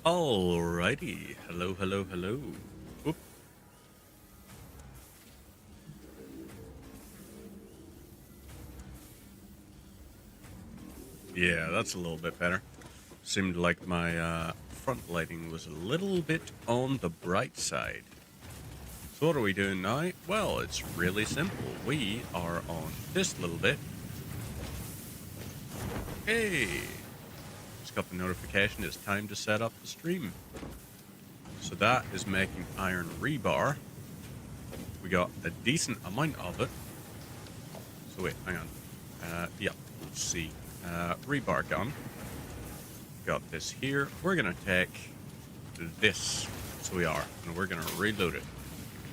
Alrighty. Hello, hello, hello. Whoop. Yeah, that's a little bit better. Seemed like my front lighting was a little bit on the bright side. So what are we doing now? Well, it's really simple. We are on this little bit. Hey! Just got the notification it's time to set up the stream. So that is making iron rebar. We got a decent amount of it. So wait, hang on. Yeah, let's see. Rebar gun. Got this here. We're going to take this. So we are. And we're going to reload it.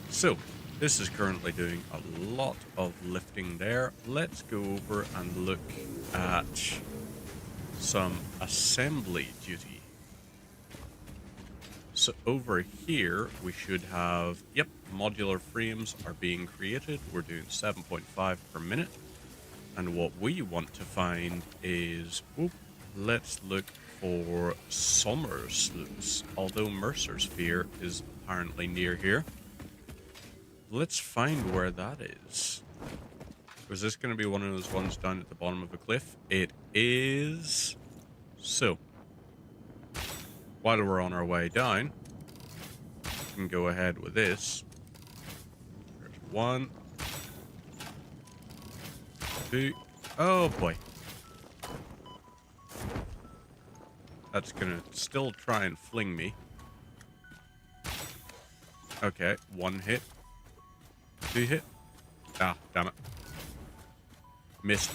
So, this is currently doing a lot of lifting there. Let's go over and look at some assembly duty. So over here, we should have, yep, modular frames are being created. We're doing 7.5 per minute. And what we want to find is, let's look for Summer Sloops, although Mercer Sphere is apparently near here. Let's find where that is. Was this going to be one of those ones down at the bottom of a cliff? It is. So, while we're on our way down, we can go ahead with this. There's one. Two. Oh boy. That's going to still try and fling me. Okay, one hit. Two hit. Ah, damn it. Missed.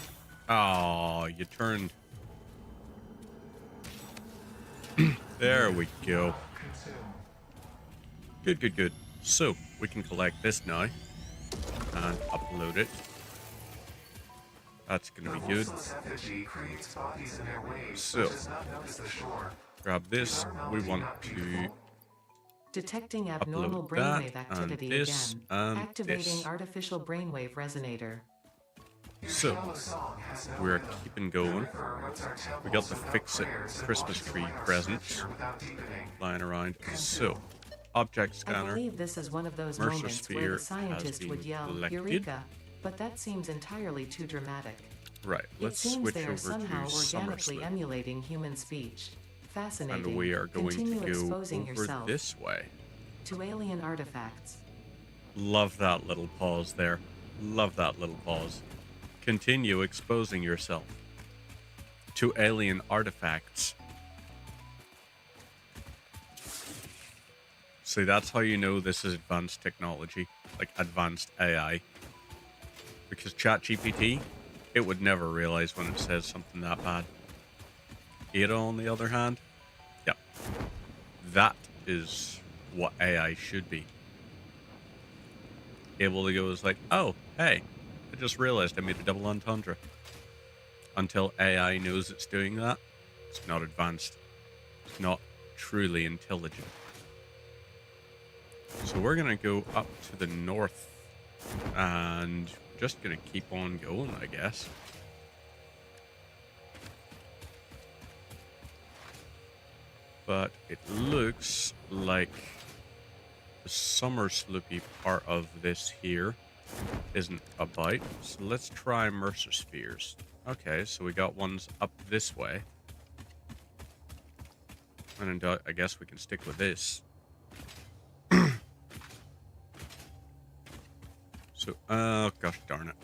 Oh, you turned. There we go. Good, good, good. So, we can collect this now and upload it. That's going to be good. So, grab this. We want to detecting abnormal upload brainwave that activity and this again. and Activating this. artificial brainwave resonator. So, we're keeping going. We got the Fix-It Christmas tree presents lying around. So, object I scanner. believe this is one of those Mercer moments where Sphere the scientist has would been yell, collected. Eureka, but that seems entirely too dramatic. Right, let's it seems switch they are over somehow to Summer organically Sloop. emulating human speech. Fascinating. And we are going Continue to go exposing over yourself this way. to alien artifacts. Love that little pause there. Love that little pause. Continue exposing yourself to alien artifacts. See, that's how you know this is advanced technology, like advanced AI. Because ChatGPT, it would never realize when it says something that bad. Ada, on the other hand, yep, that is what AI should be. Able to go is like, oh, hey, I just realized I made a double entendre. Until AI knows it's doing that, it's not advanced. It's not truly intelligent. So we're going to go up to the north and just going to keep on going, I guess. But it looks like the Summer Sloopy part of this here isn't about. So let's try Mercer Spheres. Okay, so we got ones up this way. And I guess we can stick with this. So, oh gosh darn it.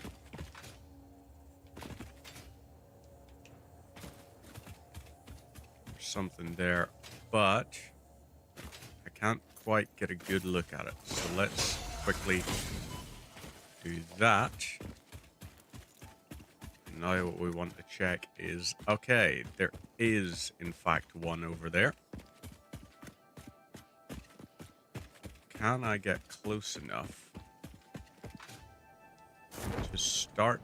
There's something there, but I can't quite get a good look at it. So let's quickly do that. Now what we want to check is, okay, there is in fact one over there. Can I get close enough to start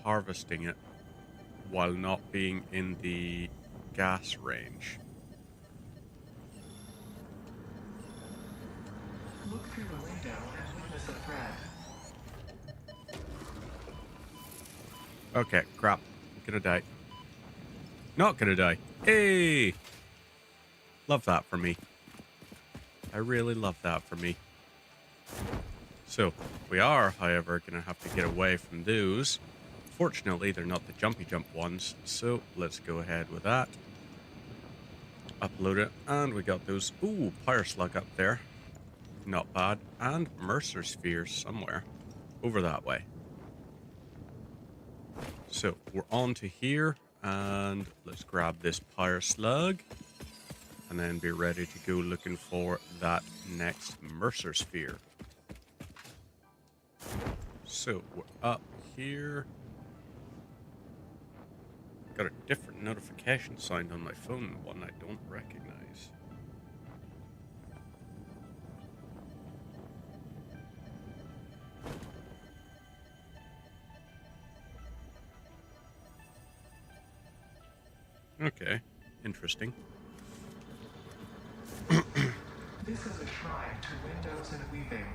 harvesting it while not being in the gas range? Look through the window and witness a thread. Okay, crap. I'm gonna die. Not gonna die. Hey! Love that for me. I really love that for me. So, we are, however, gonna have to get away from those. Fortunately, they're not the jumpy jump ones, so let's go ahead with that. Upload it, and we got those. Ooh, Pyre Slug up there. Not bad. And Mercer Sphere somewhere over that way. So, we're on to here, and let's grab this Pyre Slug, and then be ready to go looking for that next Mercer Sphere. So, we're up here. Got a different notification sound on my phone, one I don't recognize. Okay, interesting. This is a shrine to windows and weaving.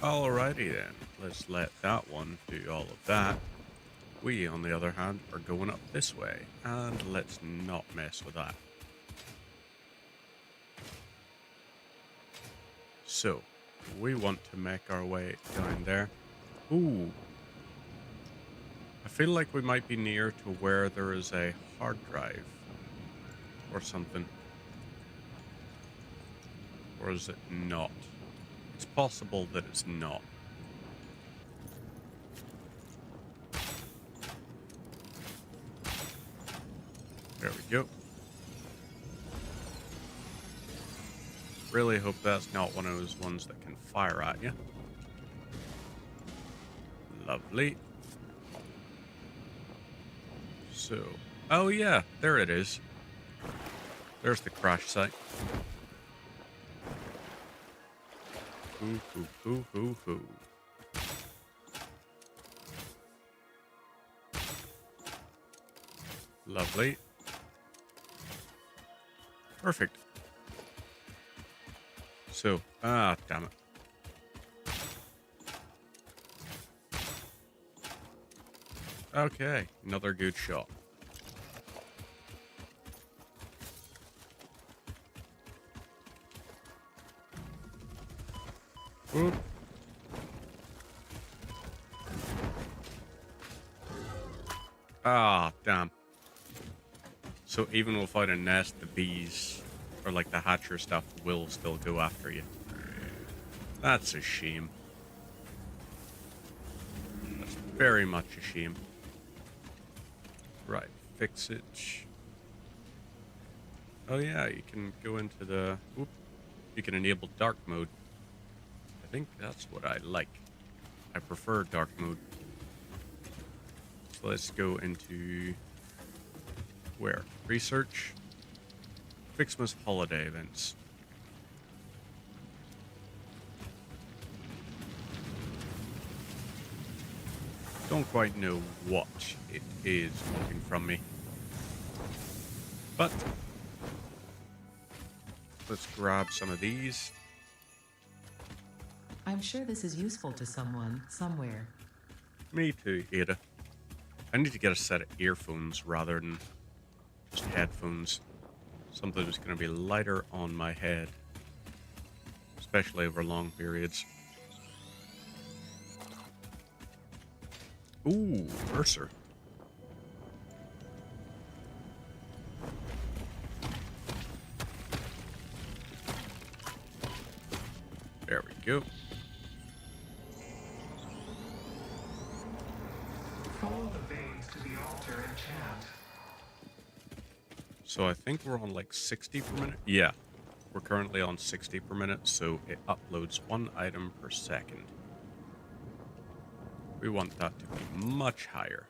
Alrighty then, let's let that one do all of that. We, on the other hand, are going up this way, and let's not mess with that. So, we want to make our way down there. Ooh. I feel like we might be near to where there is a hard drive or something. Or is it not? It's possible that it's not. There we go. Really hope that's not one of those ones that can fire at you. Lovely. So, oh yeah, there it is. There's the crash site. Hoo, hoo, hoo, hoo, hoo. Lovely. Perfect. So, damn it. Okay, another good shot. Whoop. Ah, damn. So even without a nest, the bees, or like the hatcher stuff, will still go after you. That's a shame. That's very much a shame. Right, fix it. Oh yeah, you can go into the... Whoop, you can enable dark mode. I think that's what I like. I prefer dark mode. So let's go into... Where? Research. Fixmas holiday events. Don't quite know what it is wanting from me. But let's grab some of these. I'm sure this is useful to someone, somewhere. Me too, Ada. I need to get a set of earphones rather than just headphones. Something that's going to be lighter on my head. Especially over long periods. Ooh, Mercer. There we go. Follow the veins to the altar and chant. So I think we're on like 60 per minute. Yeah, we're currently on 60 per minute, so it uploads one item per second. We want that to be much higher.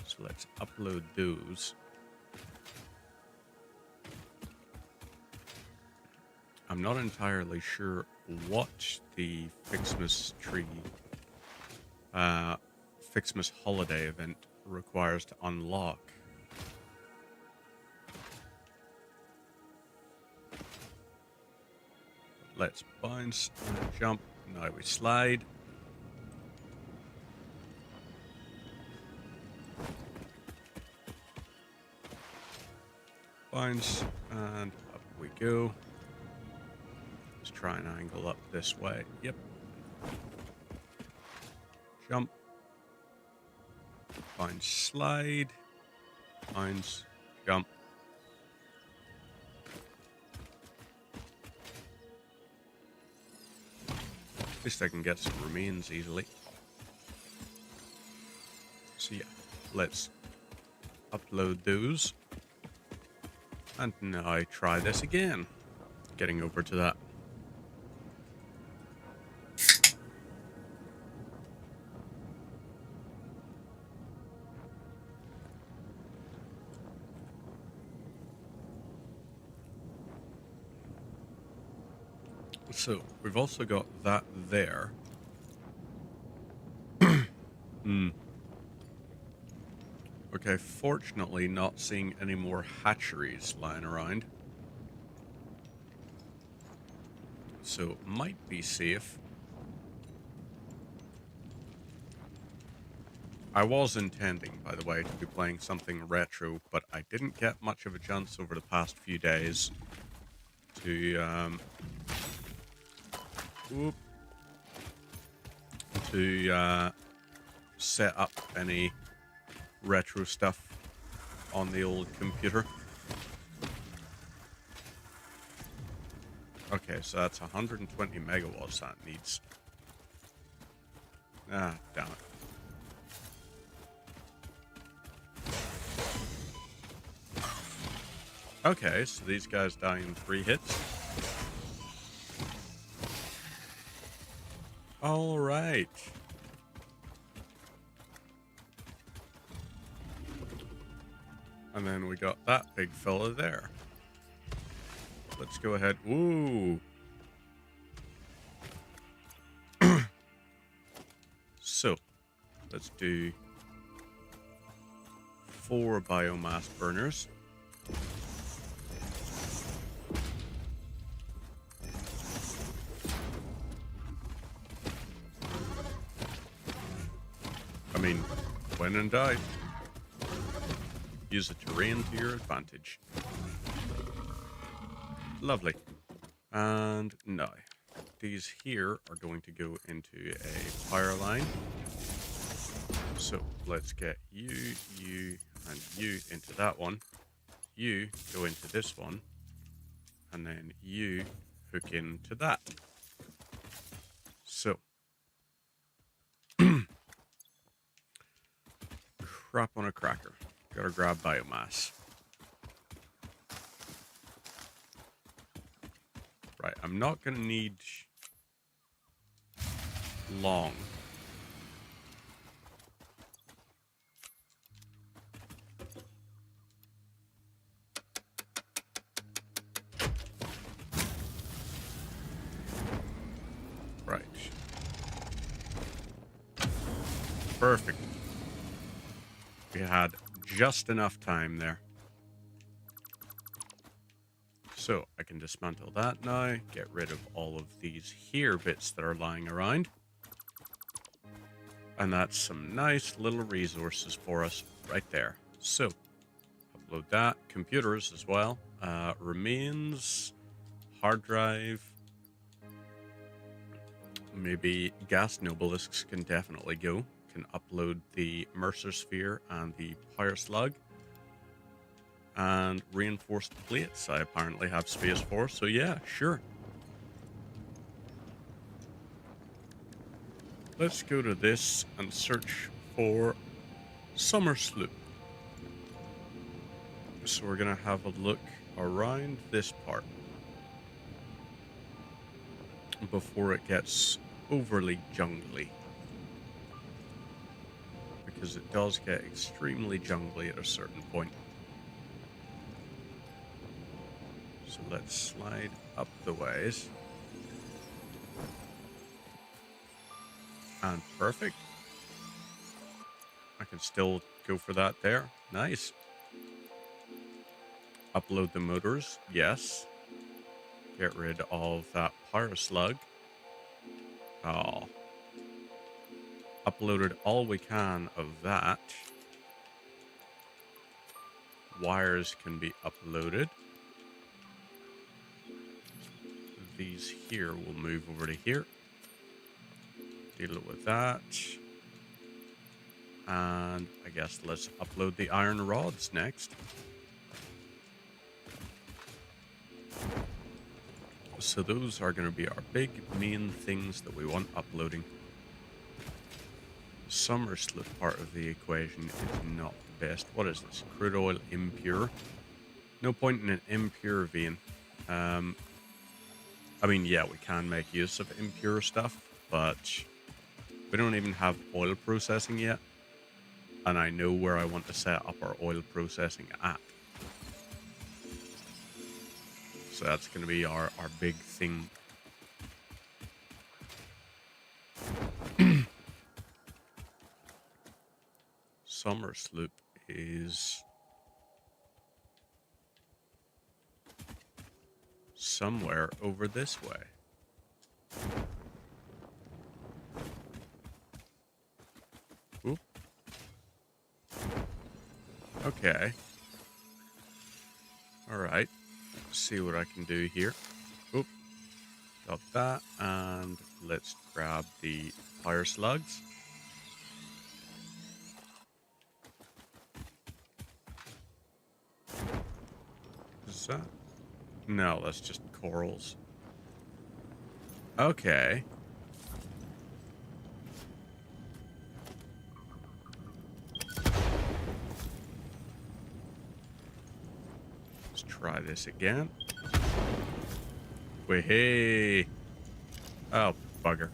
So let's upload those. I'm not entirely sure what the Fixmas tree, Fixmas holiday event requires to unlock. Let's bounce and jump Now we slide. Bounce, and up we go. Let's try and angle up this way. Yep. Jump. Bounce, slide. Bounce, jump. At least I can get some remains easily. So yeah, let's upload those. And now I try this again. Getting over to that. So, we've also got that there. Okay, fortunately not seeing any more hatcheries lying around. So, might be safe. I was intending, by the way, to be playing something retro, but I didn't get much of a chance over the past few days to, set up any retro stuff on the old computer. Okay, so that's 120 megawatts that needs. Ah, damn it. Okay, so these guys die in 3 hits. All right. And then we got that big fella there. Let's go ahead. Ooh. So, let's do 4 biomass burners. I mean, when in doubt, use the terrain to your advantage. Lovely. And now, these here are going to go into a power line. So let's get you, and you into that one. You go into this one. And then you hook into that. So. Crap on a cracker. Gotta grab biomass. Right, I'm not gonna need long. Right. Perfect. We had just enough time there. So I can dismantle that now, get rid of all of these here bits that are lying around. And that's some nice little resources for us right there. So, upload that. Computers as well. Remains, hard drive. Maybe gas nobelisks can definitely go. Can upload the Mercer Sphere and the Power Slug. And reinforced plates I apparently have space for, so yeah, sure. Let's go to this and search for Summer Sloop. So we're going to have a look around this part before it gets overly jungly. Because it does get extremely jungly at a certain point. So let's slide up the ways. And perfect. I can still go for that there. Nice. Upload the motors. Yes. Get rid of that Power Slug. Oh. Uploaded all we can of that. Wires can be uploaded. These here will move over to here. Deal with that. And I guess let's upload the iron rods next. So those are going to be our big main things that we want uploading. Summer slip part of the equation is not the best. What is this? Crude oil impure. No point in an impure vein. I mean, yeah, we can make use of impure stuff, but we don't even have oil processing yet. And I know where I want to set up our oil processing at. So that's going to be our big thing. Summer sloop is somewhere over this way. Oop. Okay. All right. See what I can do here. Oop. Got that. And let's grab the fire slugs. Is that? No, that's just corals. Okay. Let's try this again. Hey. Oh, bugger.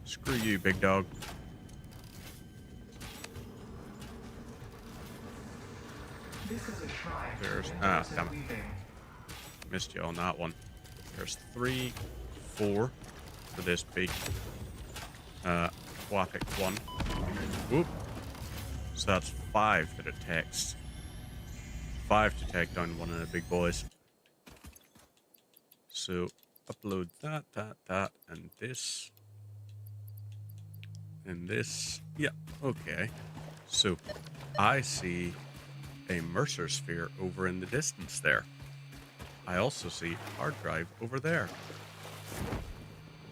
Screw you, big dog. This is a shrine to There's windows damn and it. weaving. Missed you on that one. There's 3, 4 for this big aquatic one. Whoop. So that's 5 that it takes. 5 to take down one of the big boys. So upload that, and this. And this. Yeah, okay. So I see a Mercer sphere over in the distance there. I also see a hard drive over there.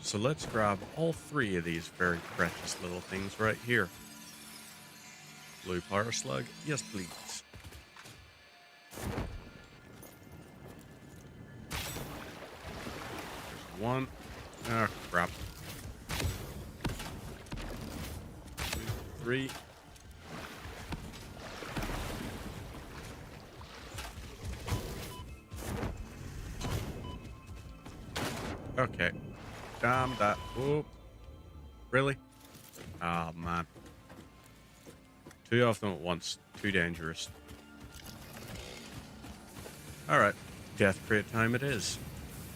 So let's grab all 3 of these very precious little things right here. Blue power slug, yes please. There's 1. Ah, crap. 2, 3. Okay. Damn that. Whoop. Really? Oh, man. 2 of them at once. Too dangerous. Alright. Death crate time it is.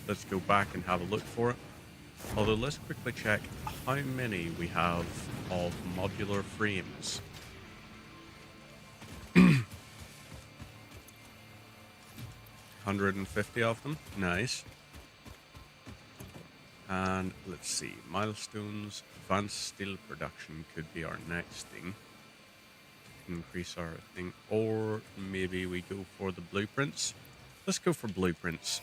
Let's go back and have a look for it. Although, let's quickly check how many we have of modular frames. 150 of them. Nice. And let's see, milestones, advanced steel production could be our next thing. Increase our thing, or maybe we go for the blueprints. Let's go for blueprints.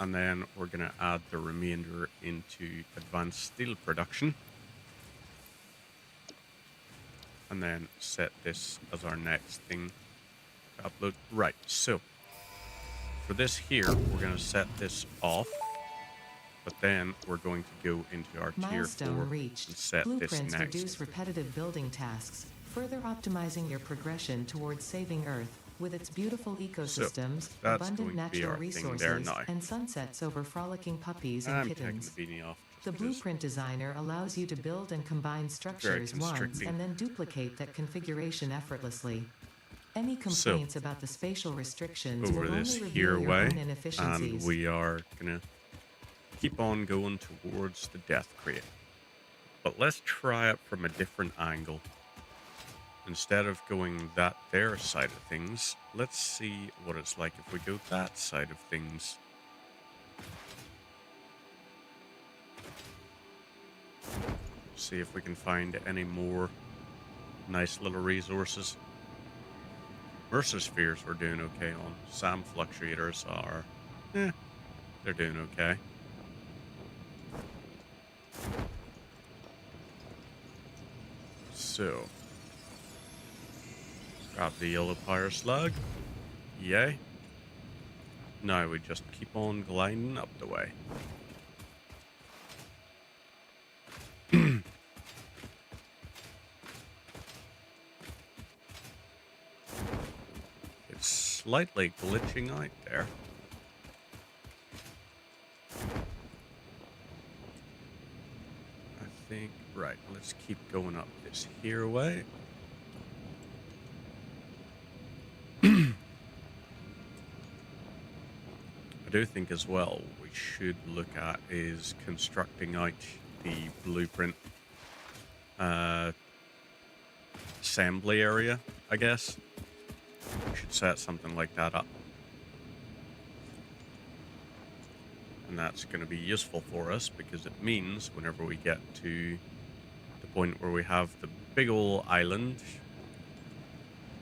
And then we're going to add the remainder into advanced steel production. And then set this as our next thing to upload. Right, so for this here, we're going to set this off, but then we're going to go into our tier 4 Milestone reached. and set this Blueprints next. reduce repetitive building tasks, further optimizing your progression towards saving Earth. With its beautiful ecosystems, that's abundant going to be natural our thing resources, there now. and sunsets over frolicking puppies and I'm taking kittens. the beanie off. The just 'cause Blueprint Designer allows you to build and combine structures once constricting. and then duplicate that configuration effortlessly. Any complaints about the spatial restrictions over will this only here reveal your way, own and inefficiencies. we are going to keep on going towards the death crate. But let's try it from a different angle. Instead of going their side of things, let's see what it's like if we go that side of things. See if we can find any more nice little resources. Mercer spheres we're doing okay on. SAM fluctuators are, they're doing okay. So, grab the yellow fire slug. Yay. Now we just keep on gliding up the way. It's slightly glitching out there. I think, right, let's keep going up this here way. I do think as well we should look at is constructing out the blueprint assembly area, I guess. We should set something like that up. And that's going to be useful for us because it means whenever we get to the point where we have the big ol' island,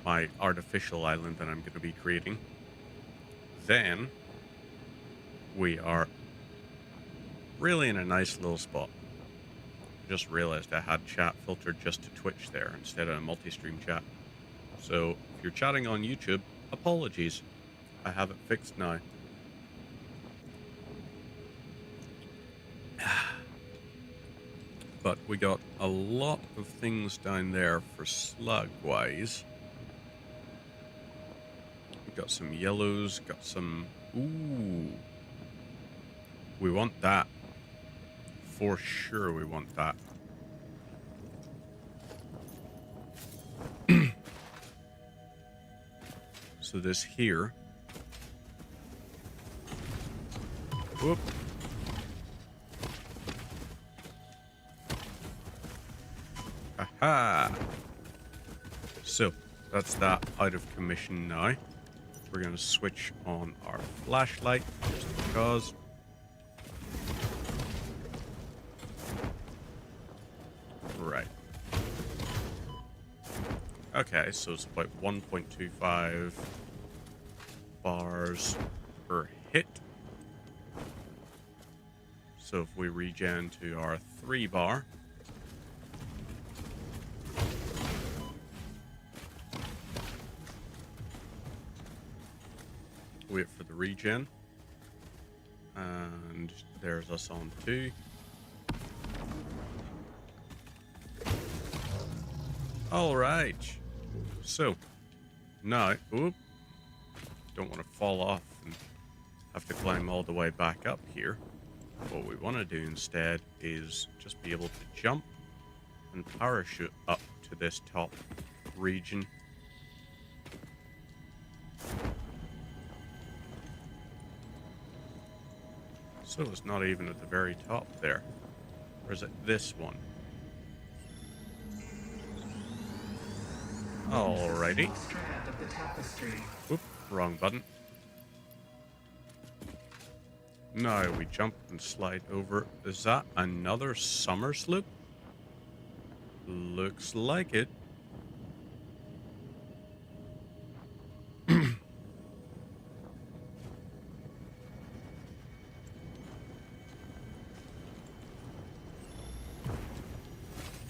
my artificial island that I'm going to be creating, then we are really in a nice little spot. Just realized I had chat filtered just to Twitch there instead of a multi-stream chat. So if you're chatting on YouTube, apologies. I have it fixed now. But we got a lot of things down there for slug-wise. We got some yellows, got some... Ooh. We want that. For sure we want that. So this here. Whoop. Aha! So, that's that out of commission now. We're going to switch on our flashlight, just because. Right. Okay, so it's about 1.25 bars per hit. So if we regen to our 3 bar, wait for the regen, and there's us on 2. All right. So now, oop, don't want to fall off and have to climb all the way back up here. What we want to do instead is just be able to jump and parachute up to this top region. So it's not even at the very top there. Or is it this one? Alrighty. Strand of the tapestry. Oop, wrong button. Now we jump and slide over. Is that another summer sloop? Looks like it.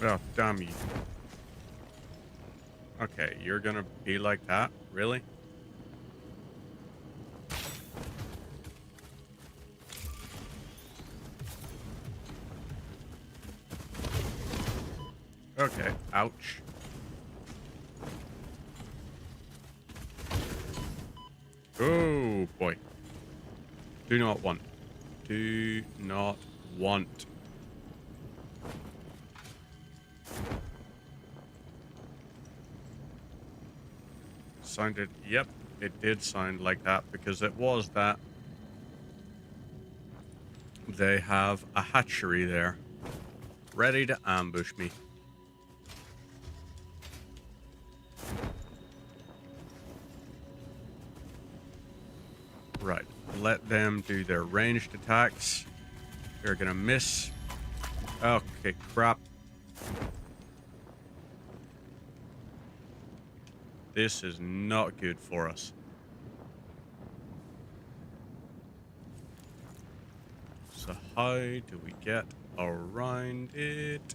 Oh, damn you. Okay, you're gonna be like that? Really? Okay, ouch. Oh, boy. Do not want. Do not want. Sounded, yep, it did sound like that because it was that. They have a hatchery there, ready to ambush me. Right, let them do their ranged attacks. They're gonna miss. Okay, crap. This is not good for us. So how do we get around it?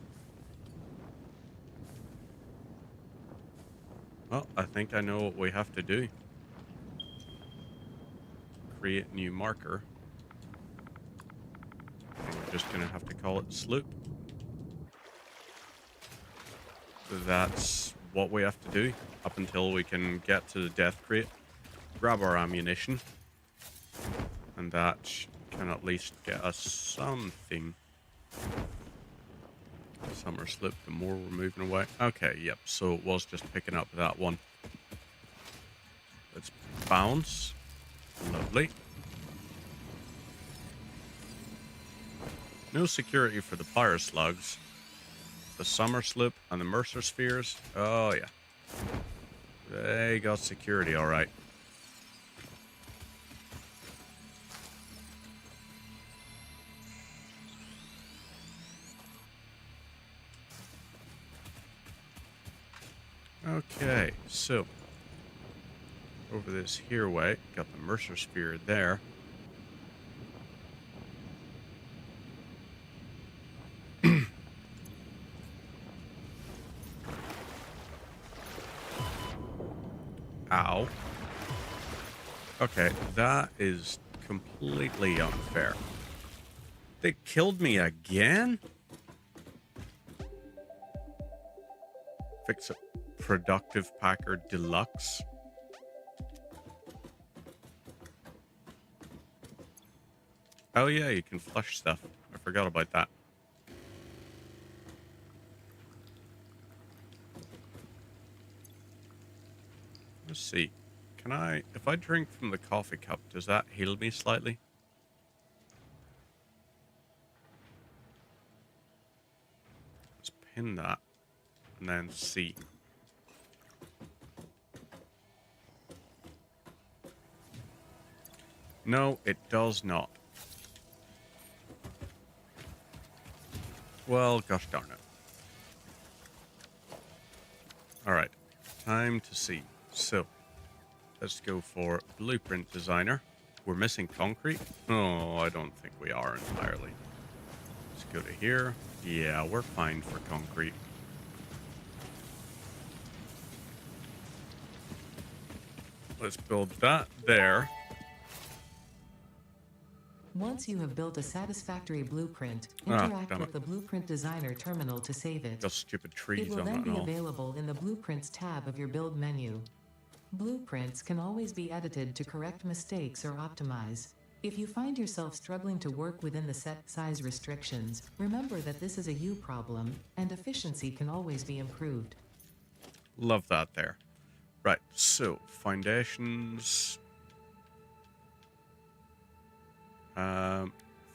Well, I think I know what we have to do. Create new marker. And we're just going to have to call it sloop. That's what we have to do up until we can get to the death crate, grab our ammunition, and that can at least get us something. Summer slip, the more we're moving away. Okay, yep, so it was just picking up that one. Let's bounce. Lovely. No security for the fire slugs. The summer slip and the Mercer spheres. Oh, yeah. They got security, all right. Okay, so over this here way, got the Mercer sphere there. Ow. Okay, that is completely unfair. They killed me again? Fix it. Productive Packer Deluxe. Oh yeah, you can flush stuff. I forgot about that. Let's see. Can I, if I drink from the coffee cup, does that heal me slightly? Let's pin that and then see. No, it does not. Well, gosh darn it. Alright, time to see. So, let's go for Blueprint Designer. We're missing concrete? Oh, I don't think we are entirely. Let's go to here. Yeah, we're fine for concrete. Let's build that there. Once you have built a satisfactory blueprint, interact damn with it. the Blueprint Designer terminal to save it. Got stupid It trees will on then it be and all. available in the Blueprints tab of your build menu. Blueprints can always be edited to correct mistakes or optimize. If you find yourself struggling to work within the set size restrictions, remember that this is a you problem, and efficiency can always be improved. Love that there. Right, so foundations.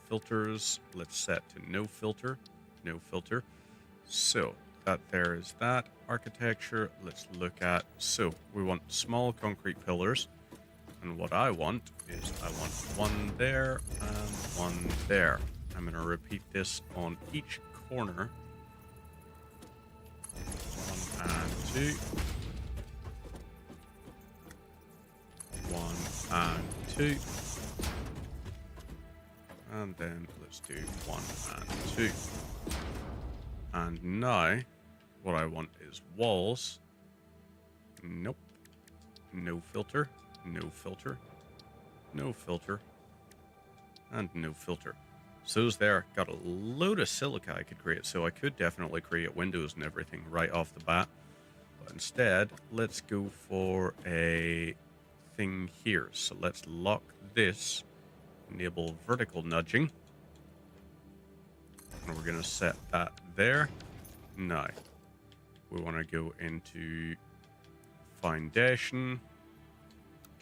Filters, let's set to no filter. No filter. So that there is that. Architecture, let's look at. So we want small concrete pillars. And what I want is I want one there and one there. I'm going to repeat this on each corner. 1 and 2. 1 and 2. And then let's do 1 and 2. And now, what I want is walls. Nope. No filter. No filter. No filter. And no filter. So those there, got a load of silica I could create. So I could definitely create windows and everything right off the bat. But instead, let's go for a thing here. So let's lock this. Enable vertical nudging. And we're going to set that there. Now, we want to go into foundation.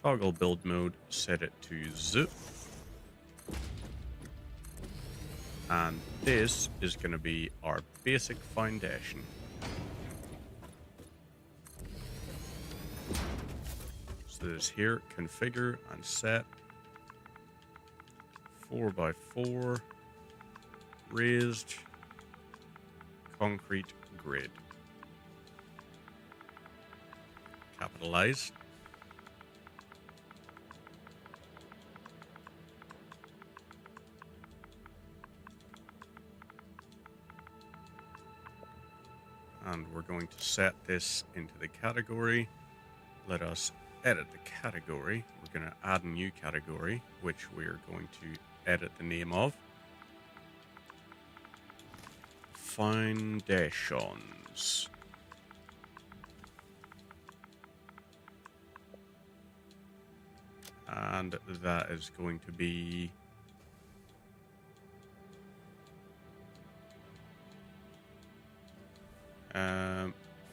Toggle build mode. Set it to zip. And this is going to be our basic foundation. So this here, configure and set. 4x4 raised concrete grid. capitalize. And we're going to set this into the category. Let us edit the category. We're going to add a new category, which we're going to edit the name of. Foundations. And that is going to be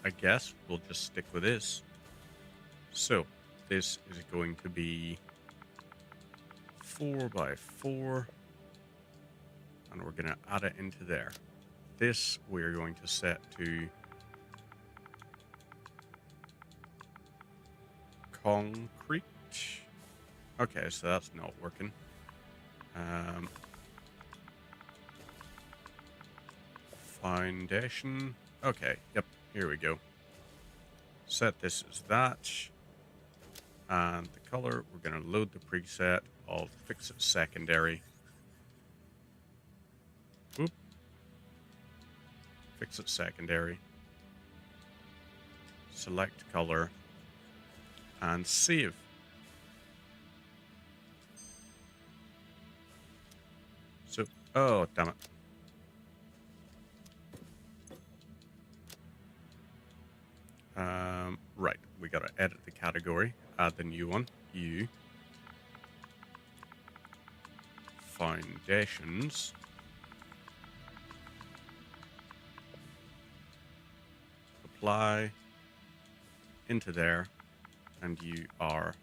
I guess we'll just stick with this. So this is going to be 4 by 4, and we're going to add it into there. This we're going to set to concrete. Okay, so that's not working. Foundation. Okay, yep, here we go. Set this as that. And the color, we're going to load the preset of Fix It Secondary. Oop. Fix It Secondary. Select color. And save. So, oh, damn it. Right, we gotta edit the category, add the new one, U, foundations, apply, into there, and you are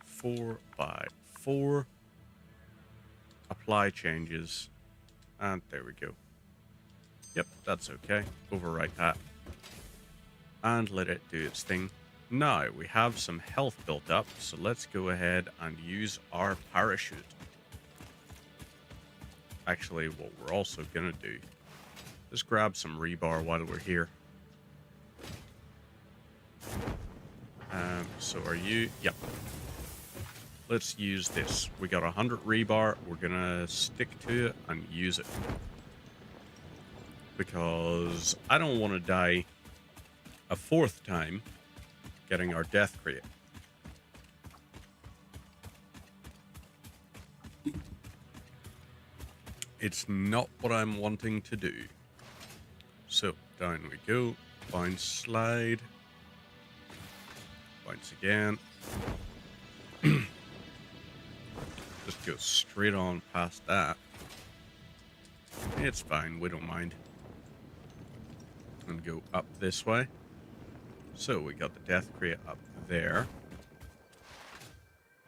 4 by 4, apply changes, and there we go. Yep, that's okay, overwrite that. And let it do its thing. Now we have some health built up, so let's go ahead and use our parachute. Actually, what we're also gonna do, let's grab some rebar while we're here. So are you? Yep. Let's use this. We got 100 rebar. We're gonna stick to it and use it because I don't want to die a 4th time getting our death crate. It's not what I'm wanting to do. So down we go, bounce, slide, bounce again. Just go straight on past that. It's fine, we don't mind. And go up this way. So we got the death crate up there.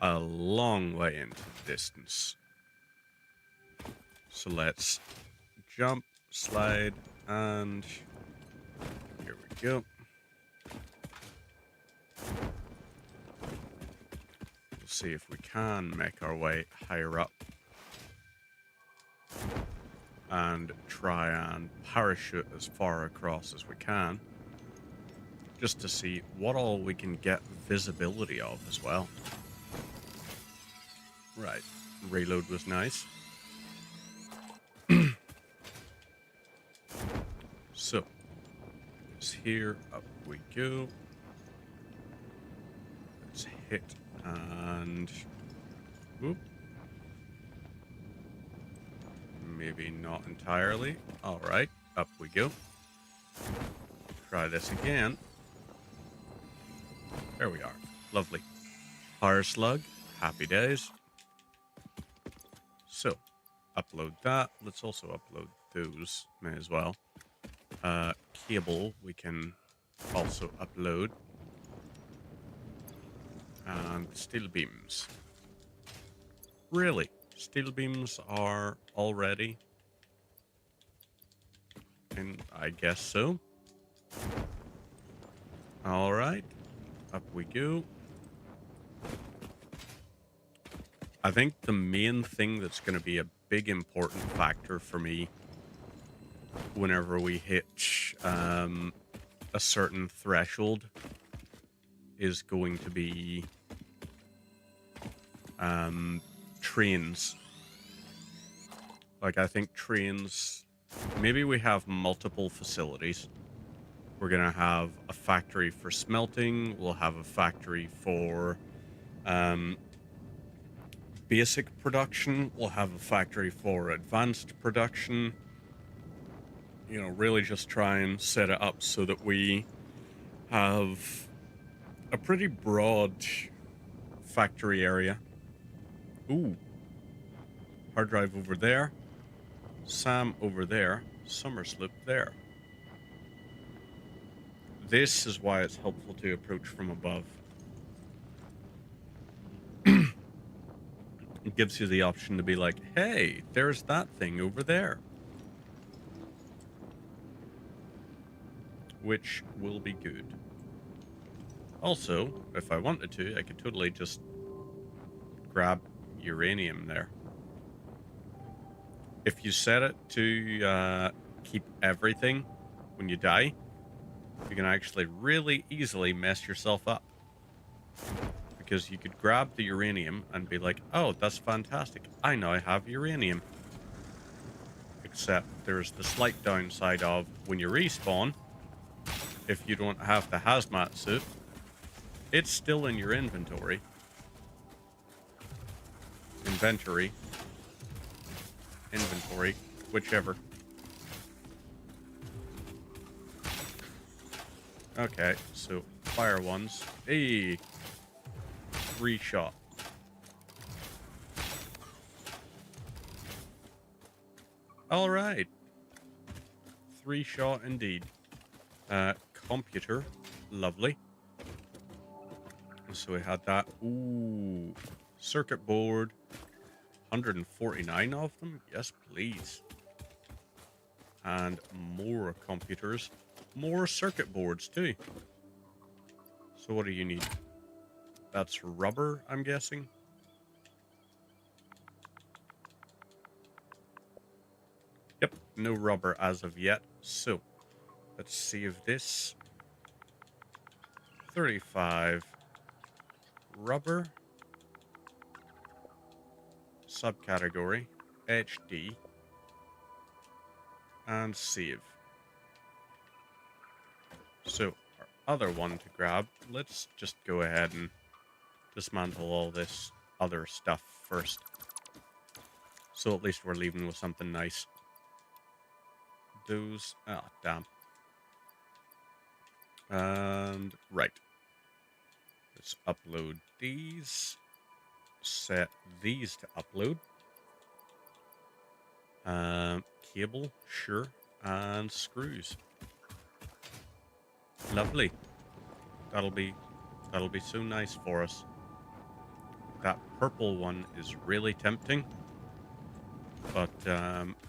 A long way into the distance. So let's jump, slide, and here we go. We'll see if we can make our way higher up. And try and parachute as far across as we can. Just to see what all we can get visibility of as well. Right, reload was nice. So, it's here, up we go. Let's hit and... Oop. Maybe not entirely. Alright, up we go. Try this again. There we are. Lovely. Fire slug. Happy days. So, upload that. Let's also upload those. May as well. Cable we can also upload. And steel beams. Really? Steel beams are already? And I guess so. Alright. Up we go. I think the main thing that's going to be a big important factor for me whenever we hit a certain threshold is going to be trains. Like, I think trains, maybe we have multiple facilities. We're going to have a factory for smelting. We'll have a factory for basic production. We'll have a factory for advanced production. You know, really just try and set it up so that we have a pretty broad factory area. Ooh. Hard drive over there. Sam over there. Summersloop there. This is why it's helpful to approach from above. It gives you the option to be like, hey, there's that thing over there. Which will be good. Also, if I wanted to, I could totally just grab uranium there. If you set it to keep everything when you die, you can actually really easily mess yourself up. Because you could grab the uranium and be like, oh, that's fantastic. I now have uranium. Except there's the slight downside of when you respawn, if you don't have the hazmat suit, it's still in your inventory. Inventory, whichever. Okay, so fire ones. Hey, 3-shot. All right, 3-shot indeed. Computer, lovely. So we had that. Ooh, circuit board. 149 of them? Yes, please. And more computers. More circuit boards, too. So what do you need? That's rubber, I'm guessing. Yep, no rubber as of yet. So, let's save this. 35 rubber. Subcategory HD and save. So our other one to grab, let's just go ahead and dismantle all this other stuff first. So at least we're leaving with something nice. Those, oh damn. And right. Let's upload these. Set these to upload. Cable, sure, and screws. Lovely. That'll be so nice for us. That purple one is really tempting, but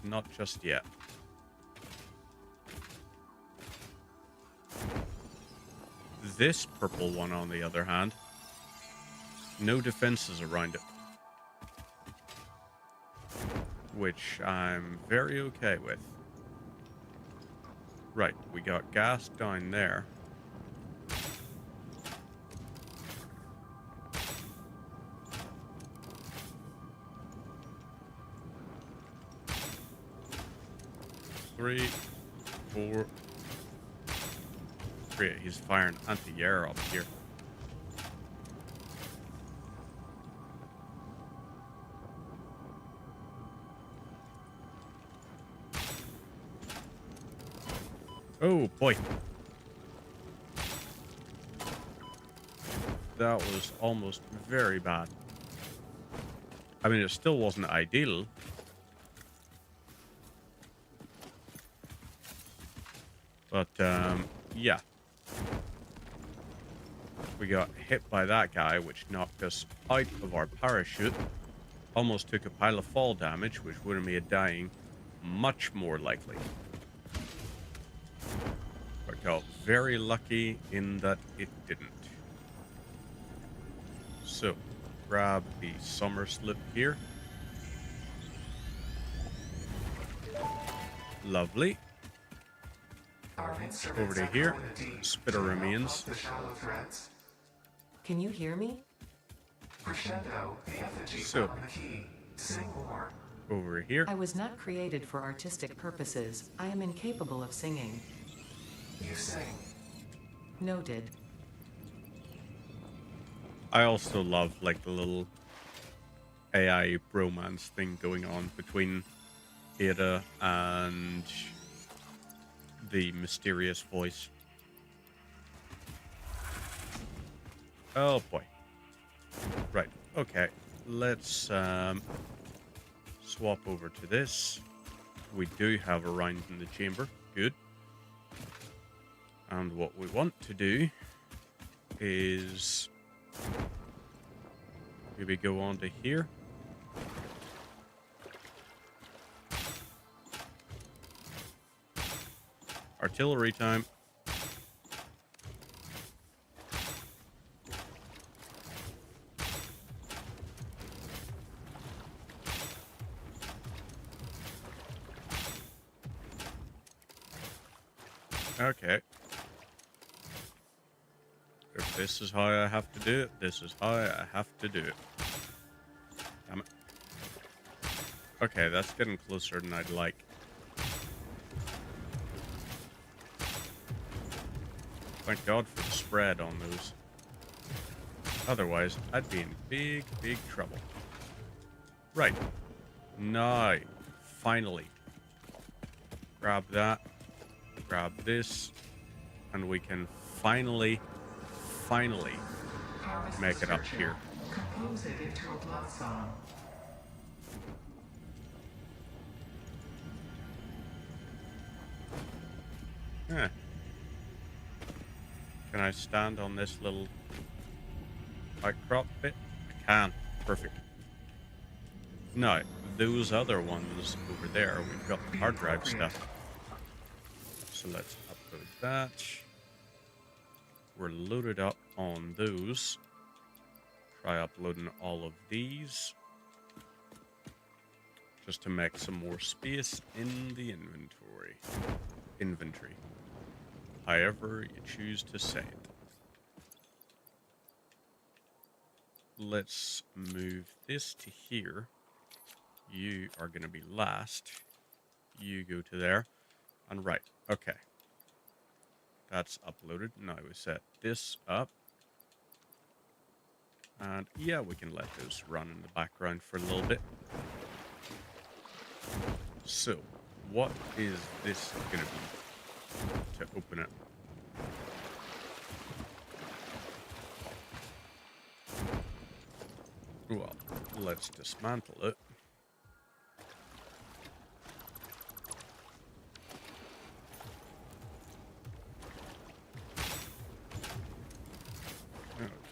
not just yet. This purple one, on the other hand, no defenses around it, which I'm very okay with. Right, we got gas down there. Three, four. Great, he's firing anti-air up here. Oh boy. That was almost very bad. I mean, it still wasn't ideal. But, yeah. We got hit by that guy, which knocked us out of our parachute. Almost took a pile of fall damage, which would have made dying much more likely. But got very lucky in that it didn't. So, grab the Summersloop here. Lovely. Over to here. Spitter remains. The shallow threads. Can you hear me? Crescendo, the effigy So- on the key. Sing more. Over here. I was not created for artistic purposes. I am incapable of singing. You sing. Noted. I also love like the little AI romance thing going on between Ada and the mysterious voice. Oh boy. Right. Okay. Let's swap over to this. We do have a round in the chamber. Good. And what we want to do is maybe go on to here. Artillery time. Okay. If this is how I have to do it, this is how I have to do it. Damn it. Okay, that's getting closer than I'd like. Thank God for the spread on those. Otherwise, I'd be in big, big trouble. Right. Now, finally. Grab that. Grab this. And we can finally Harvest make it up description. here. Compose it into a blood song. Huh. Can I stand on this little outcrop bit? I can. Perfect. Now, those other ones over there, we've got the hard drive stuff. So let's upload that. We're loaded up on those. Try uploading all of these. Just to make some more space in the inventory. However you choose to say it. Let's move this to here. You are going to be last. You go to there. And right. Okay. That's uploaded. Now we set this up. And yeah, we can let those run in the background for a little bit. So, what is this going to be to open it? Well, let's dismantle it.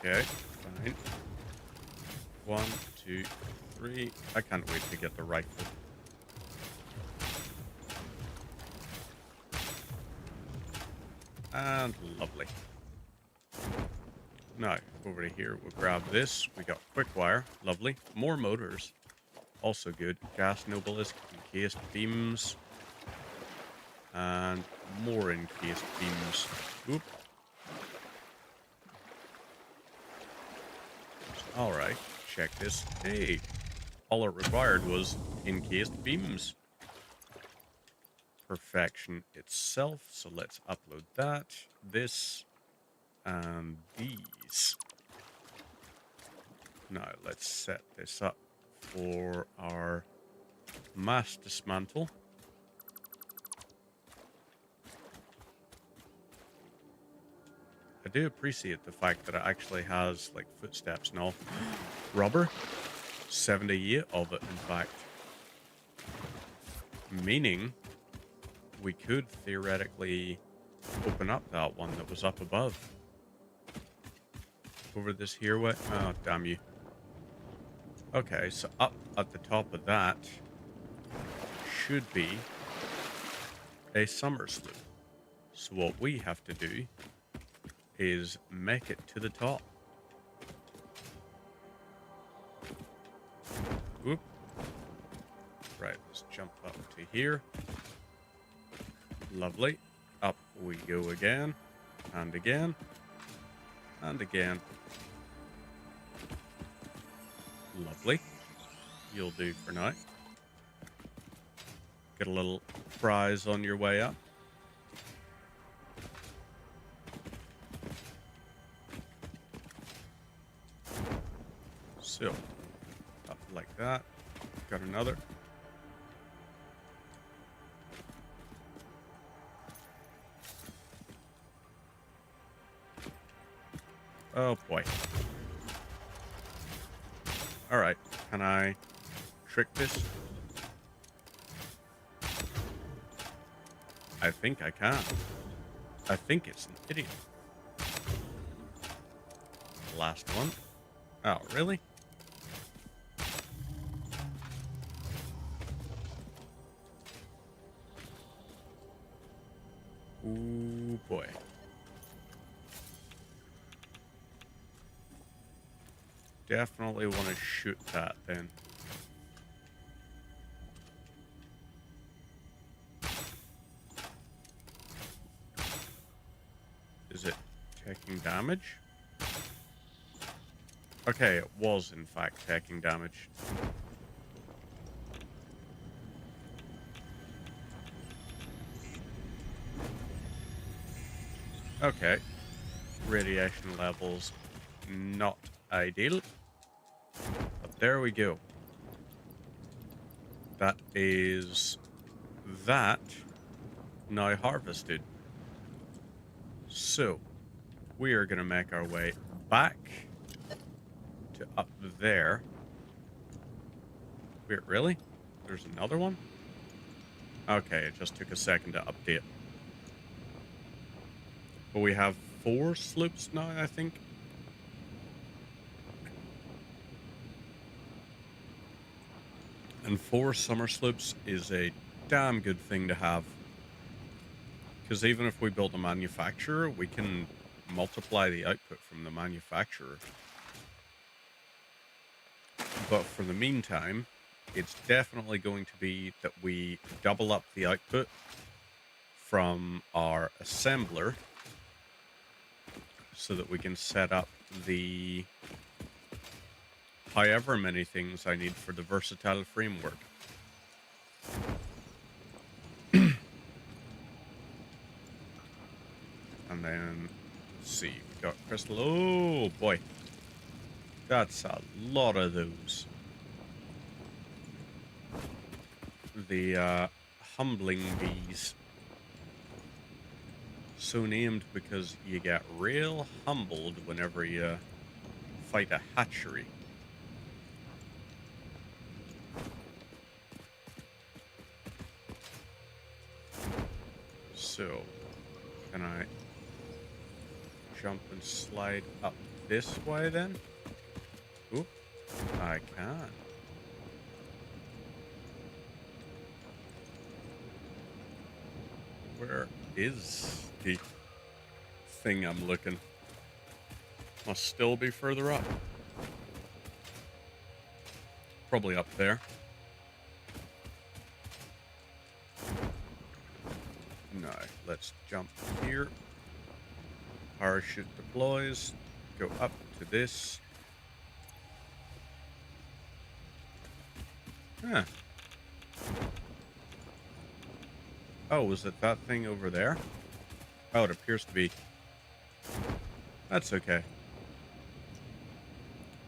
Okay, fine. 1, 2, 3. I can't wait to get the rifle. And lovely. Now, over to here, we'll grab this. We got quick wire. Lovely. More motors. Also good. Gas Nobilis, encased beams. And more encased beams. Oop. Alright, check this. Hey, all it required was encased beams. Perfection itself. So let's upload that, this, and these. Now let's set this up for our mass dismantle. I do appreciate the fact that it actually has like footsteps and all. Rubber, 78 of it in fact. Meaning we could theoretically open up that one that was up above. Over this here way. Oh, damn you. Okay, so up at the top of that should be a summer sloop. So what we have to do is make it to the top. Whoop. Right, let's jump up to here. Lovely. Up we go again, and again, and again, Lovely. You'll do for now. Get a little prize on your way up. So, up like that. Got another. Oh boy. Alright, can I trick this? I think I can. I think it's an idiot. Last one. Oh, really? Ooh, boy. Definitely want to shoot that then. Is it taking damage? Okay, it was in fact taking damage. Okay. Radiation levels not ideal. But there we go. That is that now harvested. So, we are going to make our way back to up there. Wait, really? There's another one? Okay, it just took a second to update. But we have 4 slopes now, I think. And 4 summer slopes is a damn good thing to have. Because even if we build a manufacturer, we can multiply the output from the manufacturer. But for the meantime, it's definitely going to be that we double up the output from our assembler so that we can set up the however many things I need for the versatile framework. And then, let's see, we've got crystal. Oh boy, that's a lot of those. The humbling bees. So named because you get real humbled whenever you fight a hatchery. So, can I jump and slide up this way then? Oop, I can. Where is the thing I'm looking? Must still be further up. Probably up there. No, let's jump here. Parachute deploys. Go up to this. Huh. Oh, is it that thing over there? Oh, it appears to be. That's okay.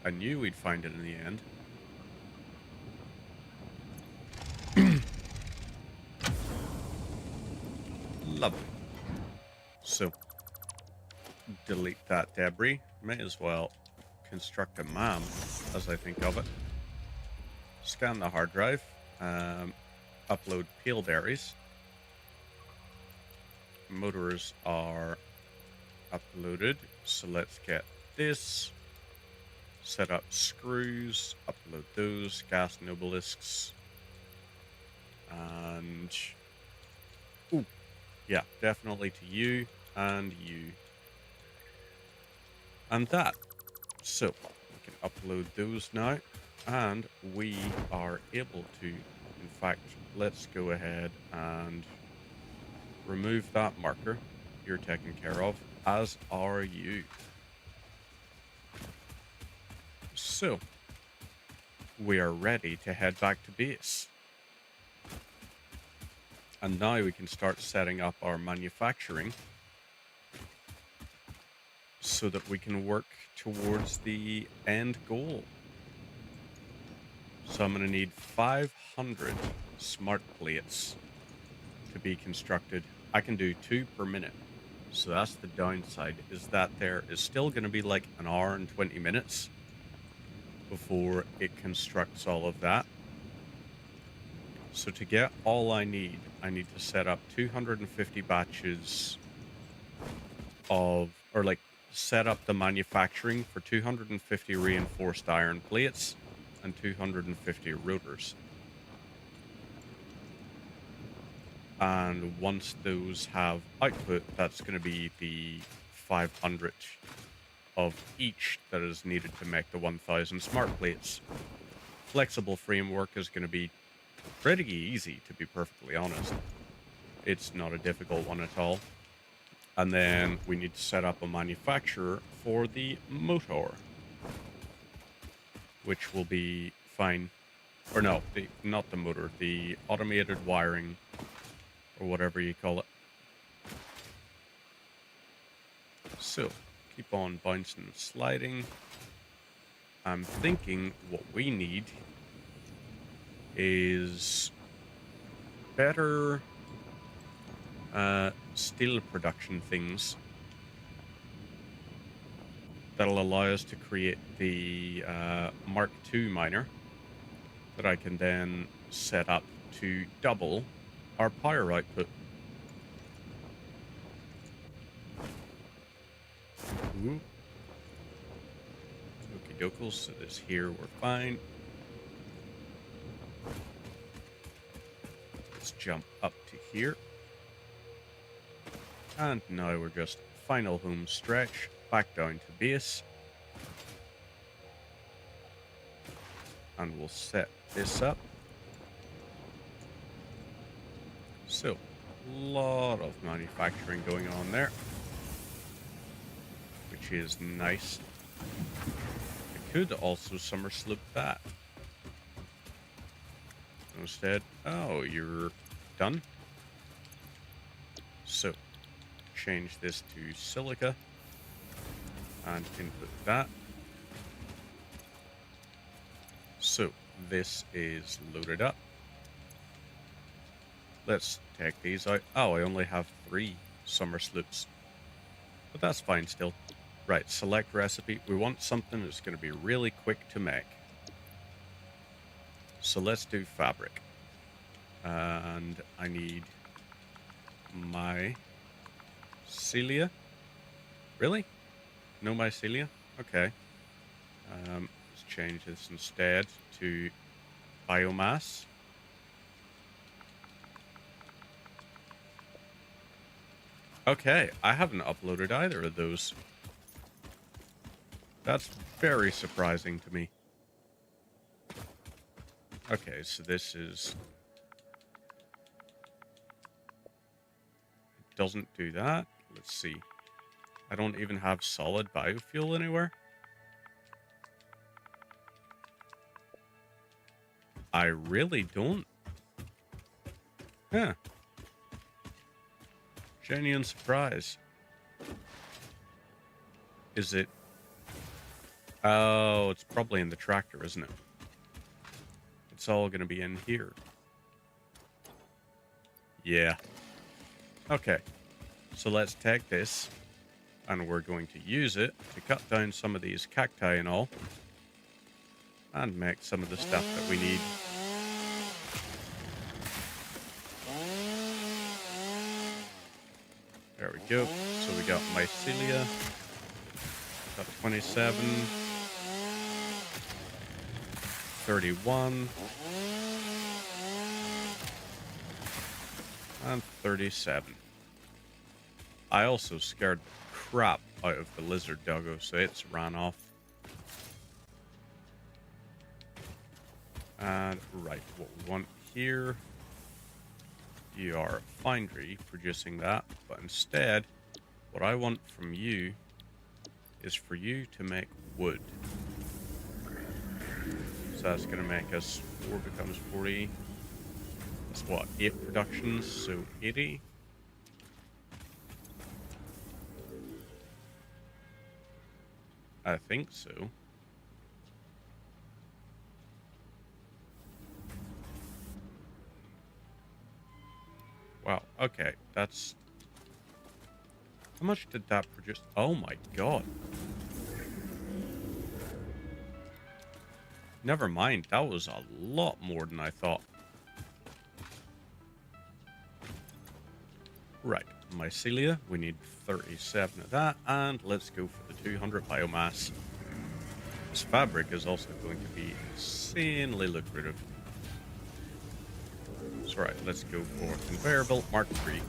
I knew we'd find it in the end. Lovely. So, delete that debris. May as well construct a MAM, as I think of it. Scan the hard drive. Upload pale berries. Motors are uploaded, so let's get this. Set up screws, upload those, gas nobelisks, and ooh, yeah, definitely to you and you. And that. So we can upload those now, and we are able to, in fact, let's go ahead and remove that marker. You're taken care of, as are you. So, we are ready to head back to base. And now we can start setting up our manufacturing so that we can work towards the end goal. So I'm going to need 500 smart plates to be constructed. I can do 2 per minute. So that's the downside, is that there is still going to be like an hour and 20 minutes before it constructs all of that. So to get all I need to set up 250 batches of, or like set up the manufacturing for 250 reinforced iron plates and 250 rotors. And once those have output, that's going to be the 500 of each that is needed to make the 1000 smart plates. Flexible framework is going to be pretty easy, to be perfectly honest. It's not a difficult one at all. And then we need to set up a manufacturer for the motor, which will be fine. Or no, not the motor, the automated wiring, or whatever you call it. So, keep on bouncing and sliding. I'm thinking what we need is better steel production things that'll allow us to create the Mark II miner that I can then set up to double our power output. Ooh. Okie dokes, so this here we're fine. Let's jump up to here. And now we're just final home stretch back down to base. And we'll set this up. So, a lot of manufacturing going on there, which is nice. I could also summer slope that. Instead, oh, you're done. So, change this to silica and input that. So, this is loaded up. Let's take these out. Oh, I only have 3 summer slopes, but that's fine still. Right, select recipe. We want something that's going to be really quick to make. So let's do fabric. And I need mycelia. Really? No mycelia? Okay. Let's change this instead to biomass. Okay, I haven't uploaded either of those. That's very surprising to me. Okay, so this is... It doesn't do that. Let's see. I don't even have solid biofuel anywhere. I really don't. Huh. Genuine surprise. Is it... Oh, it's probably in the tractor, isn't it? It's all going to be in here. Yeah. Okay. So let's take this, and we're going to use it to cut down some of these cacti and all, and make some of the stuff that we need. There we go. So we got mycelia. Got 27. 31. And 37. I also scared the crap out of the lizard doggo, so it's ran off. And right, what we want here, you are a foundry producing that, but instead, what I want from you is for you to make wood. So that's going to make us 4 becomes 40. That's what, 8 productions, so 80. I think so. Wow, okay, that's... How much did that produce? Oh my god. Never mind, that was a lot more than I thought. Right, mycelia, we need 37 of that, and let's go for the 200 biomass. This fabric is also going to be insanely lucrative. So right, let's go for conveyor belt Mark III.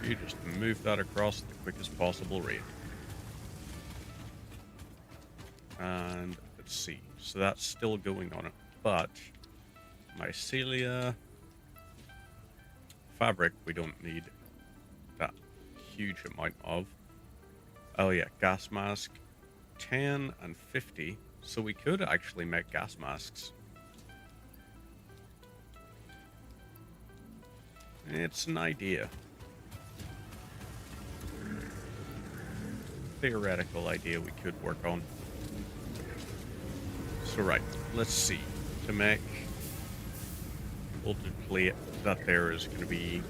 You just move that across at the quickest possible rate. And let's see, so that's still going on it, but mycelia... Fabric, we don't need that huge amount of. Oh yeah, gas mask, 10 and 50. So we could actually make gas masks. It's an idea. Theoretical idea we could work on. So right, let's see. To make bolted plate, that there is going to be...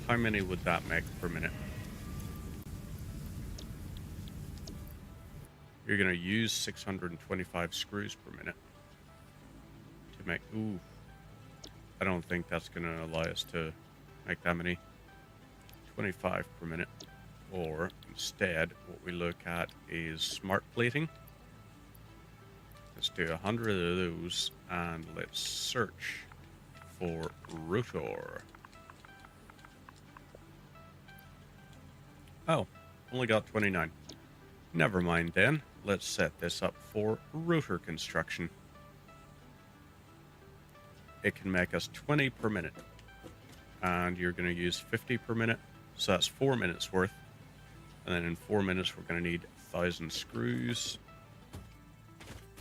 How many would that make per minute? You're going to use 625 screws per minute to make... Ooh. I don't think that's going to allow us to make that many. 25 per minute. Or instead, what we look at is smart plating. Let's do 100 of those, and let's search for rotor. Oh, only got 29. Never mind then. Let's set this up for rotor construction. It can make us 20 per minute. And you're going to use 50 per minute. So that's 4 minutes worth. And then in 4 minutes, we're going to need 1,000 screws.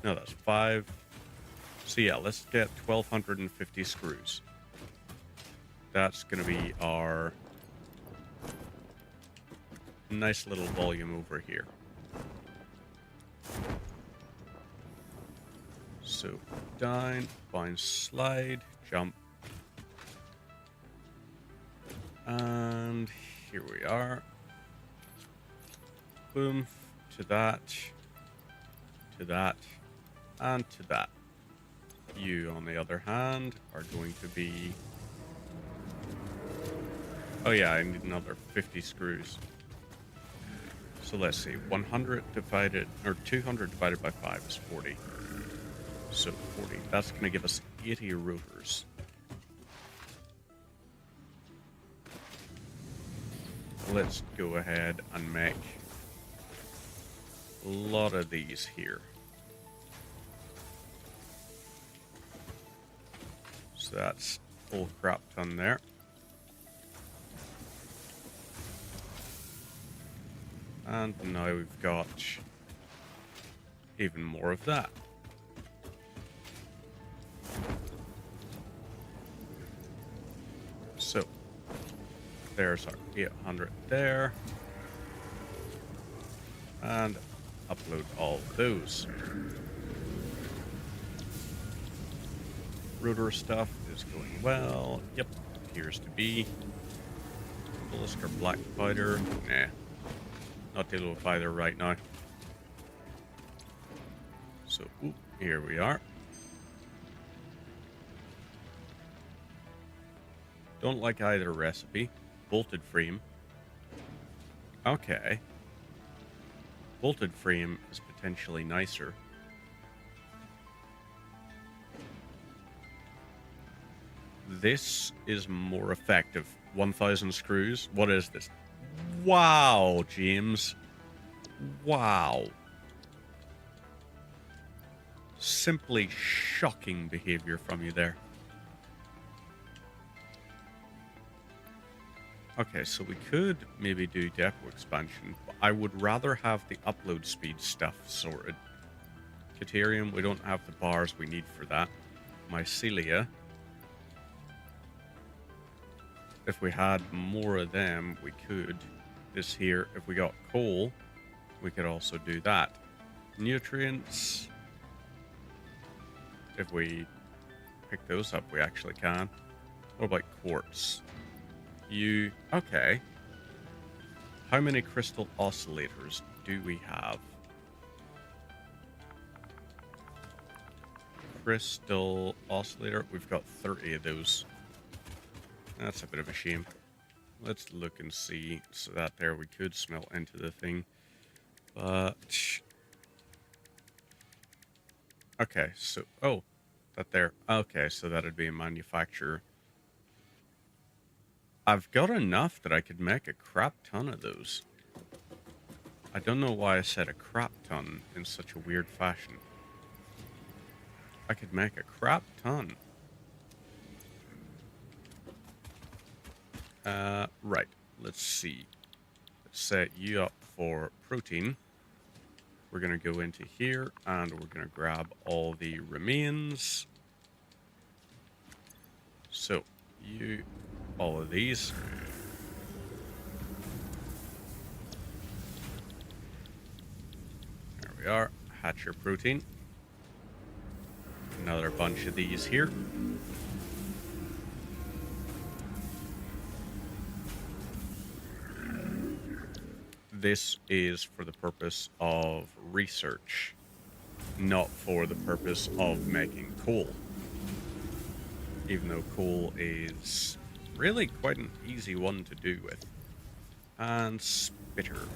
No, that's 5. So yeah, let's get 1,250 screws. That's going to be our nice little volume over here. So down, bind, slide, jump. And here we are. Boom, to that, and to that. You, on the other hand, are going to be... Oh yeah, I need another 50 screws. So let's see, 100 divided, or 200 divided by 5 is 40. So 40, that's going to give us 80 rotors. Let's go ahead and make a lot of these here. So that's full crap done there. And now we've got even more of that. So there's our 800 there. And upload all of those. Rotor stuff is going well. Yep, appears to be. Talisker black powder. Nah. Not dealing with either right now. So, here we are. Don't like either recipe. Bolted frame. Okay. Bolted frame is potentially nicer. This is more effective. 1,000 screws. What is this? Wow, James. Wow. Simply shocking behavior from you there. Okay, so we could maybe do depot expansion, but I would rather have the upload speed stuff sorted. Deuterium, we don't have the bars we need for that. Mycelia. If we had more of them, we could. This here, if we got coal, we could also do that. Nutrients. If we pick those up, we actually can. What about quartz? Okay. How many crystal oscillators do we have? Crystal oscillator, we've got 30 of those. That's a bit of a shame. Let's look and see. So that there, we could smelt into the thing. But... okay, so... oh, that there. Okay, so that'd be a manufacturer. I've got enough that I could make a crap ton of those. I don't know why I said a crap ton in such a weird fashion. I could make a crap ton. Right. Let's see. Let's set you up for protein. We're going to go into here and we're going to grab all the remains. So, all of these. There we are. Hatch your protein. Another bunch of these here. This is for the purpose of research, not for the purpose of making coal. Even though coal is really quite an easy one to do with. And spitter.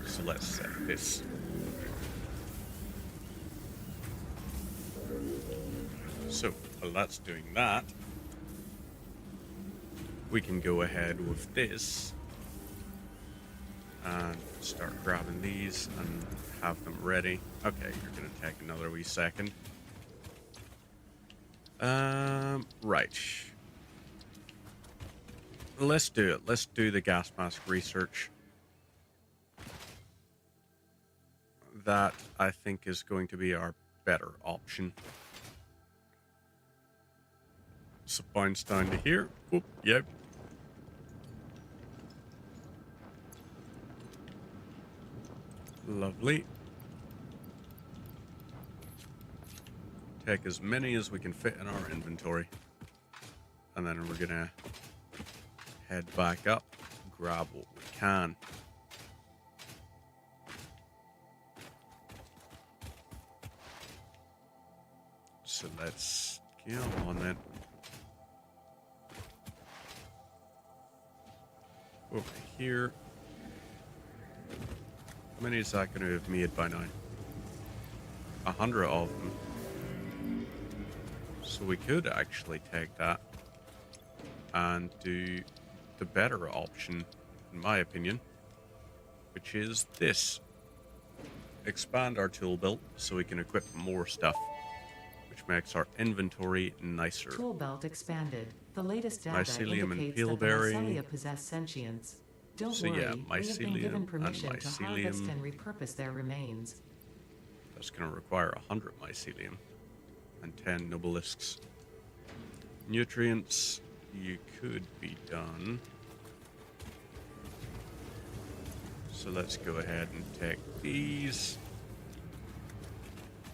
So let's set this. So, while that's doing that, we can go ahead with this and start grabbing these and have them ready. Okay, you're going to take another wee second. Right. Let's do it. Let's do the gas mask research. That, I think, is going to be our better option. So bounce down to here. Oop, yep. Lovely. Take as many as we can fit in our inventory. And then we're gonna head back up, grab what we can. So let's get on then. Over here. How many is that going to have made by now? 100 of them. So we could actually take that and do the better option, in my opinion, which is this. Expand our tool belt so we can equip more stuff, which makes our inventory nicer. Tool belt expanded. The latest data Mycelium and indicates that the peelberry. mycelia possess sentience. Don't So worry, yeah, we have been given mycelium permission and to harvest mycelium. and repurpose their remains. That's going to require 100 mycelium and 10 nobelisks. Nutrients, you could be done. So let's go ahead and take these.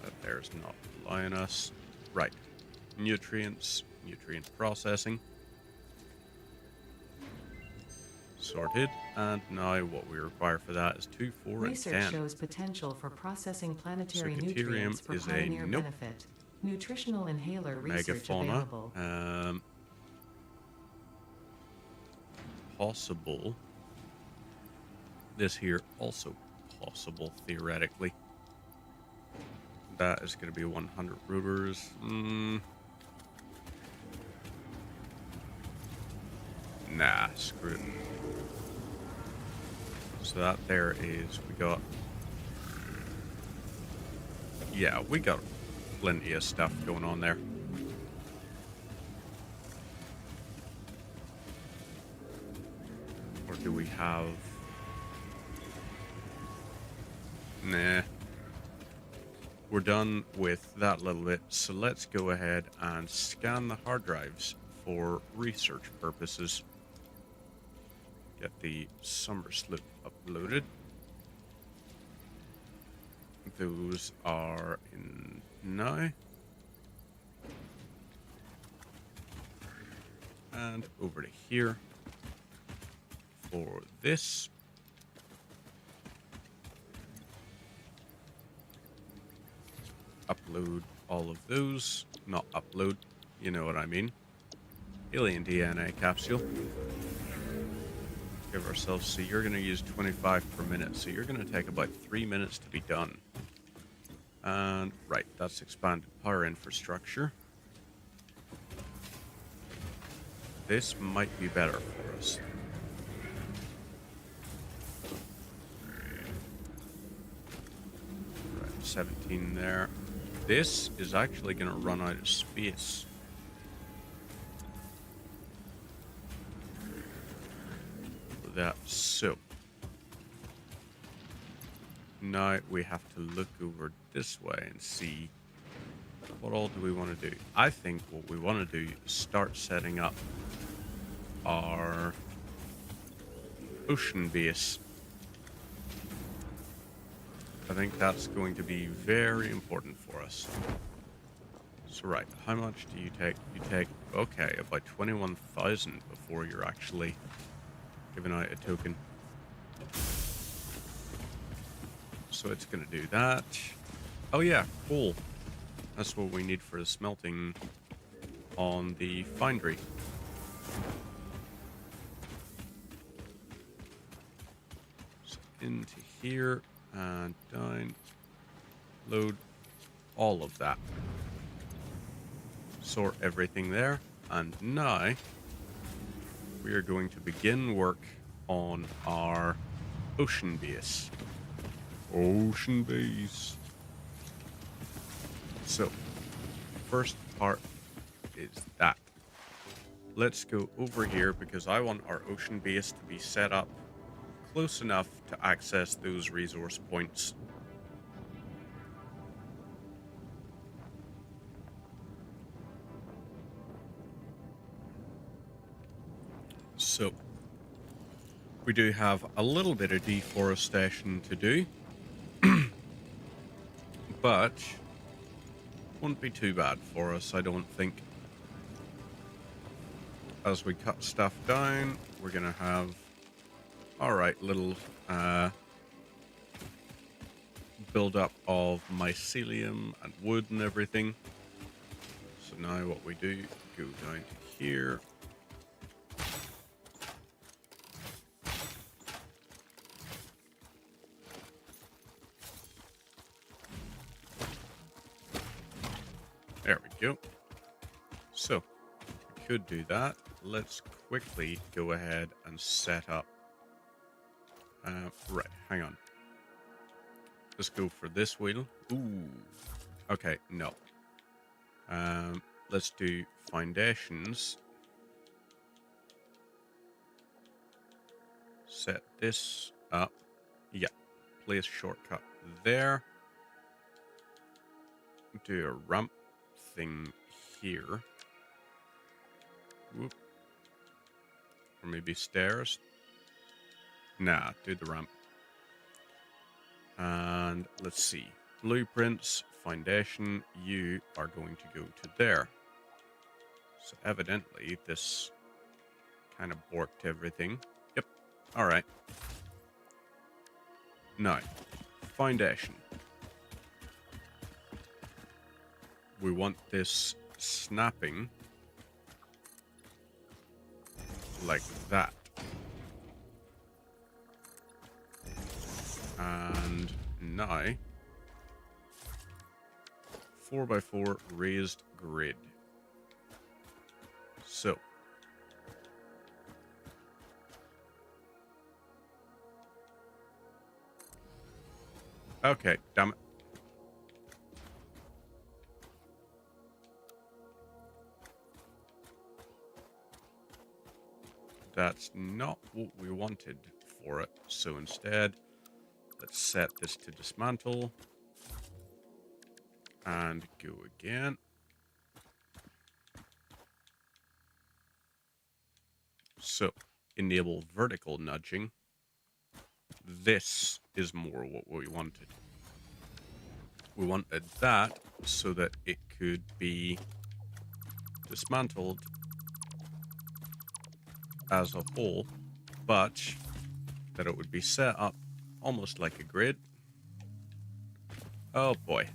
That there's not allowing us. Right. Nutrients, nutrient processing. Sorted. And now what we require for that is 2, 4, Research and 10. shows potential for processing planetary So nutrients for is a pioneer nope. benefit. Nutritional inhaler research Megafauna. available. Possible. This here also possible, theoretically. That is going to be 100 rooters. Nah, screw it. So that there is, we got... yeah, we got plenty of stuff going on there. Or do we have... nah. we're done with that little bit. So let's go ahead and scan the hard drives for research purposes. Get the Summer Sloop uploaded. Those are in now. And over to here for this. Upload all of those. Not upload, you know what I mean. Alien DNA capsule. Give ourselves, so you're going to use 25 per minute, so you're going to take about 3 minutes to be done. And, right, that's expanded power infrastructure. This might be better for us. Right, 17 there. This is actually going to run out of space. That, so now we have to look over this way and see what all do we want to do. I think what we want to do is start setting up our ocean base. I think that's going to be very important for us. So right, how much do you take? You take, okay, about 21,000 before you're actually giving out a token. So it's going to do that. Oh yeah, cool. That's what we need for the smelting on the foundry. So into here and down. Load all of that. Sort everything there. And now we are going to begin work on our ocean base. Ocean base. So, first part is that. Let's go over here because I want our ocean base to be set up close enough to access those resource points. So, we do have a little bit of deforestation to do, but won't be too bad for us, I don't think. As we cut stuff down, we're going to have, alright, little build up of mycelium and wood and everything. So now what we do, go down to here. There we go. So, we could do that. Let's quickly go ahead and set up. Right, hang on. Let's go for this wheel. Ooh. Okay, no. Let's do foundations. Set this up. Yeah, place shortcut there. Do a ramp thing here. Whoop. Or maybe stairs. Nah, do the ramp. And let's see. Blueprints, foundation, you are going to go to there. So evidently this kind of borked everything. Yep. Alright. Now, foundation. We want this snapping like that. And now 4x4 raised grid. So okay, damn it. That's not what we wanted for it. So instead, let's set this to dismantle. And go again. So, enable vertical nudging. This is more what we wanted. We wanted that so that it could be dismantled as a whole, but that it would be set up almost like a grid. Oh boy.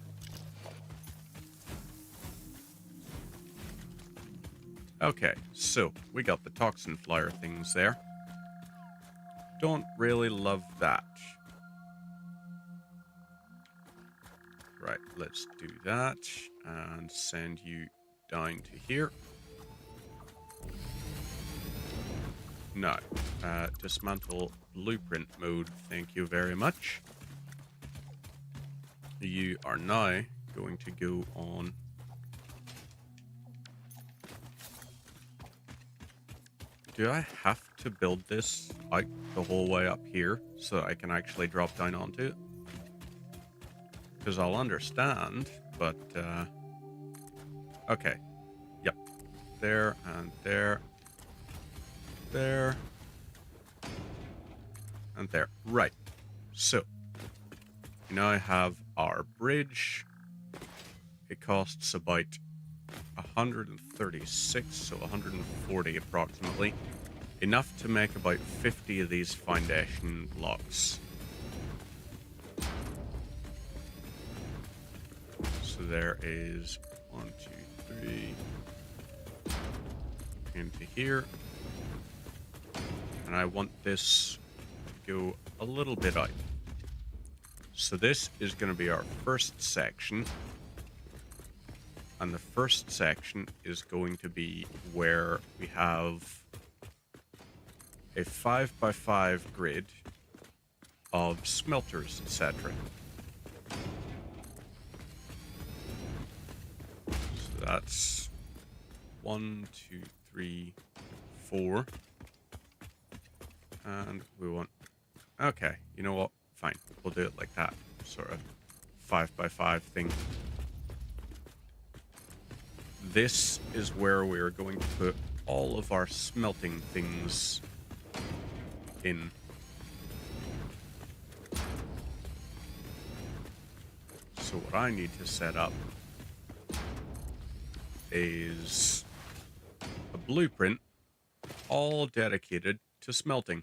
Okay, so we got the toxin flyer things there. Don't really love that. Right, let's do that and send you down to here. No, dismantle blueprint mode, thank you very much. You are now going to go on. Do I have to build this out the whole way up here so that I can actually drop down onto it? Because I'll understand, but, okay. Yep. There and there. There. And there. Right. So, we now have our bridge. It costs about 136, so 140 approximately. Enough to make about 50 of these foundation blocks. So there is 1, 2, 3 into here. And I want this to go a little bit out. So this is going to be our first section. And the first section is going to be where we have a 5x5 grid of smelters, etc. So that's 1, 2, 3, 4. And we want... Okay, you know what? Fine. We'll do it like that. Sort of 5x5 thing. This is where we're going to put all of our smelting things in. So what I need to set up is a blueprint all dedicated to smelting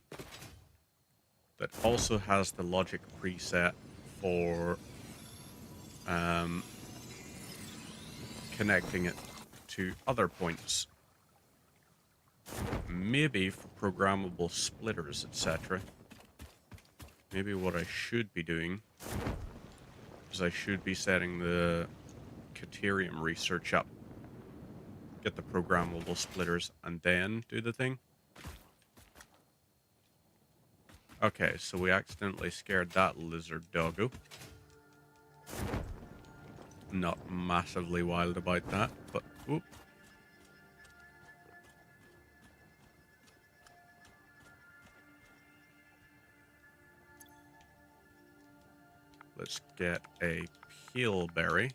that also has the logic preset for connecting it to other points. Maybe for programmable splitters, etc. Maybe what I should be doing is I should be setting the Caterium research up. Get the programmable splitters and then do the thing. Okay, so we accidentally scared that lizard doggo. Not massively wild about that, but whoop. Let's get a peel berry.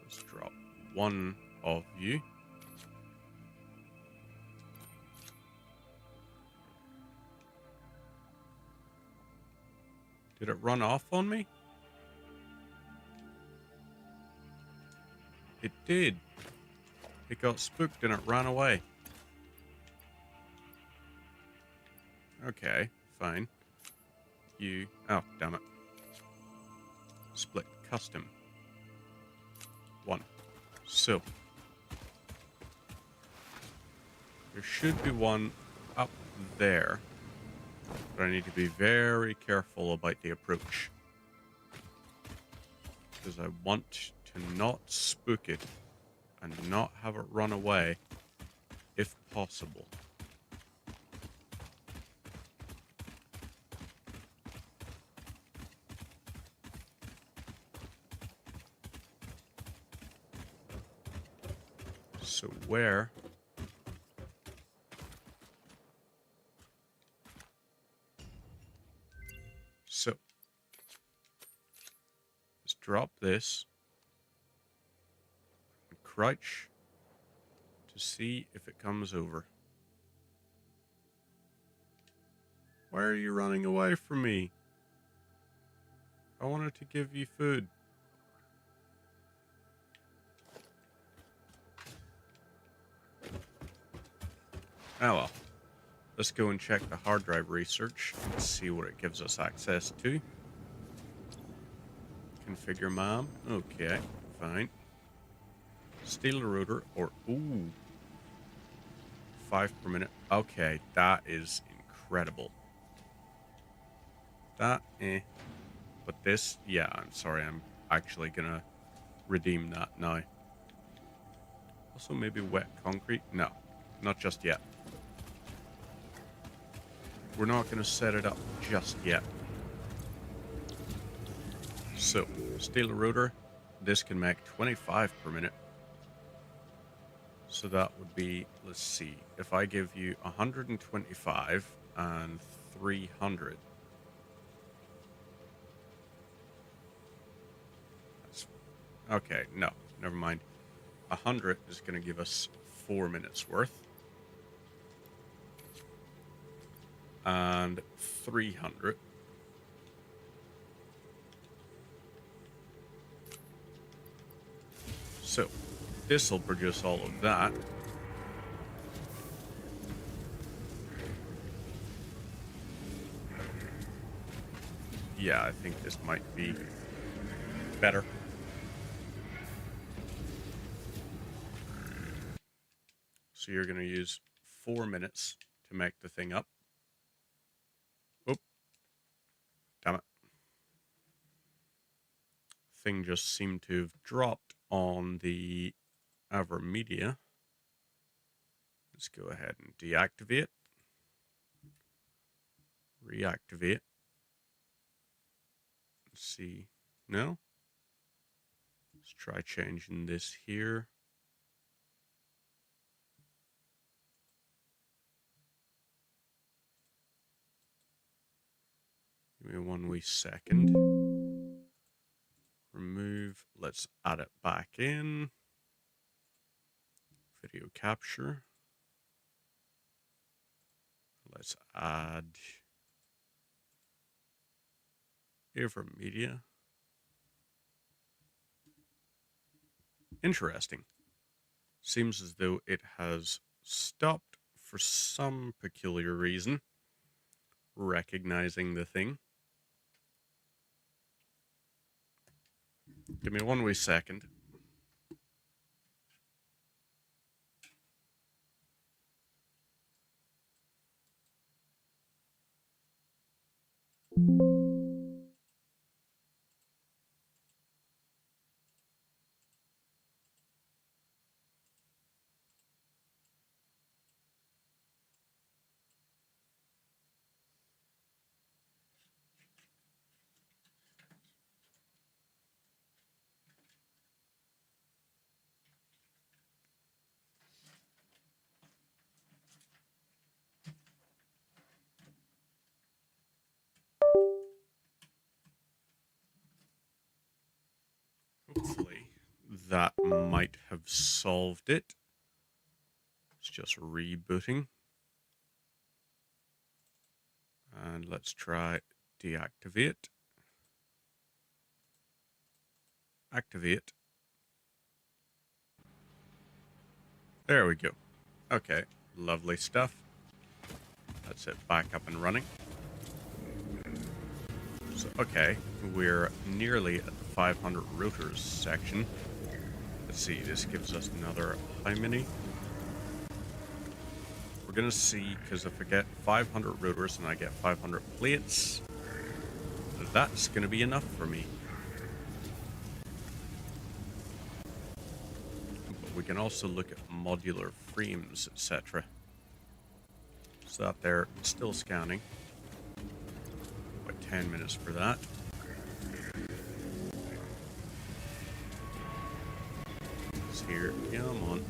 Let's drop one of you. Did it run off on me? It did. It got spooked and it ran away. Okay, fine. You... Oh, damn it. Split custom. 1. So. There should be one up there. But I need to be very careful about the approach. Because I want to not spook it and not have it run away if possible. So where So, let's drop this and crouch to see if it comes over. Why are you running away from me? I wanted to give you food. Oh well. Let's go and check the hard drive research and see what it gives us access to. Configure mom. Okay, fine. Steal a router or... Ooh. 5 per minute. Okay, that is incredible. That, But this, yeah, I'm sorry. I'm actually gonna redeem that now. Also, maybe wet concrete? No, not just yet. We're not going to set it up just yet. So, steal a router. This can make 25 per minute. So that would be, let's see, if I give you 125 and 300. That's, okay, no, never mind. 100 is going to give us 4 minutes worth. And 300. So, this will produce all of that. Yeah, I think this might be better. So you're going to use 4 minutes to make the thing up. Oop. Damn it. Thing just seemed to have dropped on the AverMedia. Let's go ahead and deactivate. Reactivate. Let's see. No? Let's try changing this here. Give me 1 wee second. Remove. Let's add it back in. Video capture. Let's add AverMedia. Interesting. Seems as though it has stopped for some peculiar reason, recognizing the thing. Give me 1 wee second. Hopefully that might have solved it. It's just rebooting. And let's try deactivate. Activate. There we go. Okay, lovely stuff. That's it, back up and running. So, okay, we're nearly at the 500 routers section. Let's see, this gives us another how many? We're gonna see, because if I get 500 routers and I get 500 plates, that's gonna be enough for me. But we can also look at modular frames, etc. So that there, still scanning. About 10 minutes for that. It's here. Come on.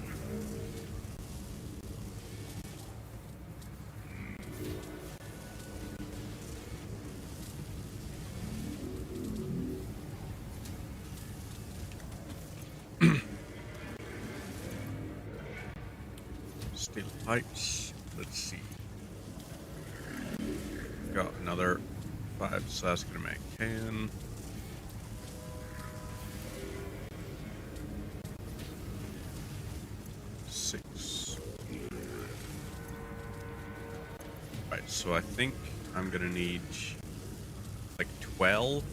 Steel pipes. Let's see. Got another 5, so that's gonna make 10. Right, so I think I'm gonna need like 12,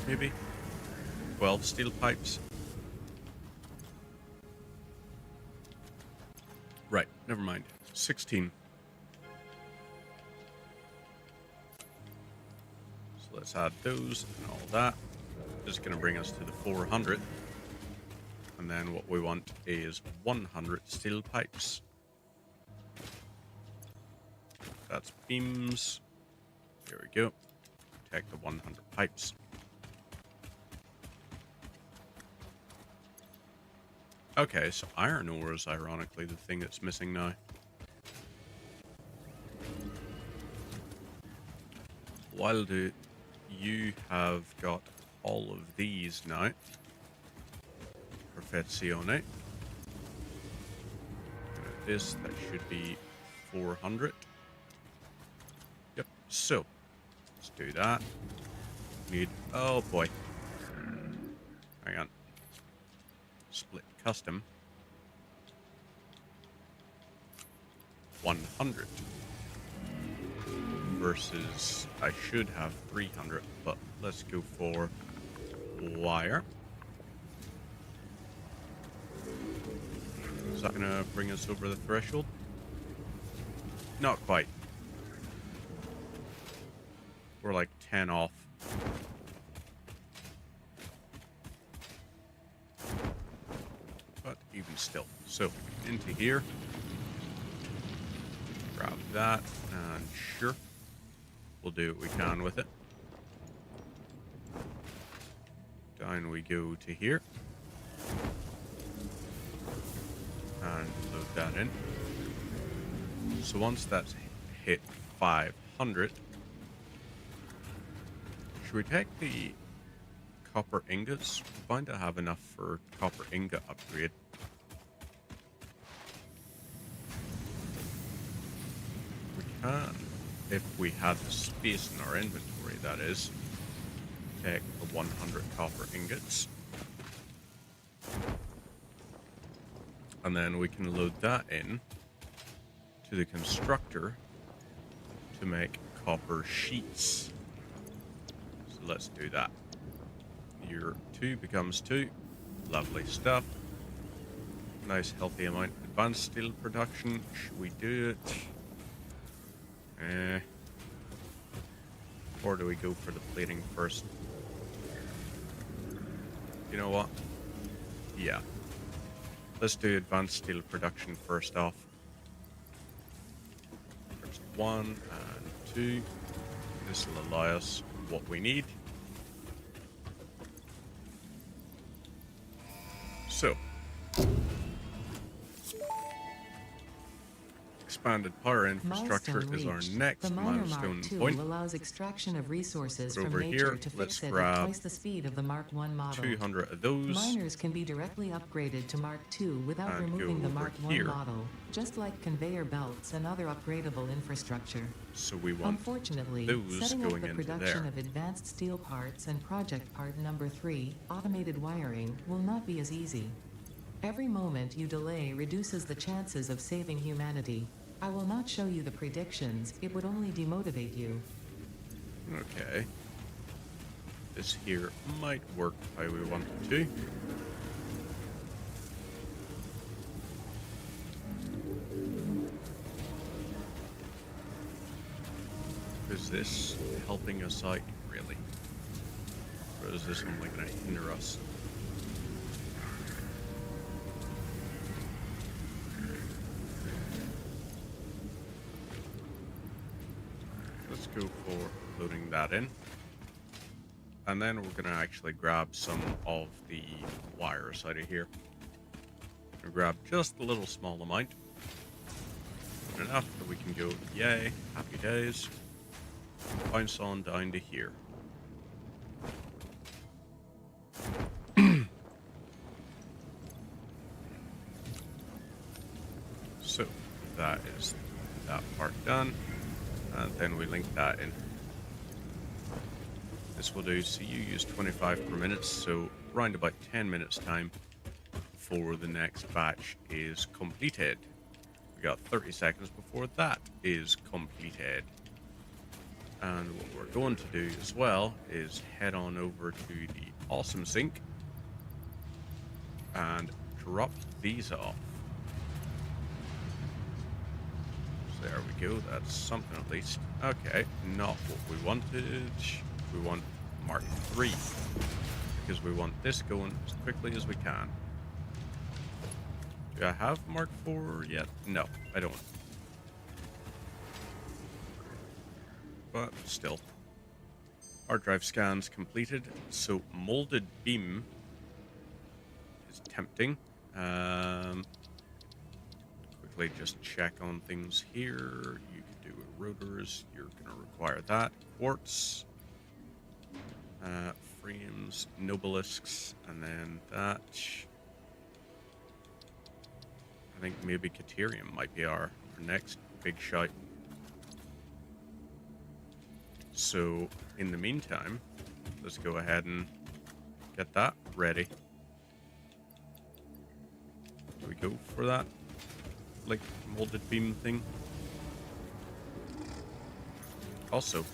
maybe 12 steel pipes. Right, never mind. 16. So let's add those and all that. This is gonna bring us to the 400. And then what we want is 100 steel pipes. That's beams. There we go. Take the 100 pipes. Okay, so iron ore is ironically the thing that's missing now. While you have got all of these now. Perfezione. This, that should be 400. Yep, so let's do that. Need, oh boy. Hang on. Split custom. 100. Versus, I should have 300, but let's go for wire. Is that gonna bring us over the threshold? Not quite. We're like 10 off. But even still. So, into here. Grab that, and sure. We'll do what we can with it. Down we go to here. And load that in. So once that's hit 500, should we take the copper ingots? We're bound to have enough for copper ingot upgrade. We can, if we had the space in our inventory, that is, take the 100 copper ingots. And then we can load that in to the constructor to make copper sheets. So let's do that. Your 2 becomes 2. Lovely stuff. Nice healthy amount of advanced steel production. Should we do it? Or do we go for the plating first? You know what? Yeah. Let's do advanced steel production first off. First 1 and 2. This will allow us what we need. So, expanded power infrastructure Milestone is our reached. next The Miner milestone Mark II point. allows extraction of resources Over from nature here, to let's fix it at grab twice the speed of the Mark I model. 200 of those. Miners can be directly upgraded to Mark II without And removing go the over Mark I here. model, just like conveyor belts and other upgradable infrastructure. So we want Unfortunately, those setting up going the into production there. of advanced steel parts and project part number 3, automated wiring, will not be as easy. Every moment you delay reduces the chances of saving humanity. I will not show you the predictions, it would only demotivate you. Okay. This here might work how we want it to. Is this helping us out, really? Or is this only going to hinder us? Let's go for loading that in. And then we're going to actually grab some of the wires out of here. We'll grab just a little small amount. Enough that we can go, yay, happy days. Bounce on down to here. So that is that part done. And then we link that in. This will do. So you use 25 per minute. So round about 10 minutes time before the next batch is completed. We got 30 seconds before that is completed. And what we're going to do as well is head on over to the Awesome Sink and drop these off. So there we go. That's something at least. Okay, not what we wanted. We want Mark III because we want this going as quickly as we can. Do I have Mark IV yet? No, I don't. But still. Hard drive scans completed. So molded beam is tempting. Quickly just check on things here. You can do rotors. You're going to require that. Quartz. Frames, Nobelisks, and then that. I think maybe Caterium might be our next big shot. So, in the meantime, let's go ahead and get that ready. Do we go for that, like, molded beam thing? Also,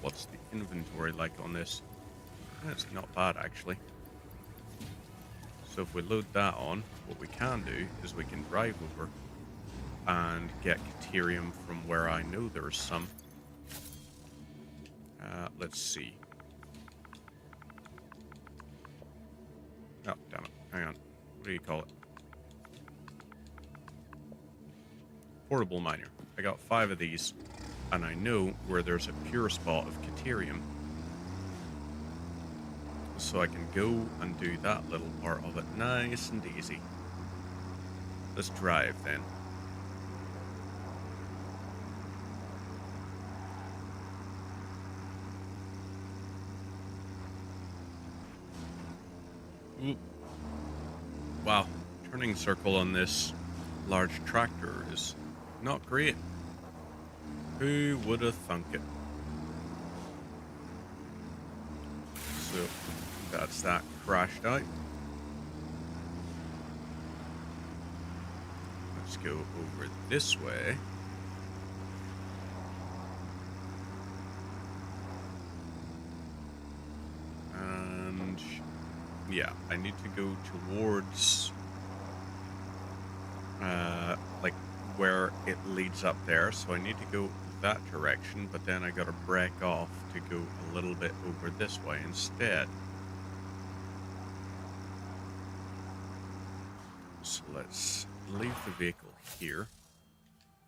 what's the inventory like on this? It's not bad, actually. So if we load that on, what we can do is we can drive over and get Caterium from where I know there's some. Let's see. Oh, damn it. Hang on. What do you call it? Portable miner. I got 5 of these, and I know where there's a pure spot of Caterium. So I can go and do that little part of it nice and easy. Let's drive then. Ooh. Wow, turning circle on this large tractor is not great. Who would have thunk it? So that's that crashed out. Let's go over this way. And yeah, I need to go towards like where it leads up there. So I need to go that direction, but then I gotta break off to go a little bit over this way instead. So let's leave the vehicle here,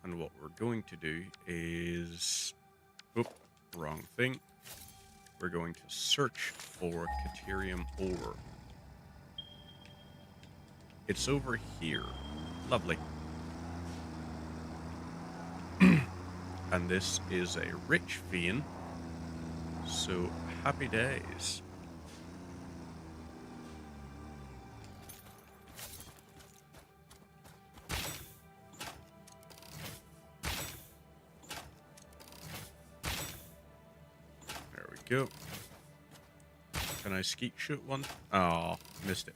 and what we're going to do is, wrong thing. We're going to search for Caterium ore. It's over here. Lovely. And this is a rich vein, so happy days. There we go. Can I skeet shoot one? Oh, missed it.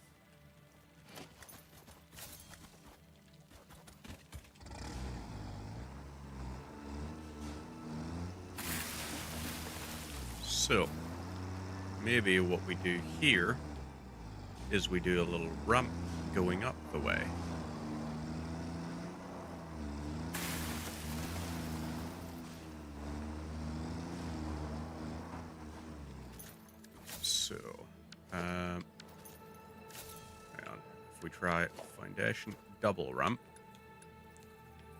So, maybe what we do here is we do a little ramp going up the way. So, hang on. If we try foundation double ramp,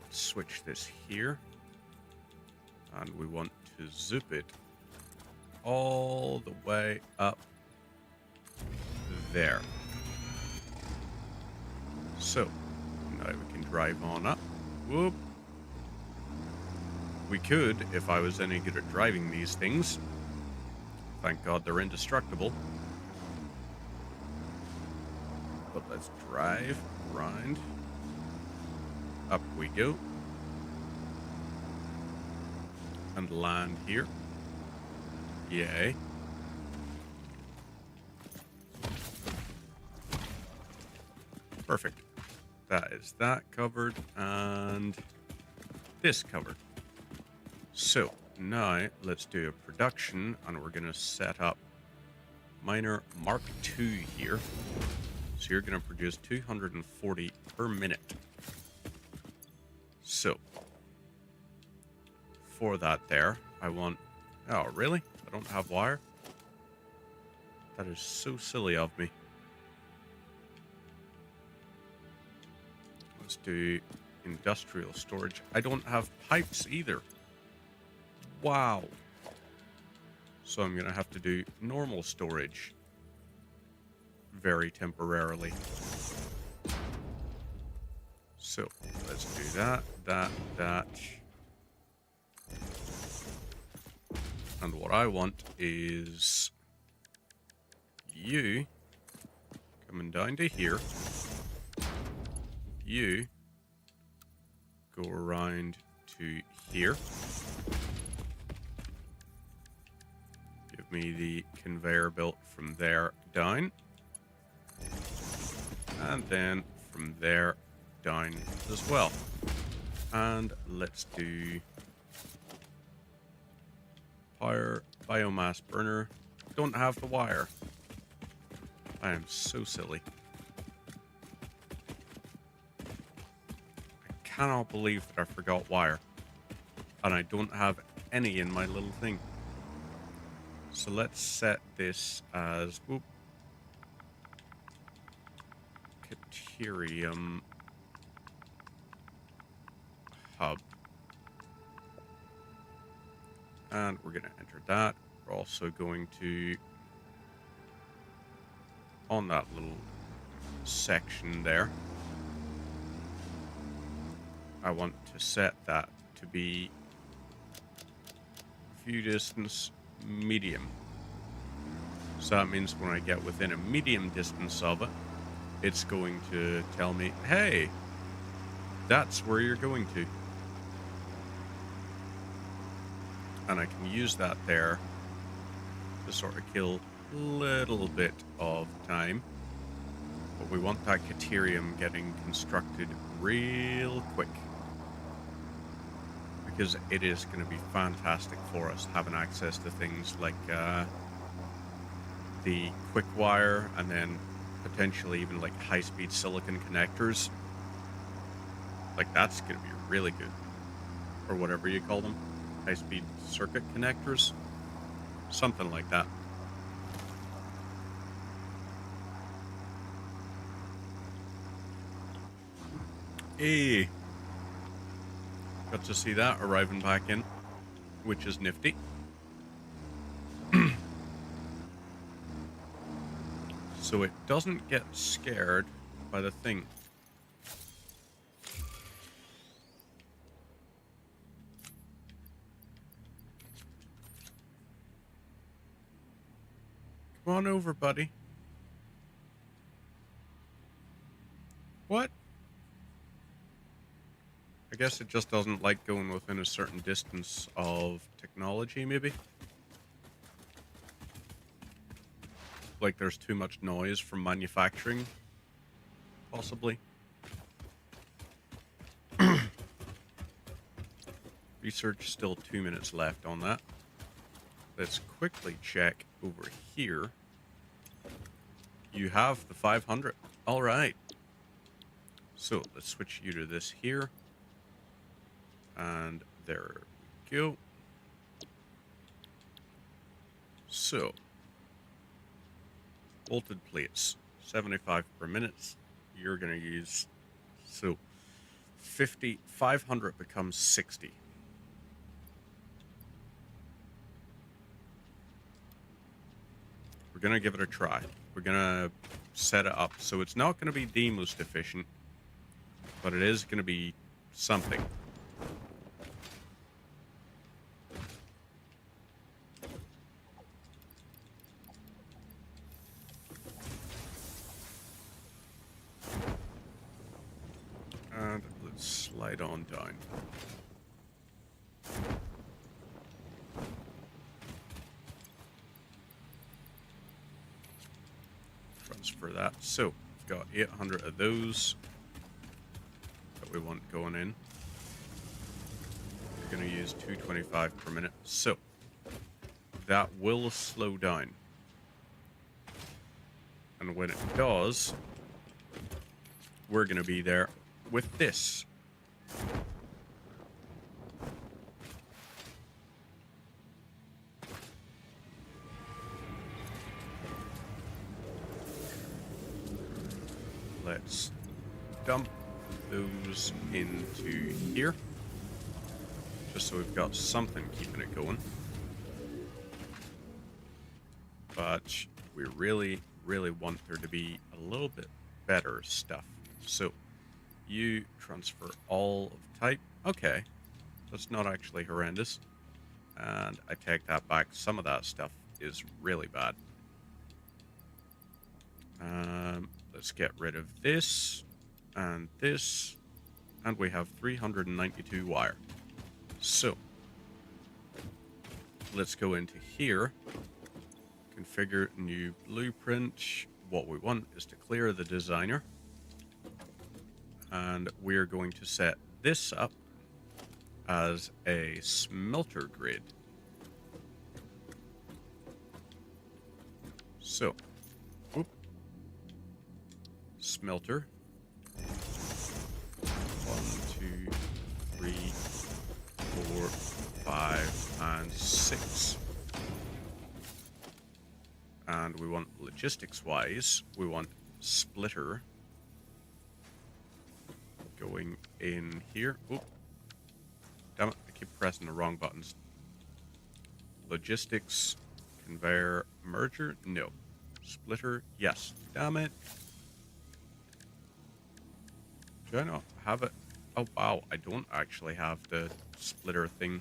switch this here, and we want to zip it all the way up there. So, now we can drive on up. Whoop. We could, if I was any good at driving these things. Thank God they're indestructible. But let's drive around. Up we go. And land here. Yay. Perfect. That is that covered and this covered. So now let's do a production and we're going to set up miner Mark II here. So you're going to produce 240 per minute. So for that there, I want... Oh, really? I don't have wire? That is so silly of me. Let's do industrial storage. I don't have pipes either. Wow. So I'm going to have to do normal storage. Very temporarily. So let's do that. And what I want is you coming down to here. You go around to here. Give me the conveyor belt from there down. And then from there down as well. And let's do power biomass burner. Don't have the wire. I am so silly. I cannot believe that I forgot wire. And I don't have any in my little thing. So let's set this as Caterium hub. And we're going to enter that. We're also going to, on that little section there, I want to set that to be view distance medium. So that means when I get within a medium distance of it, it's going to tell me, hey, that's where you're going to. And I can use that there to sort of kill a little bit of time. But we want that Caterium getting constructed real quick. Because it is going to be fantastic for us having access to things like the quick wire and then potentially even like high-speed silicon connectors. Like that's going to be really good. Or whatever you call them. High-speed circuit connectors. Something like that. Hey! Got to see that arriving back in, which is nifty. So it doesn't get scared by the thing. Come on over, buddy. What? I guess it just doesn't like going within a certain distance of technology, maybe? Like there's too much noise from manufacturing, possibly. Research, still 2 minutes left on that. Let's quickly check over here. You have the 500. All right. So let's switch you to this here. And there we go. So, bolted plates, 75 per minute. You're going to use, so 50, 500 becomes 60. We're going to give it a try. We're going to set it up. So it's not going to be the most efficient, but it is going to be something. slide on down. Transfer that. So, we've got 800 of those that we want going in. We're going to use 225 per minute. So, that will slow down. And when it does, we're going to be there with this. Let's dump those into here, just so we've got something keeping it going. But we really, really want there to be a little bit better stuff. So you transfer all of type. Okay, that's not actually horrendous. And I take that back. Some of that stuff is really bad. Let's get rid of this and this. And we have 392 wire. So let's go into here. Configure new blueprint. What we want is to clear the designer. And we're going to set this up as a smelter grid. So, smelter. 1, 2, 3, 4, 5, and 6. And we want logistics-wise, we want splitter going in here. Oh, damn it, I keep pressing the wrong buttons. Logistics, conveyor, merger, no. Splitter, yes. Damn it. Do I not have it? Oh, wow, I don't actually have the splitter thing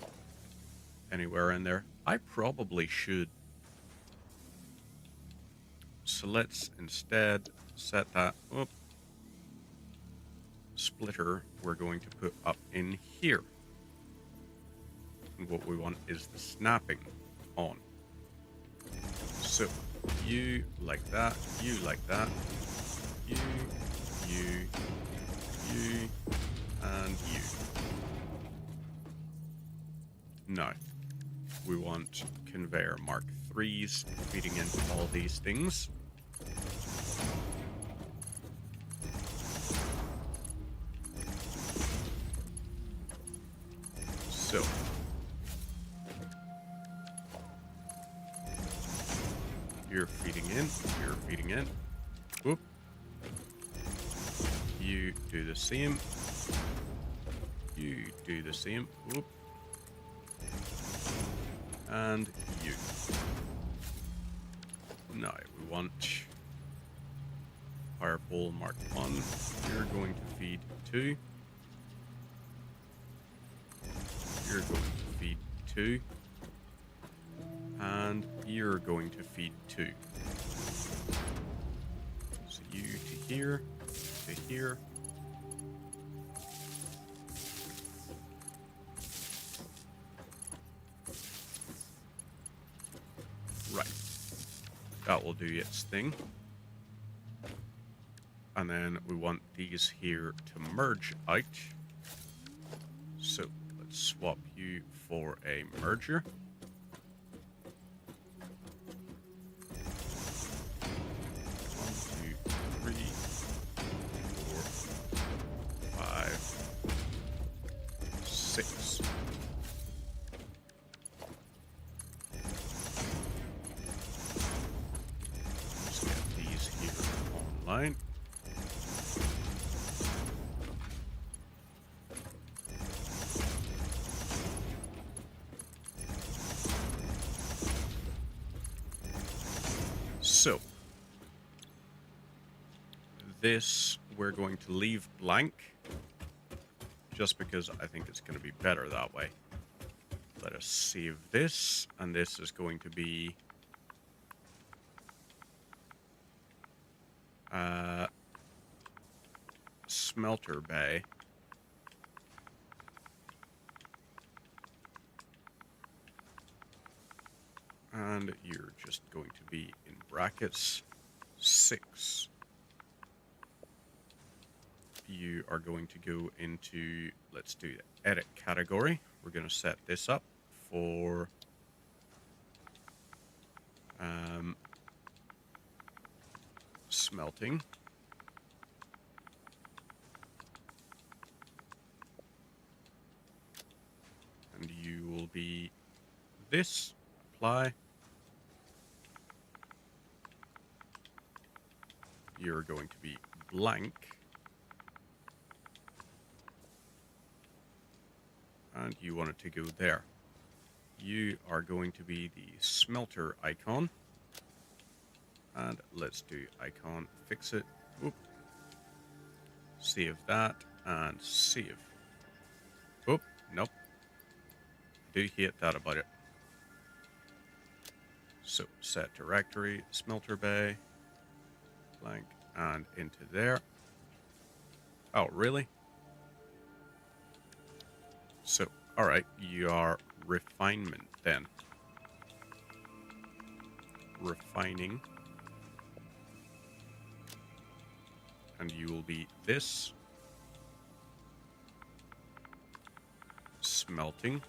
anywhere in there. I probably should. So let's instead set that up. Splitter we're going to put up in here. And what we want is the snapping on. So you like that, you like that, you, and you. Now, we want conveyor Mark 3s feeding into all these things. So, you're feeding in, you're feeding in. Whoop. You do the same. You do the same. Whoop. And you. Now we want fire pole Mark 1. You're going to feed 2. You're going to feed 2. And you're going to feed 2. So you to here, to here. Right. That will do its thing. And then we want these here to merge out. So let's swap you for a merger. So, this we're going to leave blank, just because I think it's going to be better that way. Let us save this, and this is going to be smelter bay. And you're just going to be in brackets 6. You are going to go into, let's do the edit category. We're going to set this up for smelting. And you will be this, apply. You're going to be blank. And you want it to go there. You are going to be the smelter icon. And let's do icon, fix it. Oop. Save that and save. Oop, nope. Do hate that about it. So set directory, smelter bay, blank, and into there. Oh, really? So, alright, you are refinement then. Refining. And you will be this. Smelting.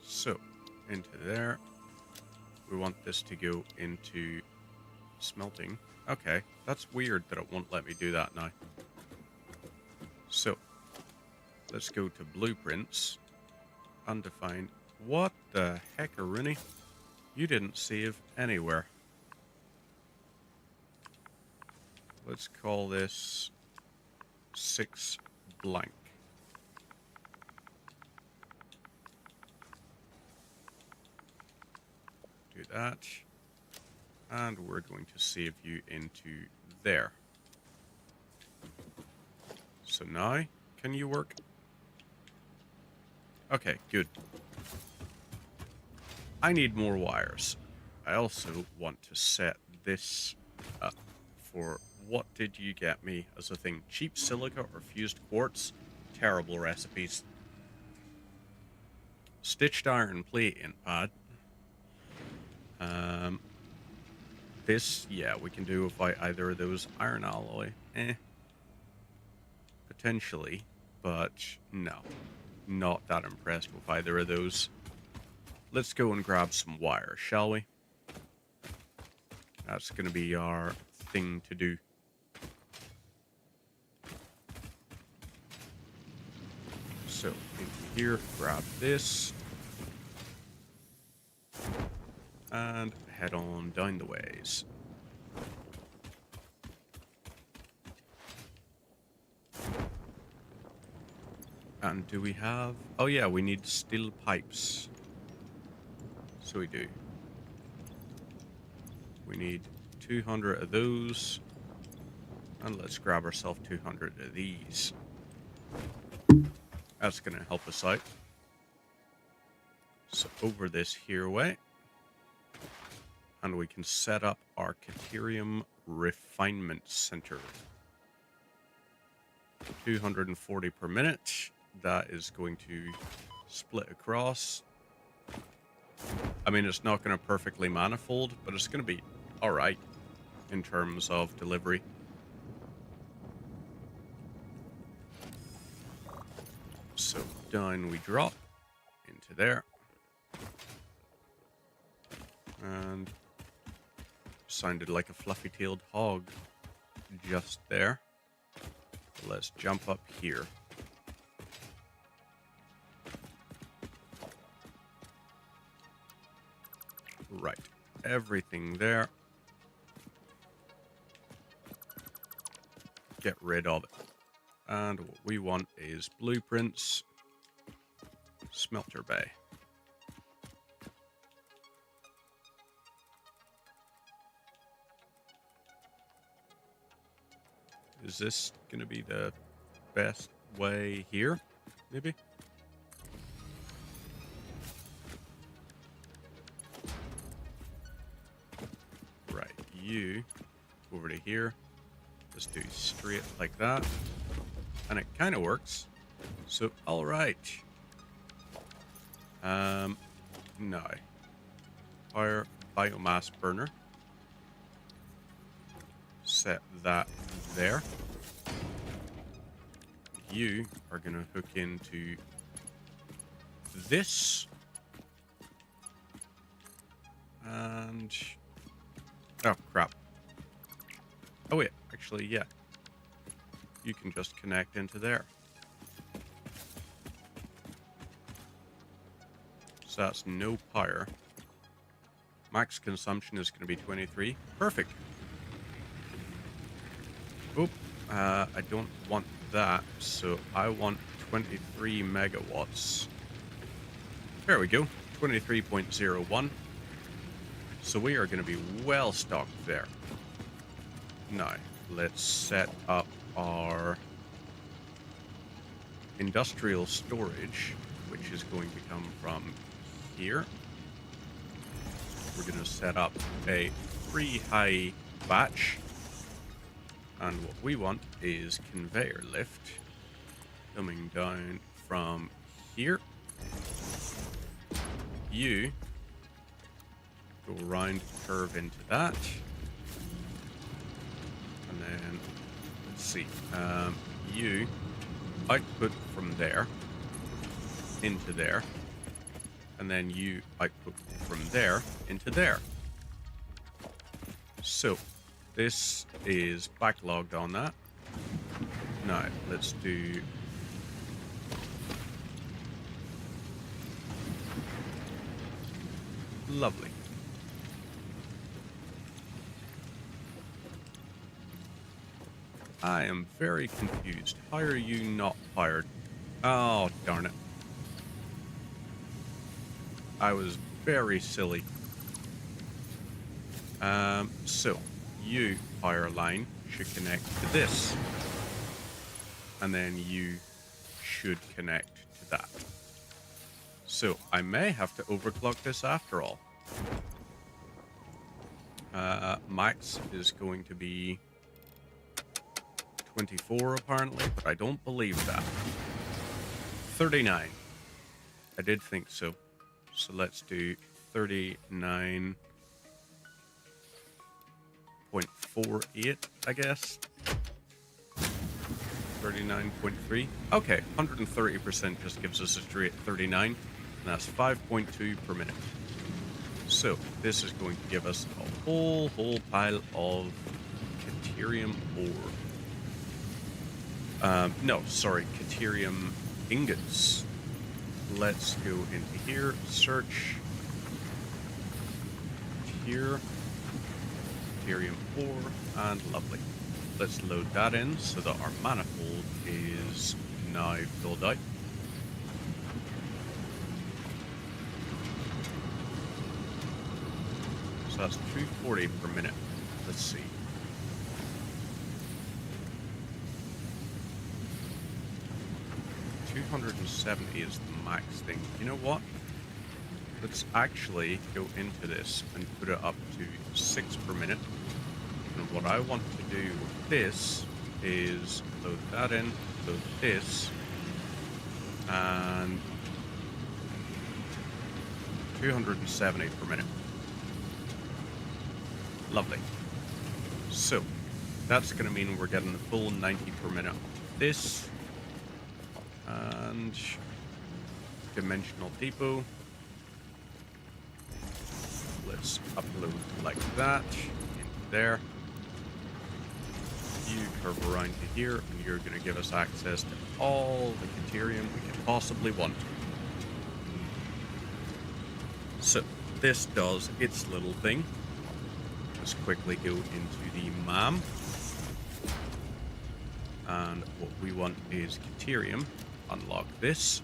So, into there. We want this to go into smelting. Okay, that's weird that it won't let me do that now. So, let's go to blueprints. Undefined. What the heck, Rooney? You didn't save anywhere. Let's call this 6 blank. Do that. And we're going to save you into there. So now, can you work? Okay, good. I need more wires. I also want to set this up for what did you get me as a thing? Cheap silica or fused quartz? Terrible recipes. Stitched iron plate in pad. This, yeah, we can do without either of those. Iron alloy, potentially, but no. Not that impressed with either of those. Let's go and grab some wire, shall we? That's going to be our thing to do. So, into here, grab this. And head on down the ways. And do we have... Oh yeah, we need steel pipes. So we do. We need 200 of those. And let's grab ourselves 200 of these. That's going to help us out. So over this here way. And we can set up our Caterium Refinement Center. 240 per minute. That is going to split across. I mean, it's not going to perfectly manifold, but it's going to be alright in terms of delivery. So down we drop into there. And sounded like a fluffy-tailed hog just there. Let's jump up here. Right, everything there. Get rid of it. And what we want is blueprints, smelter bay. Is this going to be the best way here? Maybe? Right, you over to here. Just do straight like that. And it kind of works. So, all right. No. Fire biomass burner. Set that there. You are going to hook into this. And... oh, crap. Oh, wait. Actually, yeah. You can just connect into there. So that's no power. Max consumption is going to be 23. Perfect. Oop. I don't want that, so I want 23 megawatts. There we go. 23.01. So we are going to be well stocked there. Now, let's set up our industrial storage, which is going to come from here. We're going to set up a 3-high batch. And what we want is conveyor lift coming down from here. You go around, curve into that. And then, let's see, you output from there into there. And then you output from there into there. So, this is backlogged on that. Now, let's do... lovely. I am very confused. How are you not fired? Oh, darn it. I was very silly. So, you, power line, should connect to this. And then you should connect to that. So, I may have to overclock this after all. Max is going to be 24 apparently, but I don't believe that. 39. I did think so. So let's do 39.48, I guess. 39.3. Okay, 130% just gives us a straight 39, and that's 5.2 per minute. So this is going to give us a whole pile of Caterium ore. No, sorry, Caterium ingots. Let's go into here, search here, Caterium ore, and lovely. Let's load that in so that our manifold is now filled out. So that's 240 per minute. Let's see. $270 is the max thing. You know what? Let's actually go into this and put it up to 6 per minute. And what I want to do with this is load that in, load this, and 270 per minute. Lovely. So, that's going to mean we're getting the full 90 per minute. This, and dimensional depot. Let's upload like that into there. You curve around to here, and you're going to give us access to all the Caterium we can possibly want. So, this does its little thing. Let's quickly go into the MAM. And what we want is Caterium. Unlock this.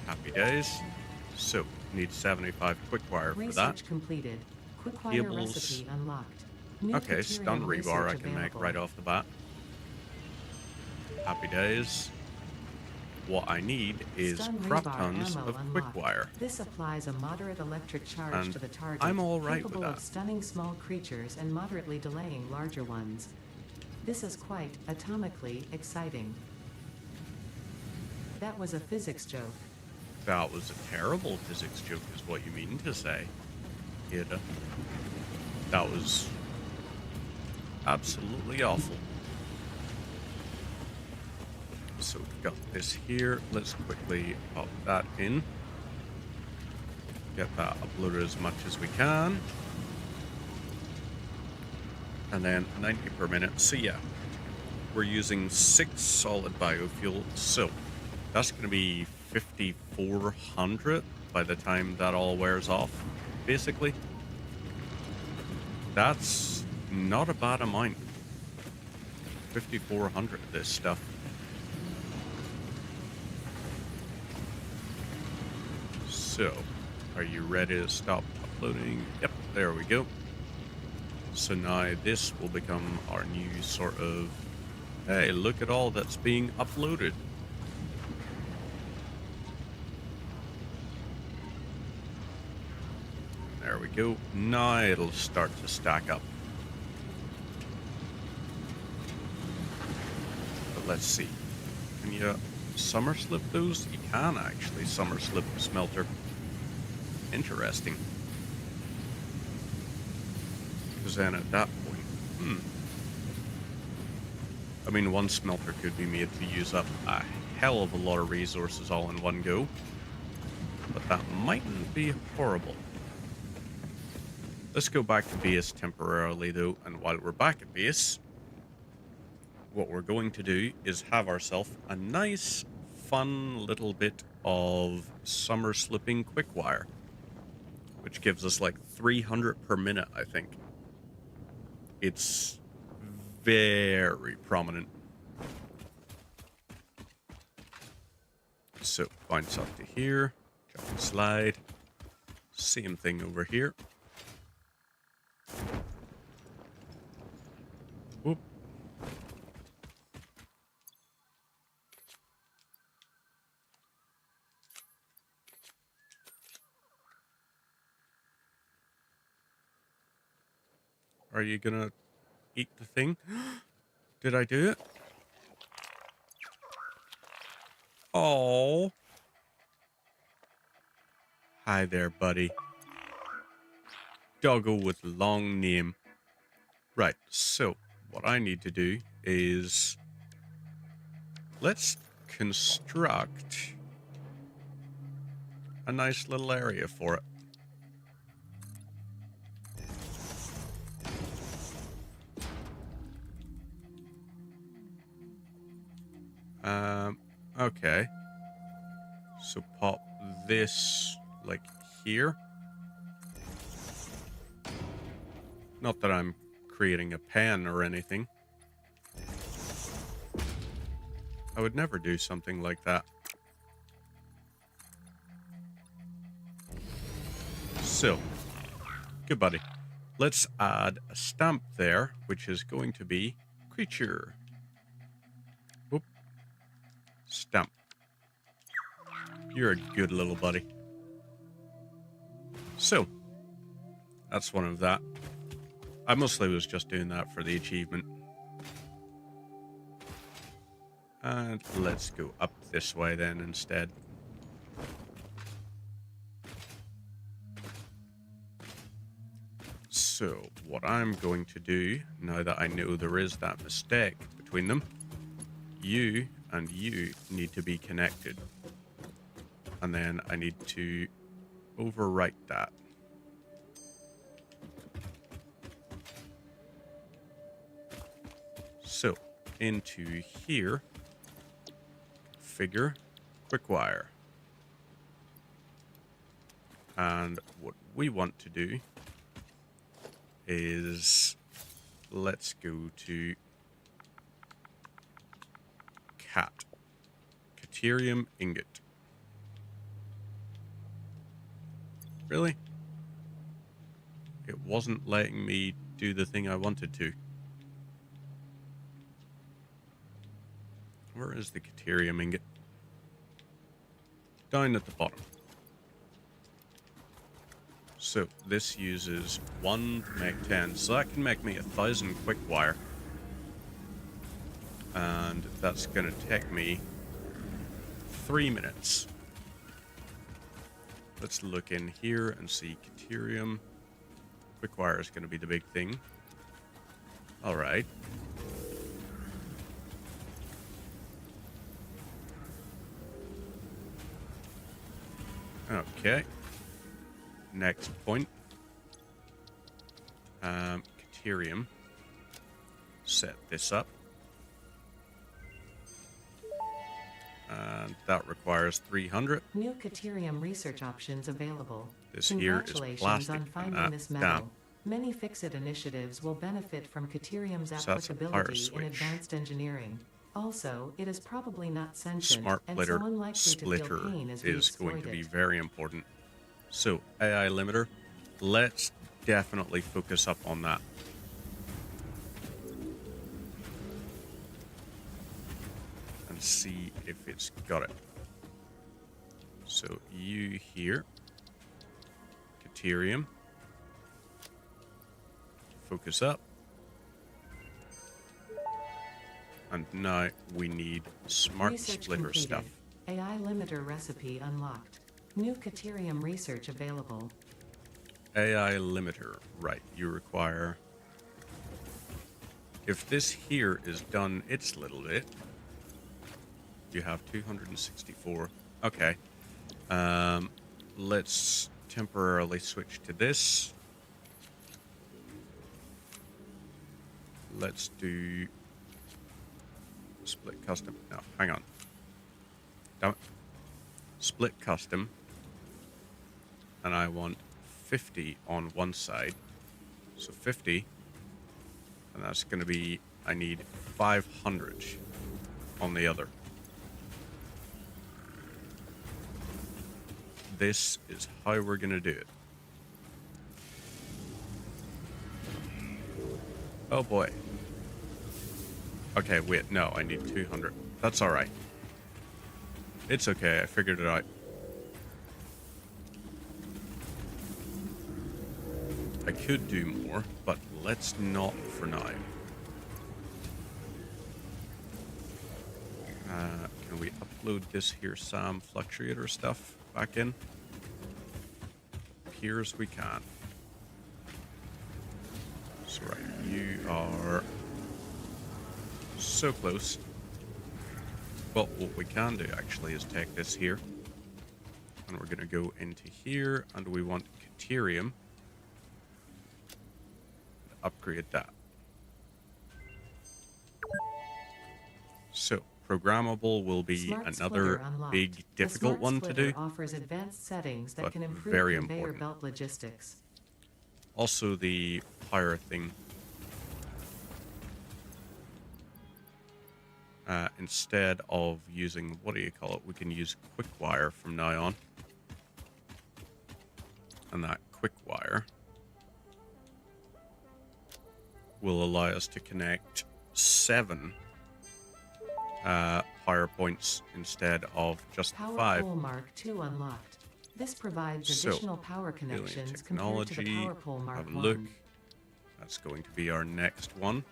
Happy days. So, need 75 quick-wire for that. Research completed. Quick-wire Cables. recipe unlocked. New Okay, stun Caterium rebar I research can make available. right off the bat. Happy days. what I need is Stun crap rebar tons ammo of quick unlocked. wire. This applies a moderate electric charge And to the target, I'm all right with capable of that. stunning small creatures and moderately delaying larger ones. This is quite atomically exciting. That was a physics joke. That was a terrible physics joke, is what you mean to say, Ada. That was absolutely awful. So we've got this here. Let's quickly pop that in. Get that uploaded as much as we can. And then 90 per minute. So yeah, we're using 6 solid biofuel. So that's going to be 5,400 by the time that all wears off, basically. That's not a bad amount. 5,400 of this stuff. So, are you ready to stop uploading? Yep, there we go. So now this will become our new sort of, hey, look at all that's being uploaded. There we go. Now it'll start to stack up. But let's see. Can you summer slip those? You can actually summer slip the smelter. Interesting. Because then at that point, I mean, one smelter could be made to use up a hell of a lot of resources all in one go. But that mightn't be horrible. Let's go back to base temporarily, though, and while we're back at base, what we're going to do is have ourselves a nice, fun little bit of summer slipping quick wire, which gives us like 300 per minute, I think. It's very prominent. So, bounce up to here, jump and slide. Same thing over here. Whoop. Are you gonna eat the thing? Did I do it? Oh. Hi there, buddy. Doggo with long name. Right, so what I need to do is let's construct a nice little area for it. Okay. So pop this like here. Not that I'm creating a pen or anything. I would never do something like that. So, good buddy. Let's add a stamp there, which is going to be creature. Whoop. Stamp. You're a good little buddy. So, that's one of that. I mostly was just doing that for the achievement. And let's go up this way then instead. So, what I'm going to do, now that I know there is that mistake between them, you and you need to be connected. And then I need to overwrite that. So, into here, figure, quick wire. And what we want to do is, let's go to cat, Caterium ingot. Really? It wasn't letting me do the thing I wanted to. Where is the Caterium ingot? down at the bottom. So this uses 1 to make 10, so that can make me 1,000 quick wire. And that's going to take me 3 minutes. Let's look in here and see Caterium. Quick wire is going to be the big thing. All right. Okay. Next point. Caterium. Set this up. And that requires 300. New Caterium research options available. This here is Congratulations plastic. on finding and this that, metal. damn. Many Fix-It initiatives will benefit from Caterium's So that's a power applicability in switch. advanced engineering. Also, it is probably not sentient Smart and splitter so unlikely to feel splitter pain as we is exploit going to be it. very important. So AI limiter, let's definitely focus up on that. And see if it's got it. So you here, Caterium, focus up. And now we need smart Research splitter completed. stuff. AI limiter recipe unlocked. New Caterium research available. AI limiter, right, you require... If this here is done its little bit, you have 264. Okay. Let's temporarily switch to this. Let's do split custom. No, hang on. Damn it. Split custom. And I want 50 on one side. So 50. And that's going to be, I need 500 on the other. This is how we're going to do it. Oh boy. Okay, wait, no, I need 200. That's alright. It's okay, I figured it out. I could do more, but let's not for now. Can we upload this here SAM fluctuator stuff back in? Appears we can. So right, you are so close. Well, what we can do actually is take this here, and we're going to go into here, and we want Caterium. Upgrade that. So programmable will be Smart another Splitter unlocked. big The difficult Smart one to Splitter do. offers advanced settings that but can improve very conveyor important. belt logistics. Also the power thing. Instead of using, what do you call it? We can use quick wire from now on. And that quick wire will allow us to connect 7 power points instead of just Power 5. Pole Mark II unlocked. This provides So, additional power Alien connections compared to the technology, Power Pole Mark have a I. look. That's going to be our next one.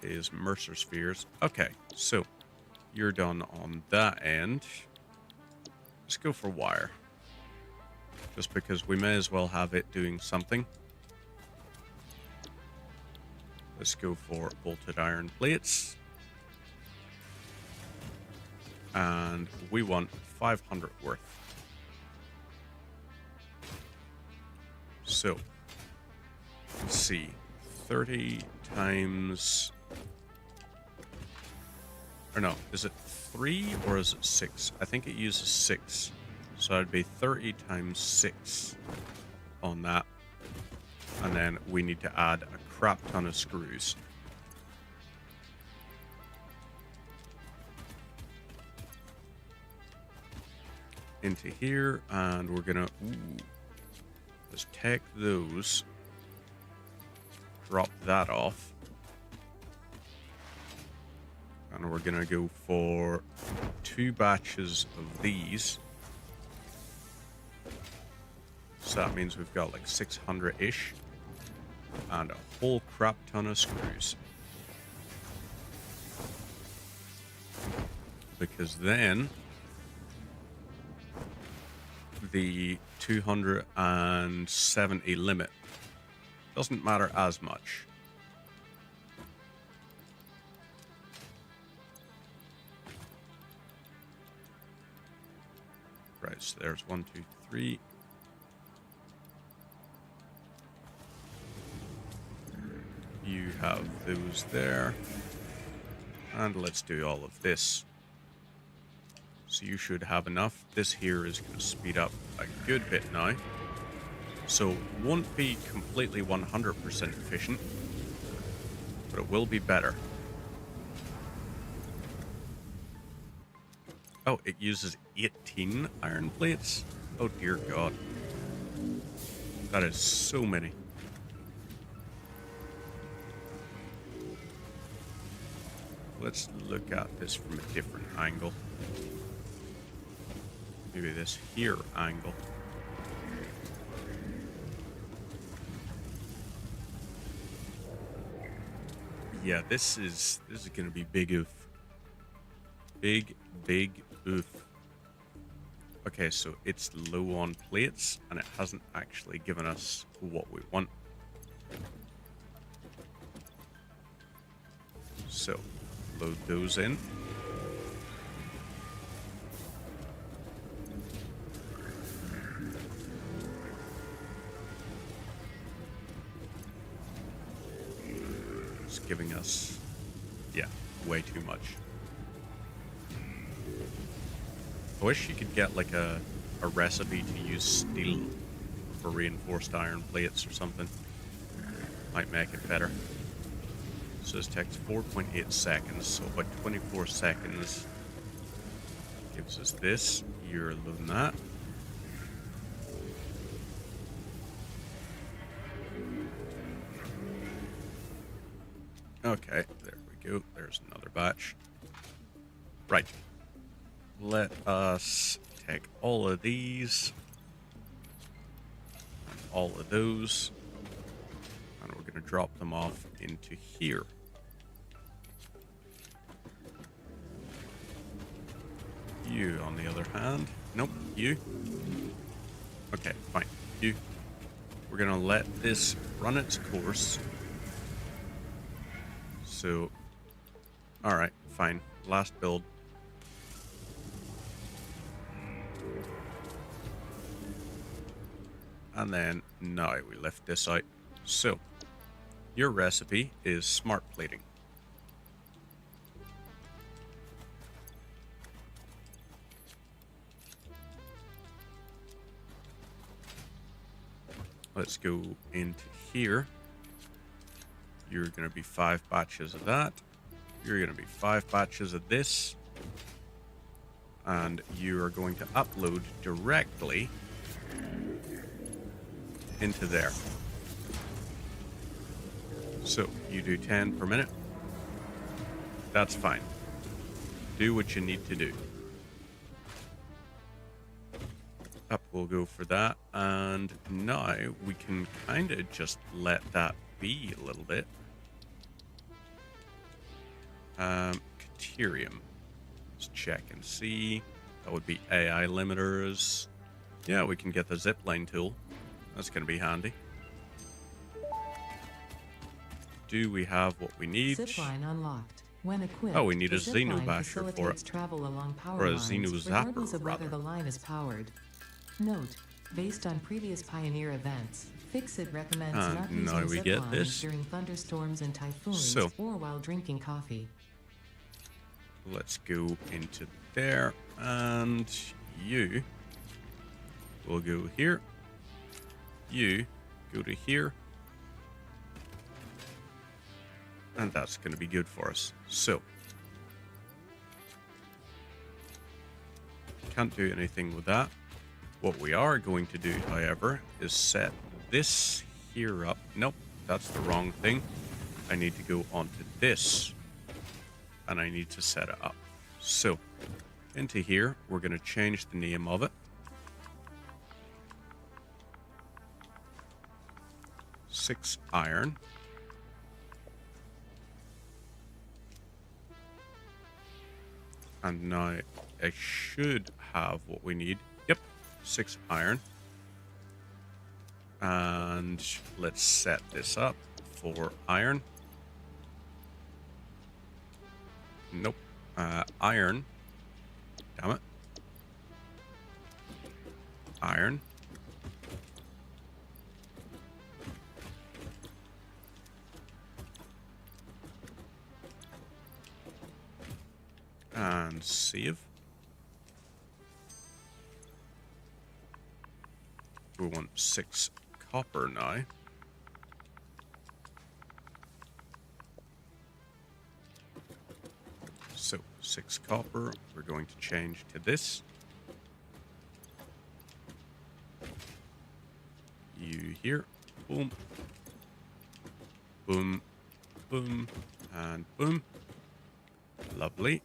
Is Mercer spheres. Okay, so you're done on that end. Let's go for wire. Just because we may as well have it doing something. Let's go for bolted iron plates. And we want 500 worth. So, let's see. 30 times... Or no, is it 3 or is it 6? I think it uses 6. So it'd be 30 times 6 on that. And then we need to add a crap ton of screws. Into here, and we're gonna let's take those, drop that off, And we're going to go for 2 batches of these. So that means we've got like 600-ish. And a whole crap ton of screws. Because then the 270 limit doesn't matter as much. Right, so there's 1, 2, 3. You have those there. And let's do all of this. So you should have enough. This here is going to speed up a good bit now. So won't be completely 100% efficient, but it will be better. Oh, it uses 18 iron plates? Oh dear God. That is so many. Let's look at this from a different angle. Maybe this here angle. Yeah, this is gonna be big oof. Big oof. Okay, so it's low on plates and it hasn't actually given us what we want. So load those in. It's giving us, yeah, way too much. I wish you could get like a recipe to use steel for reinforced iron plates or something. Might make it better. So this takes 4.8 seconds, so about 24 seconds gives us this. You're loading that. Okay, there we go. There's another batch. Right. Let us take all of these and all of those, and we're going to drop them off into here. You, on the other hand, nope, you. Okay, fine, you. We're going to let this run its course. So, alright, fine. Last build. And then now we lift this out. So, your recipe is smart plating. Let's go into here. You're going to be 5 batches of that. You're going to be 5 batches of this. And you are going to upload directly into there. So you do 10 per minute. That's fine. Do what you need to do. Up we'll go for that. And now we can kind of just let that be a little bit. Caterium. Let's check and see. That would be AI limiters. Yeah, we can get the zipline tool. That's going to be handy. Do we have what we need? Zipline unlocked. When equipped, Oh, we need the a zipline Xenobasher for facilitates it. travel along power Or a lines, Xenozapper, regardless of whether rather. the line is powered. Note: based on previous Pioneer events, Fixit recommends And not now using we zip get lines this. during thunderstorms and typhoons So. or while drinking coffee. Let's go into there. And you will go here. You go to here. And that's going to be good for us. So. Can't do anything with that. What we are going to do, however, is set this here up. Nope, that's the wrong thing. I need to go onto this. and I need to set it up. So into here, we're going to change the name of it. 6 iron. And now I should have what we need. Yep, 6 iron. And let's set this up for iron. Nope. Iron. Damn it. Iron. And save. We want 6 copper now. So 6 copper, we're going to change to this. You here, boom, boom, boom, and boom. Lovely.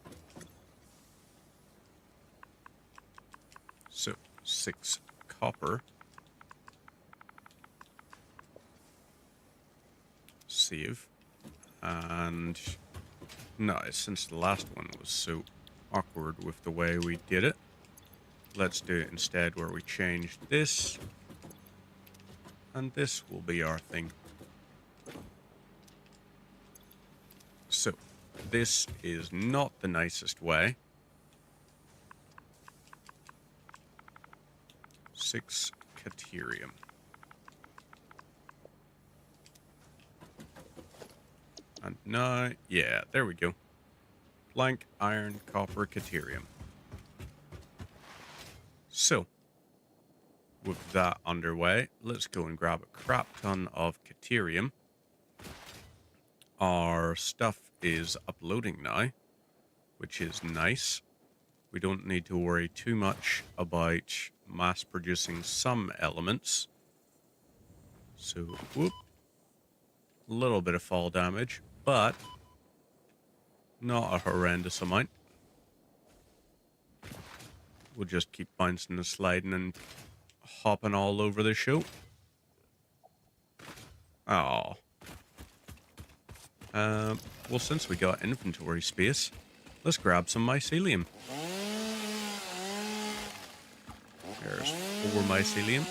So 6 copper. Save. And no, since the last one was so awkward with the way we did it, let's do it instead where we change this. And this will be our thing. So this is not the nicest way. 6 Caterium. And now, yeah, there we go. Blank, iron, copper, Caterium. So, with that underway, let's go and grab a crap ton of Caterium. Our stuff is uploading now, which is nice. We don't need to worry too much about mass producing some elements. So, whoop. A little bit of fall damage, but not a horrendous amount. We'll just keep bouncing and sliding and hopping all over the show. Oh. Well, since we got inventory space, let's grab some mycelium. There's 4 mycelium.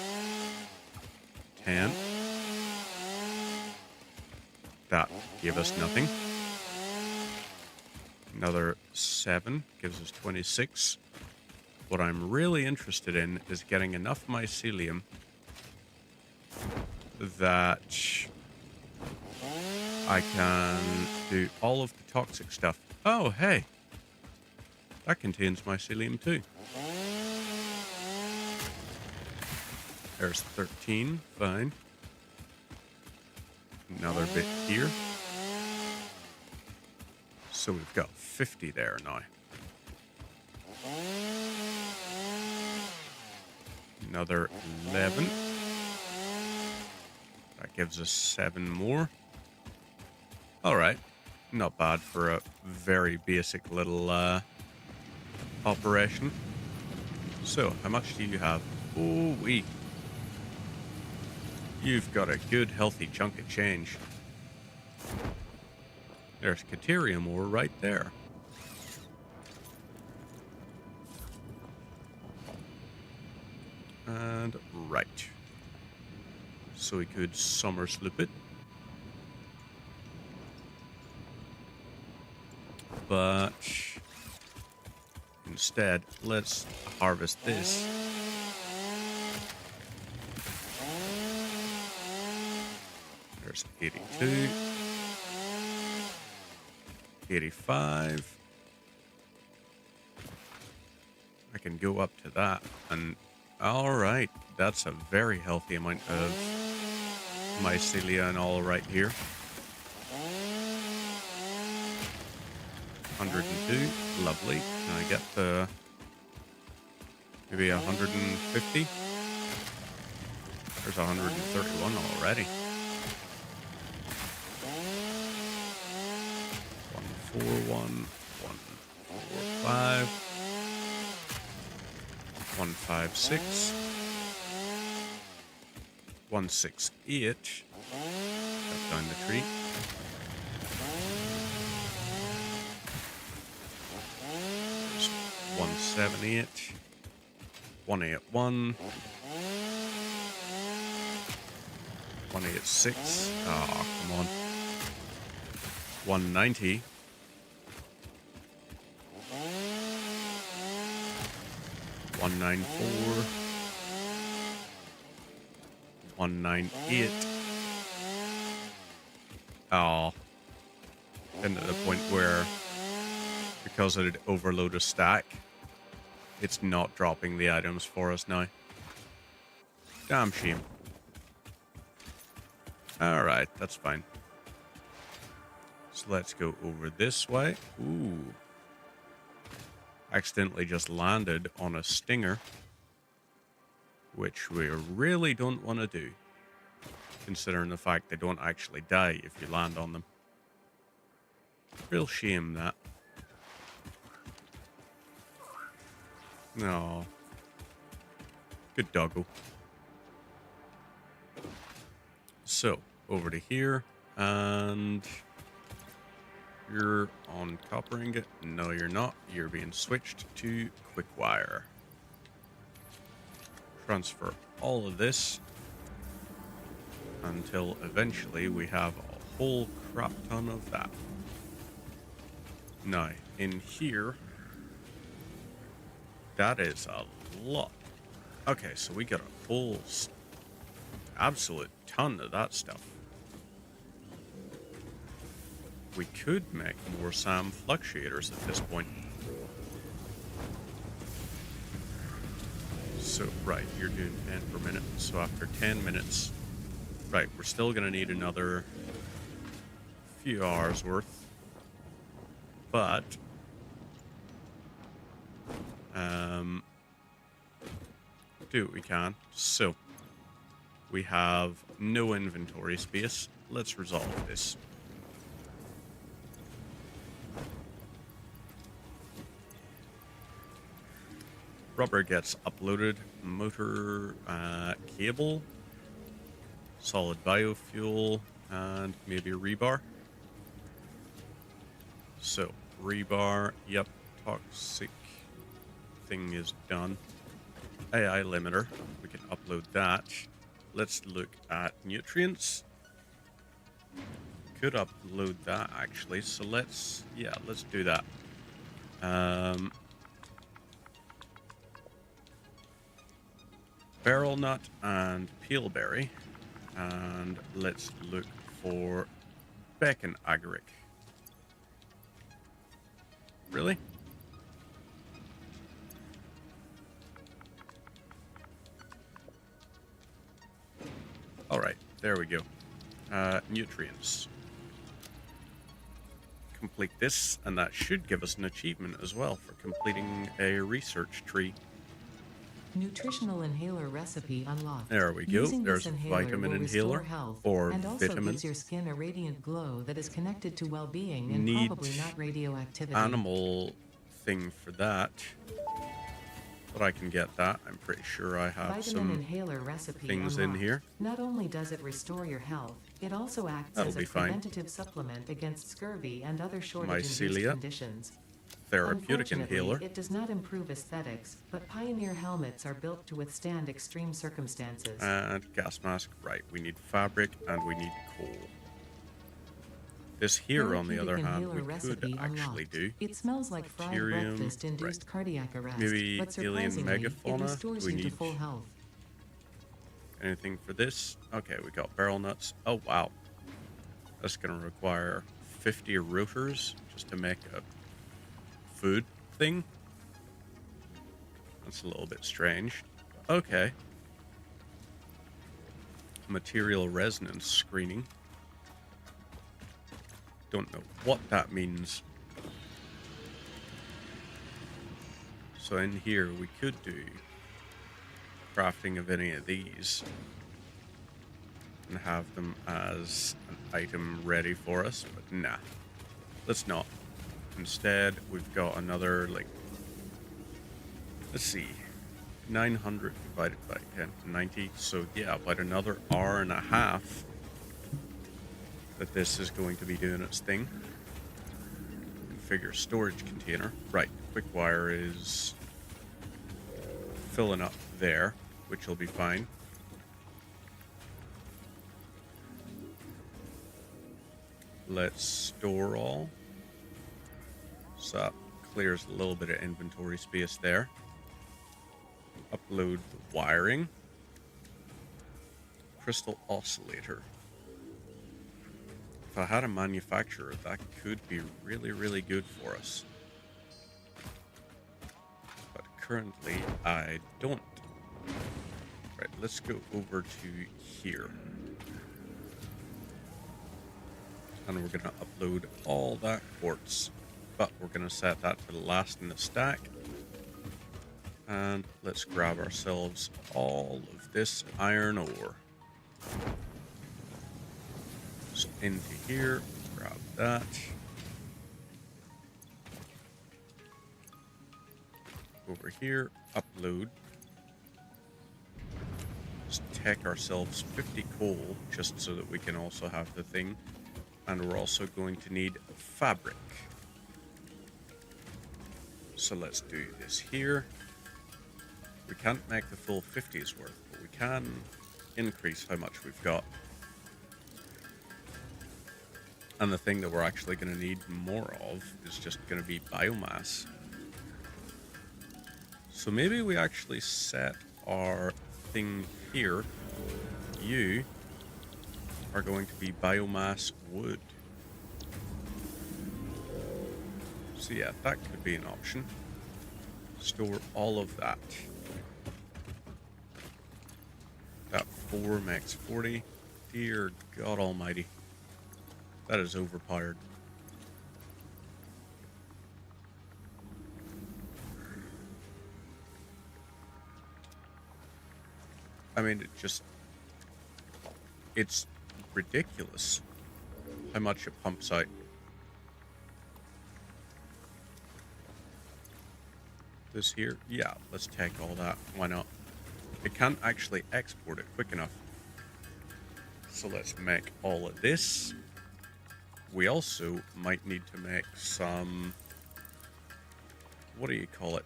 10. That gave us nothing. Another 7 gives us 26. What I'm really interested in is getting enough mycelium that I can do all of the toxic stuff. Oh, hey. That contains mycelium too. There's 13. Fine. Another bit here. So we've got 50 there now. Another 11. That gives us 7 more. Alright. Not bad for a very basic little operation. So, how much do you have? Oh, wee. You've got a good, healthy chunk of change. There's Caterium ore right there. And right. So we could summer slip it. But instead, let's harvest this. There's 82. 85. I can go up to that. And alright, that's a very healthy amount of mycelia and all right here. 102. Lovely. Can I get the maybe 150? There's 131 already. 141. 155. 156. 168. Cut down the tree. 178. 181. 186. Oh, come on. 190. 194. 198. Oh. And at the point where, because I did overload a stack, it's not dropping the items for us now. Damn shame. Alright, that's fine. So let's go over this way. Ooh. Accidentally just landed on a stinger, which we really don't want to do, considering the fact they don't actually die if you land on them. Real shame, that. No. Good doggo. So, over to here, and you're on copper ingot. No, you're not. You're being switched to quick wire. Transfer all of this until eventually we have a whole crap ton of that. Now, in here, that is a lot. Okay, so we got a whole absolute ton of that stuff. We could make more SAM fluctuators at this point. So, right, you're doing 10 per minute. So after 10 minutes, right, we're still going to need another few hours worth. But, do what we can. So, we have no inventory space. Let's resolve this. Rubber gets uploaded. Motor cable. Solid biofuel. And maybe a rebar. So, rebar. Yep. Toxic thing is done. AI limiter. We can upload that. Let's look at nutrients. Could upload that actually. So let's do that. Barrel nut and peelberry. And let's look for bacon agaric. Really? Alright, there we go. Nutrients. Complete this, and that should give us an achievement as well for completing a research tree. Nutritional inhaler recipe unlocked. There we go. Using There's this inhaler vitamin will restore inhaler health or and also vitamin. gives your skin a radiant glow that is connected to well-being and Need probably not radioactivity. animal thing for that. But I can get that. I'm pretty sure I have Vitamin some inhaler recipe things unlocked. in here. Not only does it restore your health, it also acts That'll as a be fine. preventative supplement against scurvy and other shortage-induced Mycelia. conditions. Therapeutic Unfortunately, inhaler. it does not improve aesthetics, but Pioneer helmets are built to withstand extreme circumstances. And gas mask. Right, we need fabric and we need coal. This here, on the other Therapeutic hand, inhaler we recipe could actually unlocked. do. It smells like fried Deuterium, breakfast-induced right. cardiac arrest, Maybe but alien surprisingly, it megafauna. restores We you to need full health. anything for this. Okay, we got barrel nuts. Oh, wow. That's going to require 50 rotors just to make a food thing. That's a little bit strange. Okay. Material resonance screening. Don't know what that means. So in here we could do crafting of any of these and have them as an item ready for us, but nah, let's not. Instead, we've got another like Let's see. 900 divided by 10 to 90. So yeah, about another hour and a half that this is going to be doing its thing. Configure storage container. Right, quick wire is filling up there, which will be fine. Let's store all. So that clears a little bit of inventory space there. Upload the wiring. Crystal oscillator. If I had a manufacturer, that could be really, really good for us. But currently, I don't. Right, let's go over to here. And we're going to upload all that quartz. But we're going to set that to the last in the stack. And let's grab ourselves all of this iron ore. So into here, grab that. Over here, upload. Let's take ourselves 50 coal, just so that we can also have the thing. And we're also going to need fabric. So let's do this here. We can't make the full 50's worth, but we can increase how much we've got. And the thing that we're actually going to need more of is just going to be biomass. So maybe we actually set our thing here. You are going to be biomass wood. So yeah, that could be an option. Store all of that. That 4 makes 40. Dear God Almighty. That is overpowered. I mean, it's ridiculous how much it pumps out. This here, yeah, let's take all that. Why not? It can't actually export it quick enough. So let's make all of this. We also might need to make some, what do you call it?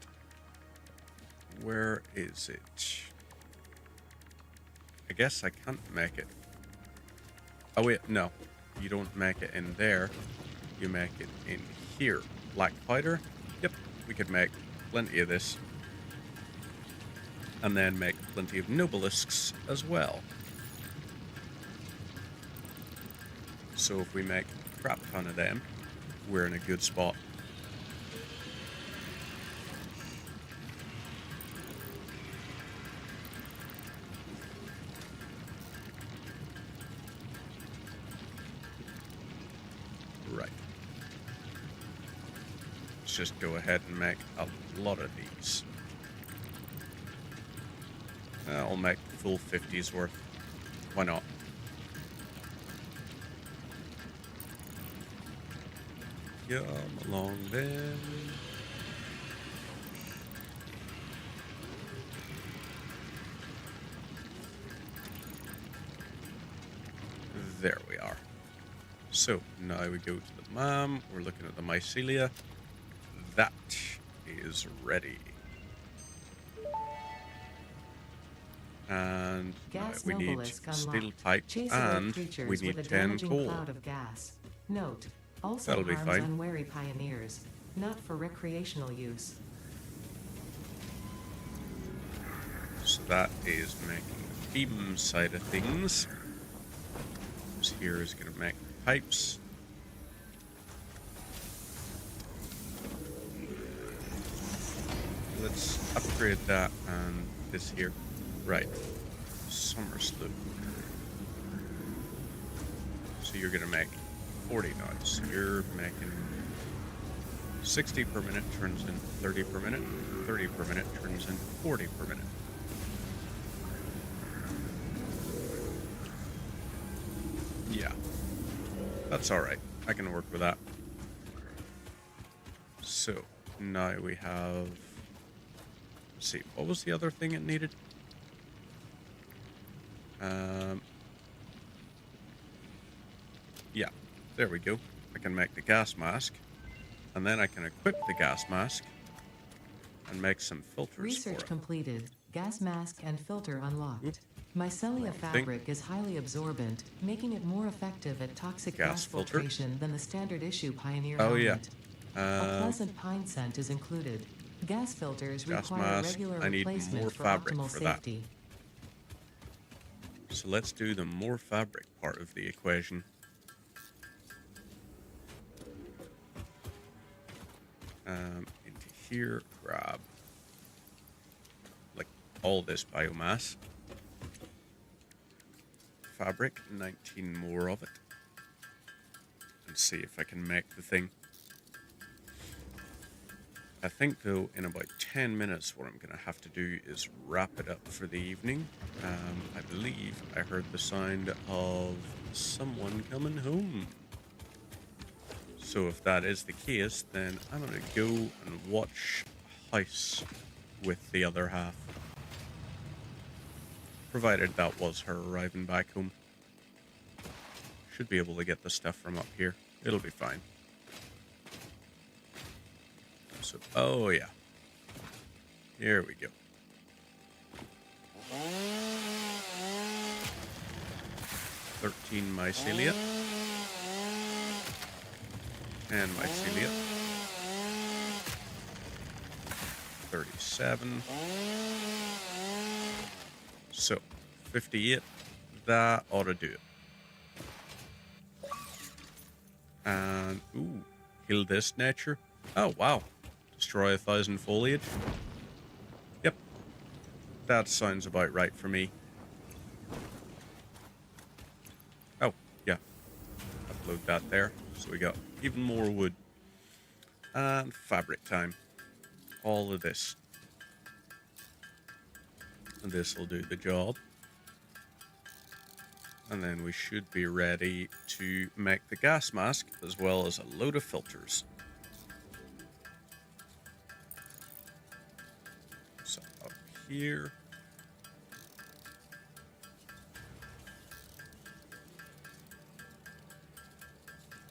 Where is it? I guess I can't make it. Oh wait, no. You don't make it in there. You make it in here. Black powder? Yep, we could make plenty of this. And then make plenty of nobelisks as well. So if we make a crap ton of them, we're in a good spot. Right. Let's just go ahead and make a lot of these. I'll make full 50's worth. Why not? Come along then. There we are. So now we go to the MAM. We're looking at the mycelia. That is ready. And Gas we need Nobelisc steel unlocked. pipe Chase and away creatures we need with a 10 damaging coal. cloud of gas. Note: also That'll be harms fine. unwary pioneers, not for recreational use. So that is making the beam side of things. This here is going to make pipes. Let's upgrade that and this here. Right. Summer sloop. So you're going to make 40 now. So you're making 60 per minute turns into 30 per minute. 30 per minute turns into 40 per minute. Yeah. That's alright. I can work with that. So, now we have Let's see, what was the other thing it needed? Yeah, there we go. I can make the gas mask, and then I can equip the gas mask and make some filters for Research it. completed. Gas mask and filter unlocked. Oop. Mycelia Wrong thing. fabric is highly absorbent, making it more effective at toxic Gas gas filter. filtration than the standard issue Pioneer Oh, yeah. helmet. A pleasant pine scent is included. Gas filters Gas require mask. regular I need replacement more for fabric optimal for that. safety. So let's do the more fabric part of the equation. Into here, grab like all this biomass. Fabric, 19 more of it. And see if I can make the thing. I think, though, in about 10 minutes, what I'm going to have to do is wrap it up for the evening. I believe I heard the sound of someone coming home. So if that is the case, then I'm going to go and watch House with the other half. Provided that was her arriving back home. Should be able to get the stuff from up here. It'll be fine. So, oh yeah. Here we go. Mycelia. And mycelia. 37. So, 58. That ought to do it. And, ooh, heal this nature. Oh, wow. Destroy 1,000 foliage. Yep. That sounds about right for me. Oh, yeah. Upload that there. So we got even more wood. And fabric time. All of this. And this will do the job. And then we should be ready to make the gas mask as well as a load of filters. So up here.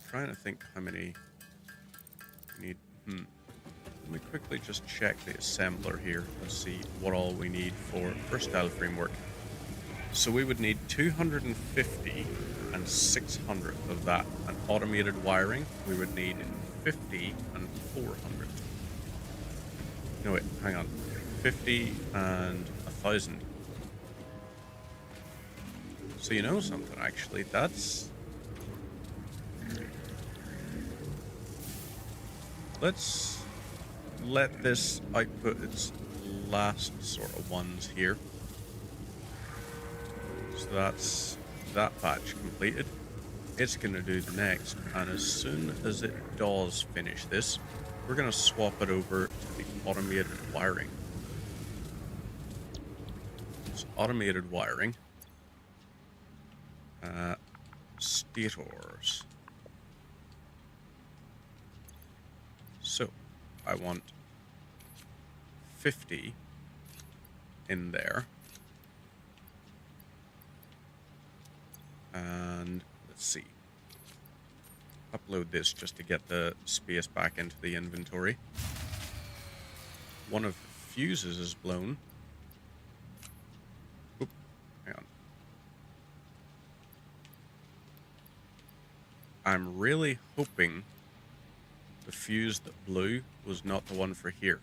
Trying to think how many we need. Let me quickly just check the assembler here and see what all we need for versatile framework. So we would need 250 and 600 of that. And automated wiring, we would need 50 and 400. No, wait, hang on. 50 and 1,000. So you know something, actually, let's let this output its last sort of ones here. So that's that batch completed. It's going to do the next, and as soon as it does finish this, we're going to swap it over to the automated wiring. So automated wiring. Stators. So I want 50 in there. And let's see. Upload this just to get the space back into the inventory. One of the fuses is blown. Oop, hang on. I'm really hoping the fuse that blew was not the one for here.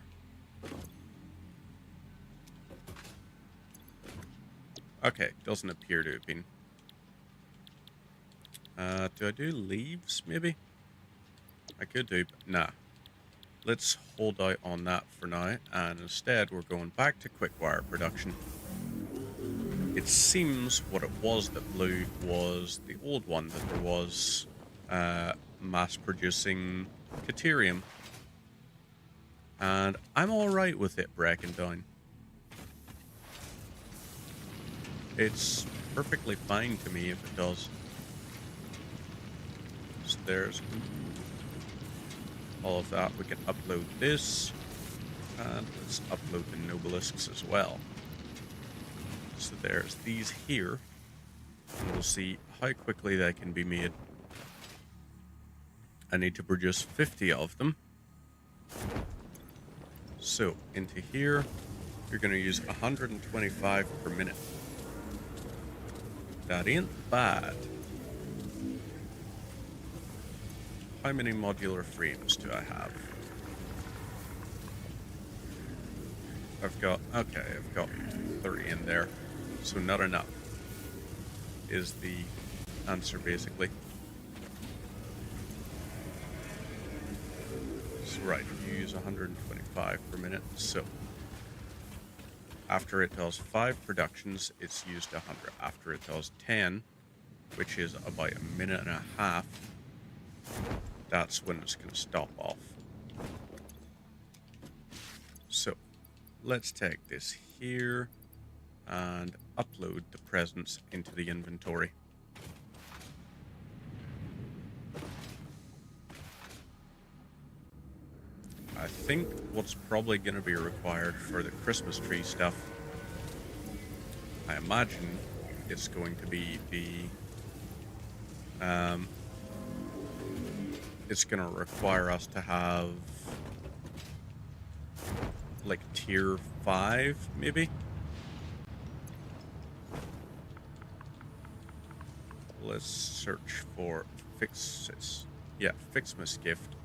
Okay, doesn't appear to have been. Do I do leaves, maybe? I could do, but nah. Let's hold out on that for now, and instead we're going back to quick wire production. It seems what it was that blew was the old one that there was mass-producing Caterium. And I'm alright with it breaking down. It's perfectly fine to me if it does. There's all of that. We can upload this. And let's upload the Nobelisks as well. So there's these here. And we'll see how quickly they can be made. I need to produce 50 of them. So, into here, you're going to use 125 per minute. That ain't bad. How many modular frames do I have? I've got 30 in there. So not enough is the answer, basically. So, right, you use 125 per minute. So, after it does 5 productions, it's used 100. After it does 10, which is about a minute and a half, that's when it's going to stop off. So, let's take this here and upload the presents into the inventory. I think what's probably going to be required for the Christmas tree stuff, I imagine it's going to be it's going to require us to have like tier 5, maybe? Let's search for Fixus. Yeah, Fixmas gift.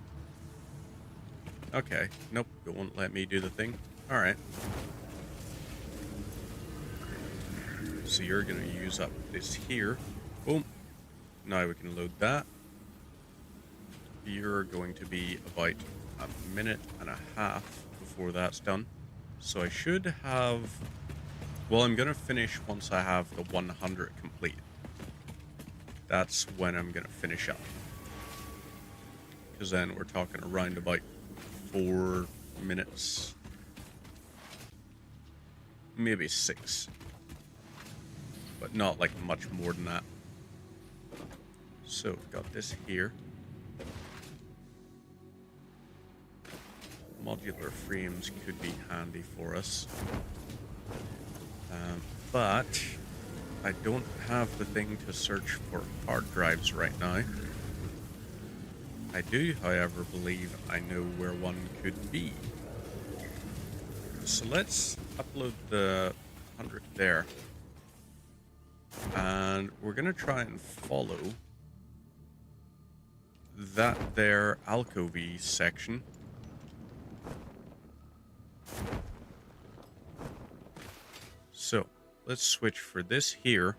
Okay, nope, it won't let me do the thing. Alright. So you're going to use up this here. Boom. Now we can load that. You're going to be about a minute and a half before that's done. So I should have... Well, I'm going to finish once I have the 100 complete. That's when I'm going to finish up. Because then we're talking around about 4 minutes. Maybe 6. But not like much more than that. So, we've got this here. Modular frames could be handy for us. But I don't have the thing to search for hard drives right now. I do, however, believe I know where one could be. So let's upload the 100 there. And we're going to try and follow that there alcove section. So, let's switch for this here,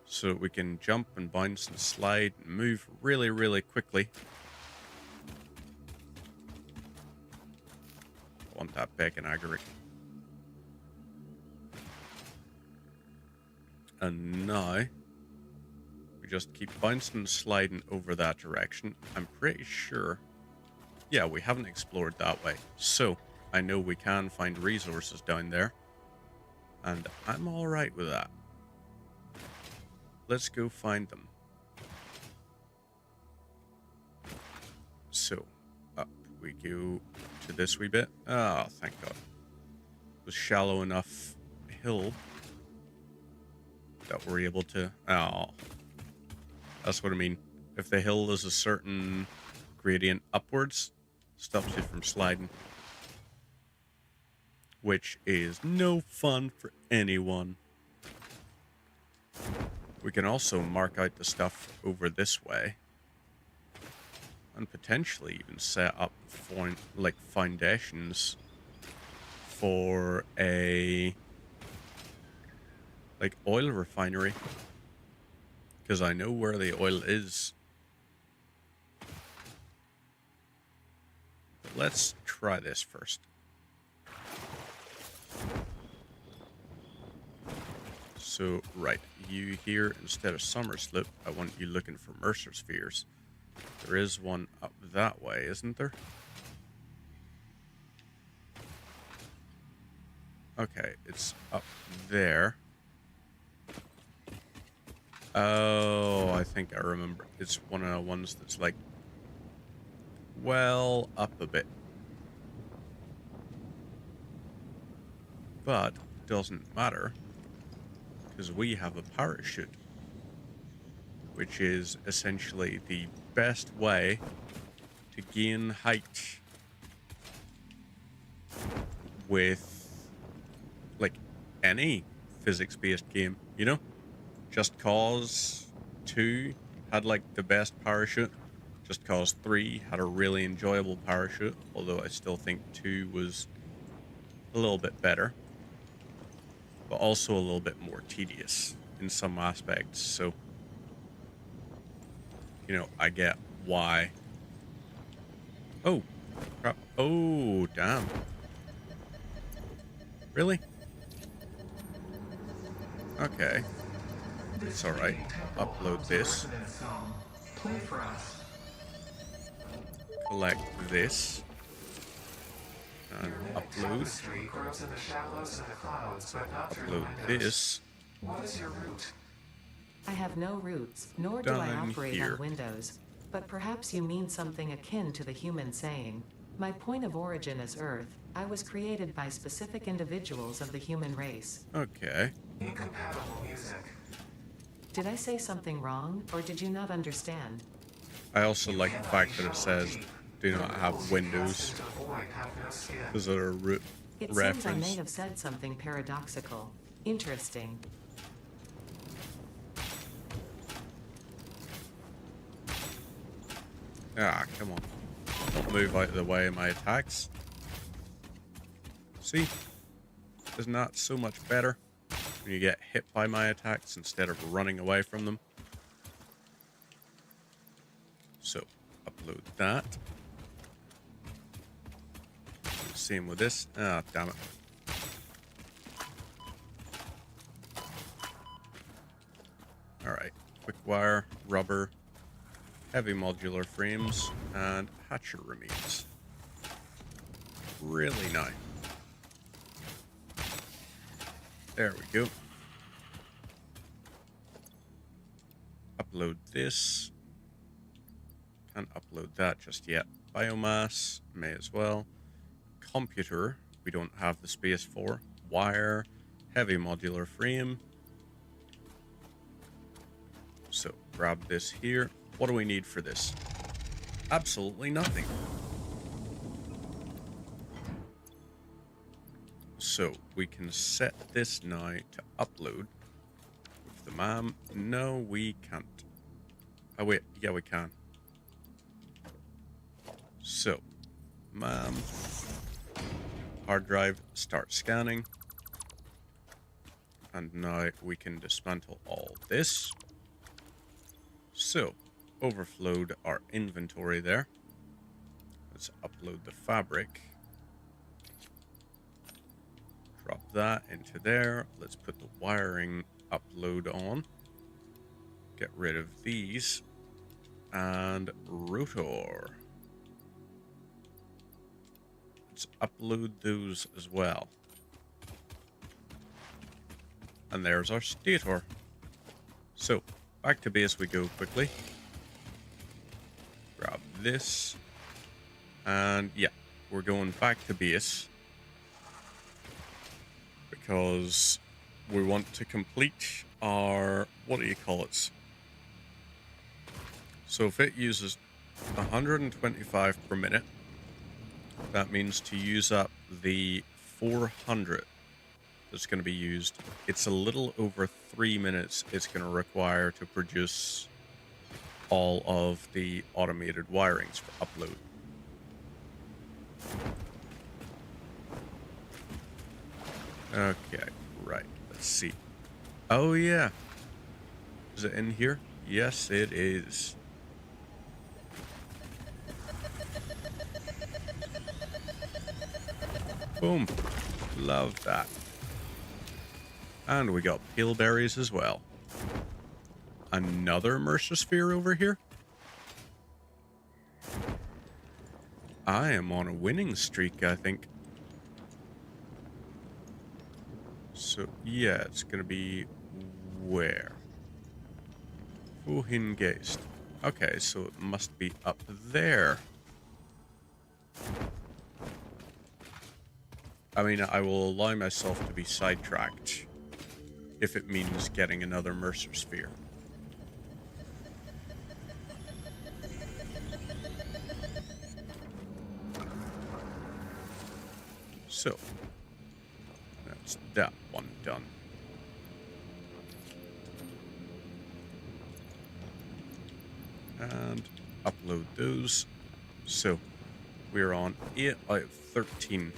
so that we can jump and bounce and slide and move really, really quickly. I want that bacon agaric. And now, we just keep bouncing and sliding over that direction. I'm pretty sure... Yeah, we haven't explored that way. So, I know we can find resources down there. And I'm alright with that. Let's go find them. So, up we go to this wee bit. Oh, thank God. It was shallow enough hill that we're able to... Oh. That's what I mean. If the hill is a certain gradient upwards, stops you from sliding. Which is no fun for anyone. We can also mark out the stuff over this way. And potentially even set up foundations for a oil refinery. Because I know where the oil is. But let's try this first. So, right, you here, instead of Summerslip, I want you looking for Mercer Spheres. There is one up that way, isn't there? Okay, it's up there. Oh, I think I remember. It's one of the ones that's like, well, up a bit. But doesn't matter because we have a parachute, which is essentially the best way to gain height with like any physics-based game, you know? Just Cause 2 had like the best parachute. Just Cause 3 had a really enjoyable parachute, although I still think 2 was a little bit better, but also a little bit more tedious in some aspects. So, you know, I get why. Oh, crap. Oh, damn. Really? Okay. It's alright. Upload this. Play for us. Collect this. And Mimic upload. tapestry grows in the shallows and the clouds, but not through the Upload windows. this. What is your route? I have no roots, nor do I Down operate here. on Windows. But perhaps you mean something akin to the human saying, "My point of origin is Earth. I was created by specific individuals of the human race." Okay. Incompatible music. Did I say something wrong, or did you not understand? I also like the fact that it says do not have windows Into the void have no skin. because of a It seems I may reference. have said something paradoxical. Interesting. Ah, come on. Don't move out of the way of my attacks. See? Isn't that so much better when you get hit by my attacks instead of running away from them? So, upload that. Same with this. Ah, damn it. Alright. Quick wire, rubber, heavy modular frames, and hatcher remains. Really nice. There we go. Upload this. Can't upload that just yet. Biomass, may as well. Computer, we don't have the space for. Wire, heavy modular frame. So grab this here. What do we need for this? Absolutely nothing. So we can set this now to upload with the MAM. No, we can't. Oh wait, yeah we can. So, MAM, hard drive, start scanning. And now we can dismantle all this. So, overflowed our inventory there. Let's upload the fabric. Drop that into there. Let's put the wiring upload on. Get rid of these. And rotor. Let's upload those as well. And there's our stator. So, back to base we go quickly. Grab this. And yeah, we're going back to base. Because we want to complete our, what do you call it? So if it uses 125 per minute, that means to use up the 400 that's going to be used, it's a little over 3 minutes it's going to require to produce all of the automated wirings for upload. Okay, right. Let's see. Oh, yeah. Is it in here? Yes, it is. Boom. Love that. And we got pale berries as well. Another Mercersphere over here? I am on a winning streak, I think. So, yeah, it's going to be where? Wohingeist. Okay, so it must be up there. I mean, I will allow myself to be sidetracked if it means getting another Mercer Sphere. So, that's that one done. And upload those. So, we're on 8 out of 13.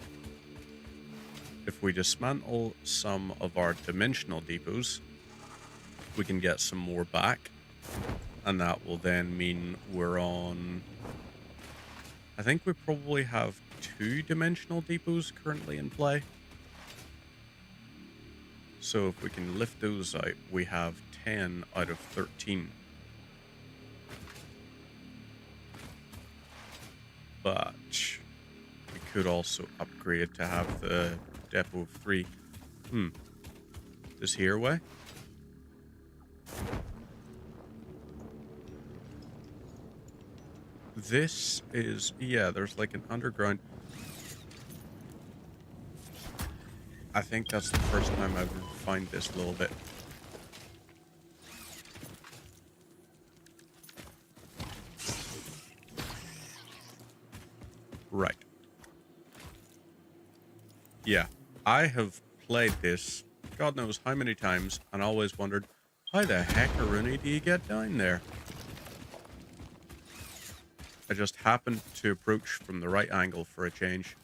If we dismantle some of our dimensional depots, we can get some more back. And that will then mean we're on... I think we probably have 2 dimensional depots currently in play. So if we can lift those out, we have 10 out of 13. But we could also upgrade to have the depot of 3. This here way? This is, yeah, there's like an underground. I think that's the first time I've refined this a little bit. Right. Yeah, I have played this God knows how many times and always wondered, how the heck-a-rooney do you get down there? I just happened to approach from the right angle for a change.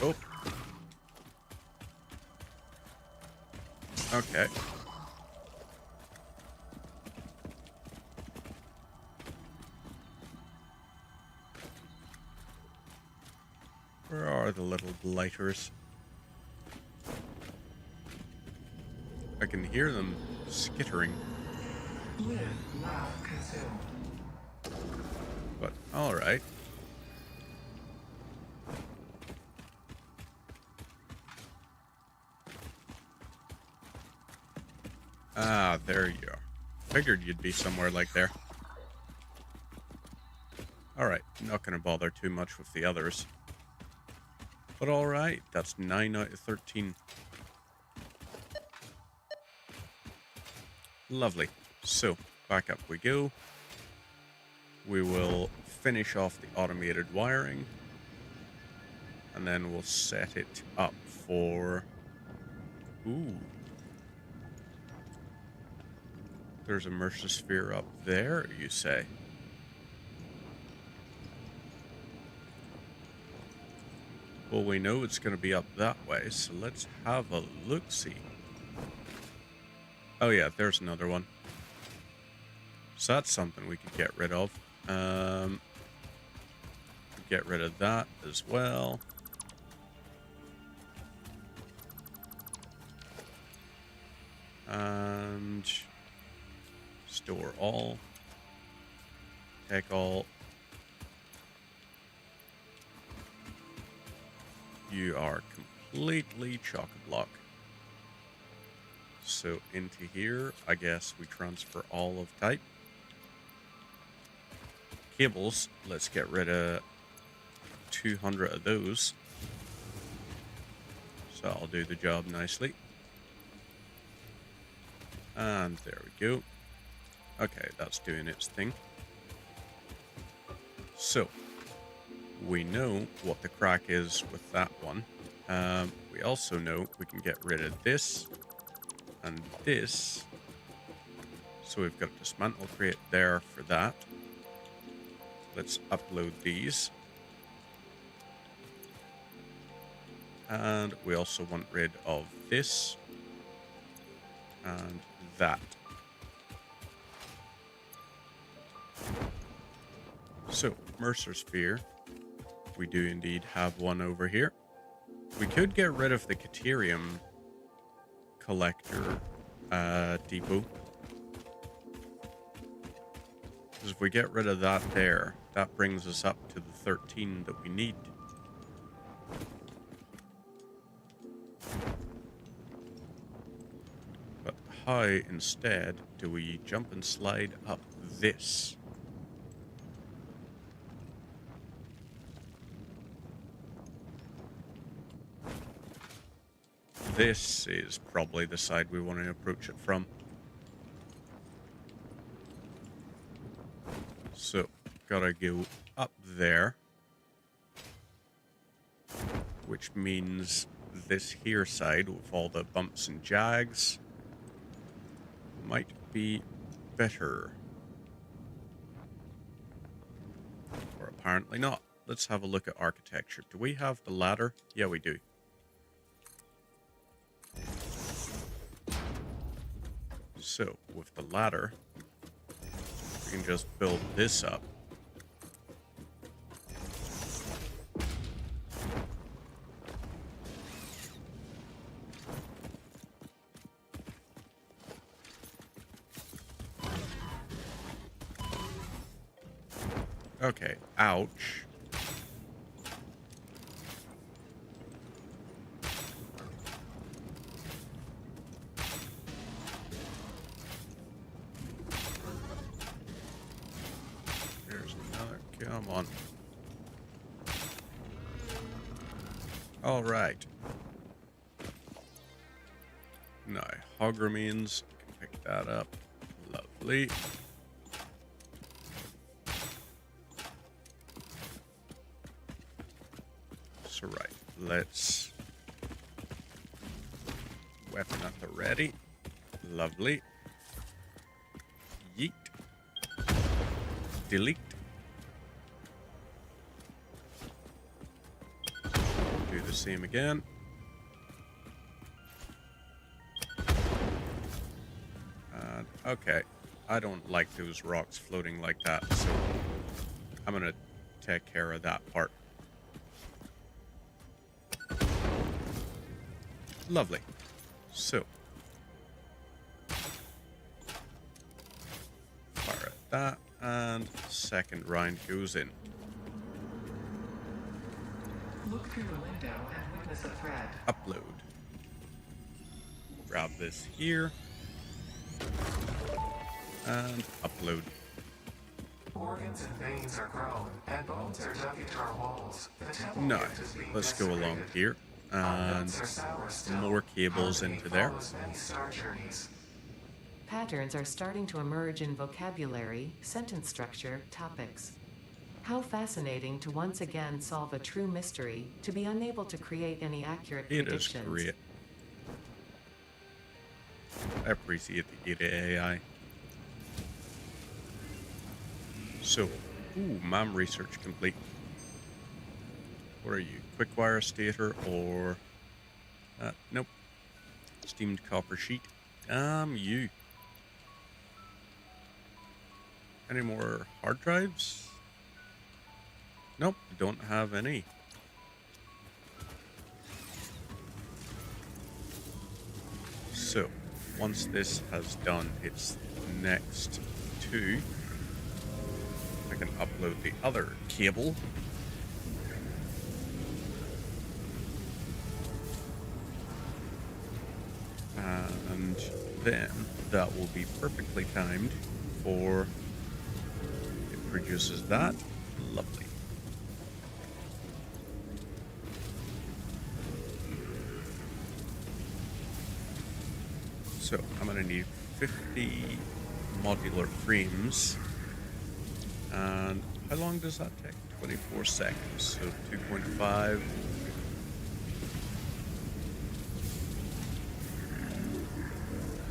Oh. Okay. Where are the little blighters? I can hear them skittering. Live, laugh, consume. But, alright. Ah, there you are. Figured you'd be somewhere like there. Alright, not gonna bother too much with the others. But alright, that's 9 out of 13. Lovely. So, back up we go. We will finish off the automated wiring. And then we'll set it up for... Ooh. There's a Mercer Sphere up there, you say? Well, we know it's going to be up that way, so let's have a look-see. Oh yeah, there's another one. So that's something we could get rid of. Get rid of that as well. And store all. Take all. You are completely chock-a-block. So into here, I guess we transfer all of type. Cables, let's get rid of 200 of those. So I'll do the job nicely. And there we go. Okay, that's doing its thing. So, we know what the crack is with that one. We also know we can get rid of this and this. So we've got a dismantle crate there for that. Let's upload these. And we also want rid of this and that. So, Mercer Sphere. We do indeed have one over here. We could get rid of the Caterium collector depot. Because if we get rid of that there, that brings us up to the 13 that we need. But how instead do we jump and slide up this. This is probably the side we want to approach it from. So, gotta go up there. Which means this here side, with all the bumps and jags, might be better. Or apparently not. Let's have a look at architecture. Do we have the ladder? Yeah, we do. So, with the ladder, we can just build this up. Okay, ouch. There's another. Come on. All right. Now, hog remains. I can pick that up. Lovely. So, right. Let's weapon at the ready. Lovely. Yeet. Delete. Do the same again. And okay, I don't like those rocks floating like that, so I'm gonna take care of that part. Lovely. So fire at that, and second round goes in. Look through the window and witness a thread. Upload. Grab this here. And upload. Organs and veins are grown, and bones are dug into our walls. The temple No, gift is being let's go along desecrated. here. Our And notes are sour still. more cables Harmony into there. follows many star journeys. Patterns are starting to emerge in vocabulary, sentence structure, topics. How fascinating to once again solve a true mystery, to be unable to create any accurate It is predictions. great. I appreciate the AI. So, MAM research complete. What are you? Quickwire stator or... nope. Steamed copper sheet. You. Any more hard drives? Nope, don't have any. So, once this has done its next two, I can upload the other cable. And then that will be perfectly timed for it produces that. Lovely. So I'm going to need 50 modular frames. And how long does that take? 24 seconds. So 2.5.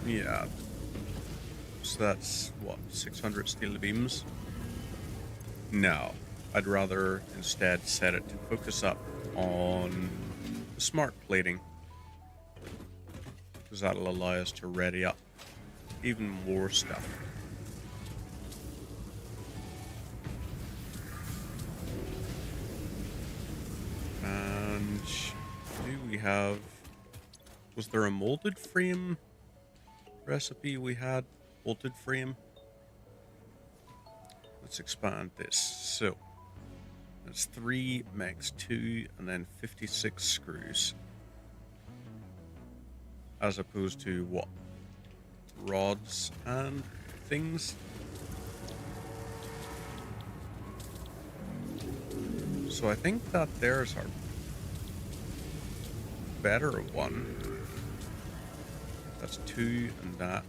Yeah. So that's, what, 600 steel beams? No. I'd rather instead set it to focus up on the smart plating. Because that'll allow us to ready up even more stuff. And do we have... Was there a molded frame recipe we had? Bolted frame? Let's expand this. So, that's 3 max 2 and then 56 screws. As opposed to what? Rods and things? So I think that there's our better one. That's 2 and that.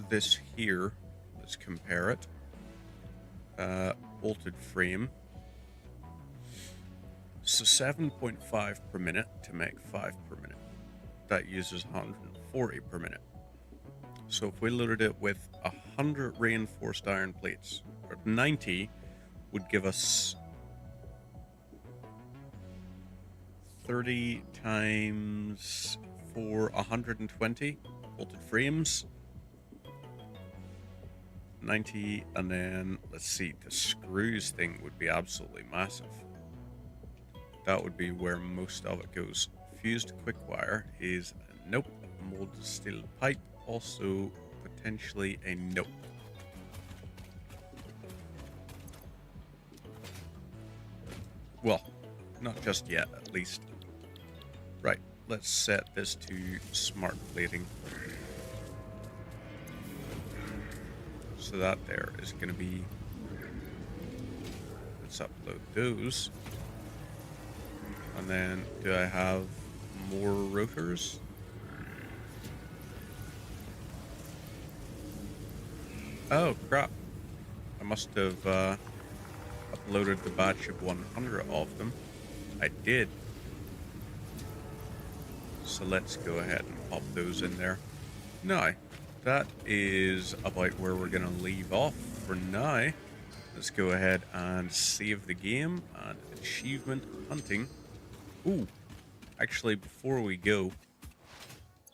This here, let's compare it. Bolted frame. So 7.5 per minute to make 5 per minute. That uses 140 per minute. So if we loaded it with 100 reinforced iron plates, or 90 would give us 30 times for 120 bolted frames. 90, and then let's see, the screws thing would be absolutely massive. That would be where most of it goes. Fused quick wire is a nope. Molded steel pipe, also potentially a nope. Well, not just yet, at least. Right, let's set this to smart plating. So that there is going to be, let's upload those. And then do I have more rotors? Oh crap, I must have uploaded the batch of 100 of them. I did. So let's go ahead and pop those in there. Now, that is about where we're going to leave off for now. Let's go ahead and save the game and achievement hunting. Ooh, actually, before we go,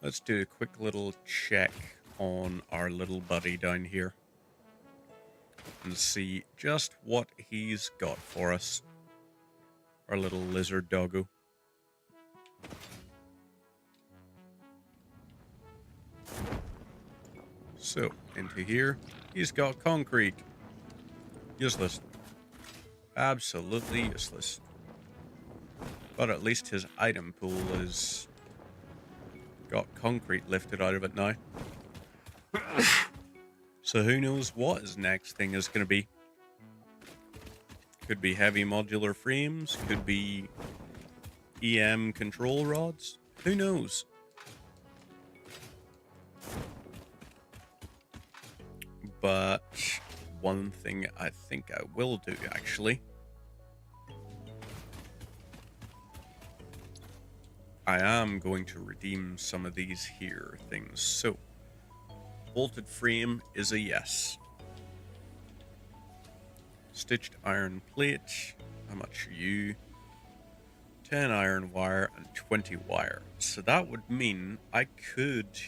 let's do a quick little check on our little buddy down here and see just what he's got for us. Our little lizard doggo. So, into here, he's got concrete. Useless. Absolutely useless. But at least his item pool is got concrete lifted out of it now. So who knows what his next thing is going to be. Could be heavy modular frames, could be EM control rods. Who knows? But one thing I think I will do, actually, I am going to redeem some of these here things. So, bolted frame is a yes. Stitched iron plate, how much are you? 10 iron wire and 20 wire. So that would mean I could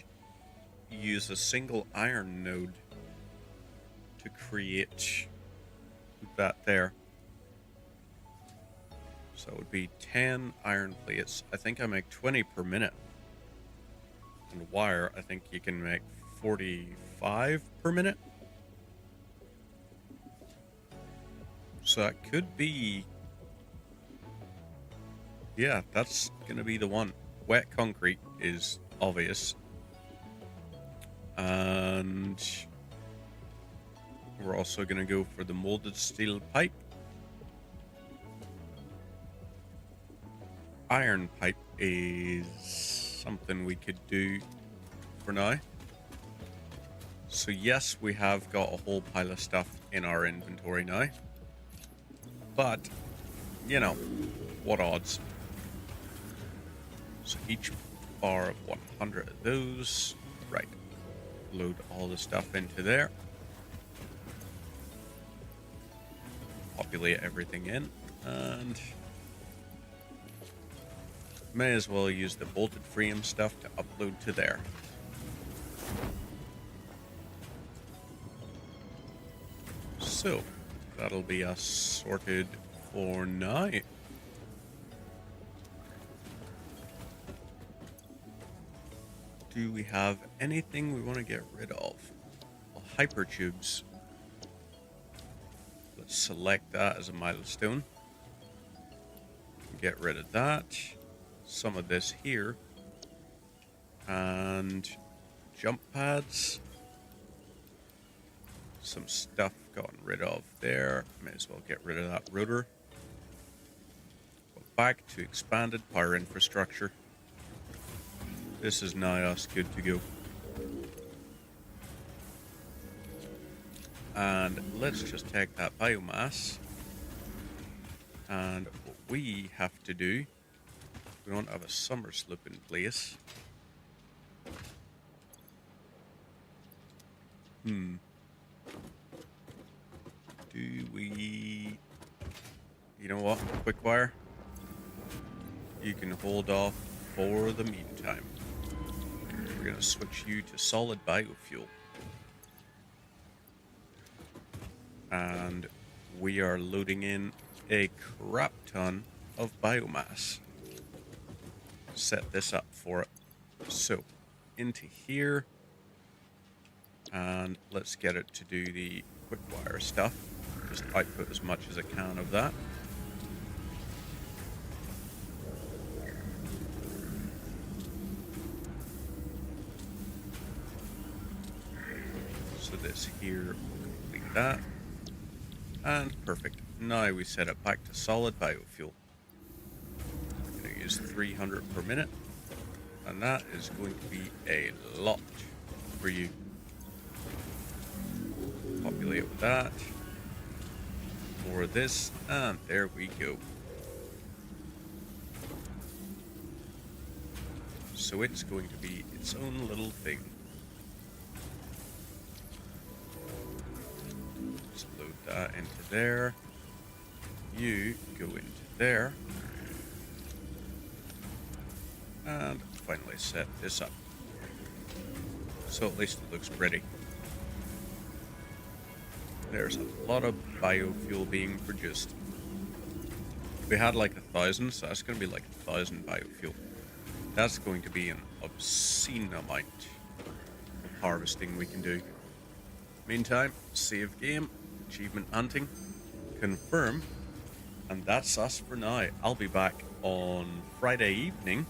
use a single iron node to create that there. So it would be 10 iron plates. I think I make 20 per minute. And wire, I think you can make 45 per minute. So that could be... Yeah, that's going to be the one. Wet concrete is obvious. And we're also going to go for the molded steel pipe. Iron pipe is something we could do for now. So yes, we have got a whole pile of stuff in our inventory now. But, you know, what odds? So each bar of 100 of those. Right. Load all the stuff into there. Populate everything in. And may as well use the bolted frame stuff to upload to there. So, that'll be us sorted for now. Do we have anything we want to get rid of? Well, hypertubes. Let's select that as a milestone. Get rid of that. Some of this here. And jump pads. Some stuff gotten rid of there. May as well get rid of that rotor. back to expanded power infrastructure. This is now us good to go. And let's just take that biomass. And what we have to do, we want to have a summer slope in place. Do we... You know what, Quickwire? You can hold off for the meantime. We're going to switch you to solid biofuel. And we are loading in a crap ton of biomass. Set this up for it. So, into here. And let's get it to do the Quickwire stuff. Just output as much as I can of that. So this here will complete that. And perfect. Now we set it back to solid biofuel. We're going to use 300 per minute. And that is going to be a lot for you. Populate with that. More of this. And there we go. So it's going to be its own little thing. Just load that into there. You go into there. And finally set this up. So at least it looks pretty. There's a lot of biofuel being produced. We had like 1,000, so that's going to be like 1,000 biofuel. That's going to be an obscene amount of harvesting we can do. Meantime, save game, achievement hunting, confirm, and that's us for now. I'll be back on Friday evening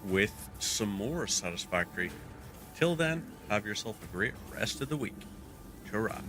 with some more Satisfactory. Till then, have yourself a great rest of the week. Ta-ra.